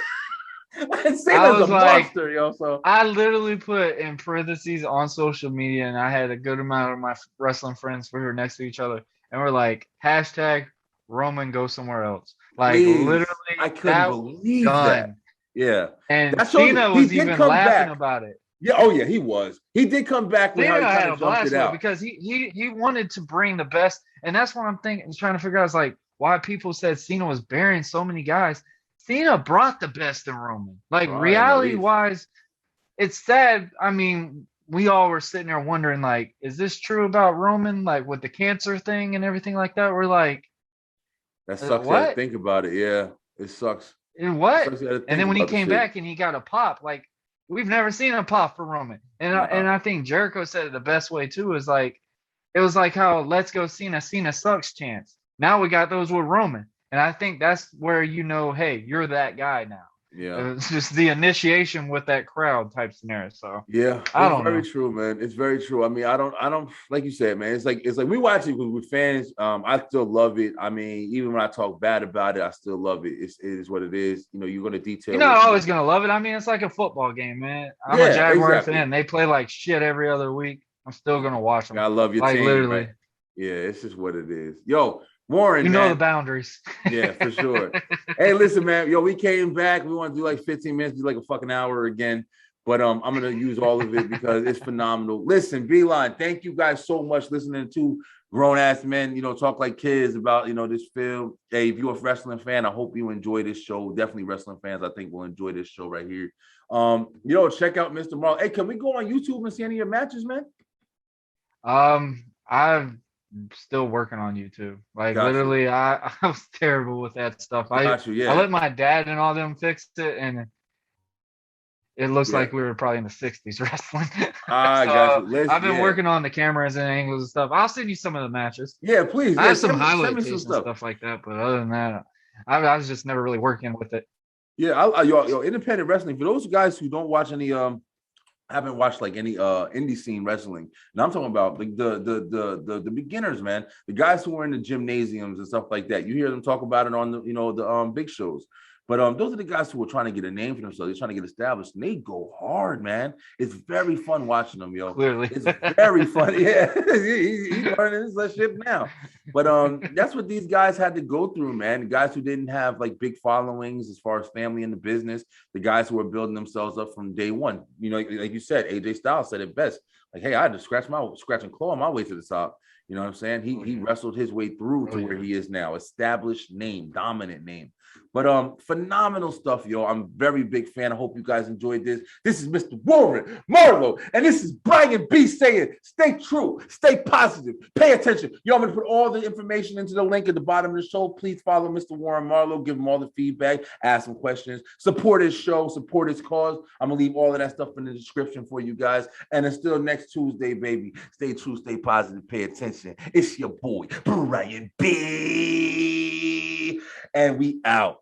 Cena's was a like, monster, yo. So I literally put in parentheses on social media, and I had a good amount of my wrestling friends who were next to each other, and we're like, hashtag Roman go somewhere else. Like please, literally, I couldn't that was believe that. done. Yeah, And that shows Cena he was did even come laughing back. about it. Yeah, oh yeah, he was. He did come back with how Cena he had kind a of jumped it blast with it out. because he wanted to bring the best, and that's what I'm thinking, trying to figure out is like why people said Cena was burying so many guys. Cena brought the best in Roman. Like Brian, at reality least. wise, it's sad. I mean, we all were sitting there wondering, like, is this true about Roman? Like with the cancer thing and everything like that. We're like, That sucks. You had to what? think about it. Yeah, it sucks. And It what? sucks. You had to And think then when he about the came shit. back and he got a pop, like we've never seen a pop for Roman. And Nah. I think Jericho said it the best way too, is like it was like how let's go Cena, Cena sucks chance. Now we got those with Roman. And I think that's where you know, hey, you're that guy now. Yeah. It's just the initiation with that crowd type scenario. So Yeah, I it's don't very know. true, man. It's very true. I mean, I don't like you said, man. It's like we watch it because we're fans. I still love it. I mean, even when I talk bad about it, I still love it. It is what it is. You know, you're gonna detail You're not it. always gonna love it. I mean, it's like a football game, man. I'm a Yeah, Jaguar exactly. fan. They play like shit every other week. I'm still gonna watch them. I love your Like team, literally. right? Yeah, it's just what it is. Yo, Warren, You know the man. boundaries. Yeah, for sure. Hey, listen, man. Yo, we came back. We want to do like 15 minutes, do like a fucking hour again. But I'm gonna use all of it because it's phenomenal. Listen, Beeline, thank you guys so much listening to grown ass men, you know, talk like kids about, you know, this film. Hey, if you're a wrestling fan, I hope you enjoy this show. Definitely wrestling fans, I think will enjoy this show right here. Yo, check out Mr. Marlow. Hey, can we go on YouTube and see any of your matches, man? I'm still working on YouTube. Like Got you. literally, I was terrible with that stuff. Got you, yeah. I let my dad and all them fix it, and it looks Yeah. like we were probably in the 60s wrestling. I got you. I've been working on the cameras and angles and stuff. I'll send you some of the matches. Yeah, please. I Yeah, have some send me highlight some tapes and stuff like that, but other than that, I was just never really working with it. Yeah, yo, independent wrestling. For those guys who don't watch any, haven't watched like any indie scene wrestling. And I'm talking about like the beginners, man. The guys who are in the gymnasiums and stuff like that. You hear them talk about it on the, you know, the big shows. But those are the guys who are trying to get a name for themselves. They're trying to get established, and they go hard, man. It's very fun watching them, yo. Clearly, it's very fun. Yeah, he's learning this shit now. But that's what these guys had to go through, man. The guys who didn't have like big followings as far as family in the business, the guys who were building themselves up from day one. You know, like you said, AJ Styles said it best. Like, hey, I had to scratch and claw my way to the top. You know what I'm saying? He wrestled his way through to where he is now, established name, dominant name. But phenomenal stuff, yo. I'm a very big fan. I hope you guys enjoyed this. This is Mr. Warren Marlow, and this is Brian B saying, stay true, stay positive, pay attention. Yo, I'm gonna put all the information into the link at the bottom of the show. Please follow Mr. Warren Marlow, give him all the feedback, ask some questions, support his show, support his cause. I'm gonna leave all of that stuff in the description for you guys. And until next Tuesday, baby, stay true, stay positive, pay attention. It's your boy, Brian B. And we out.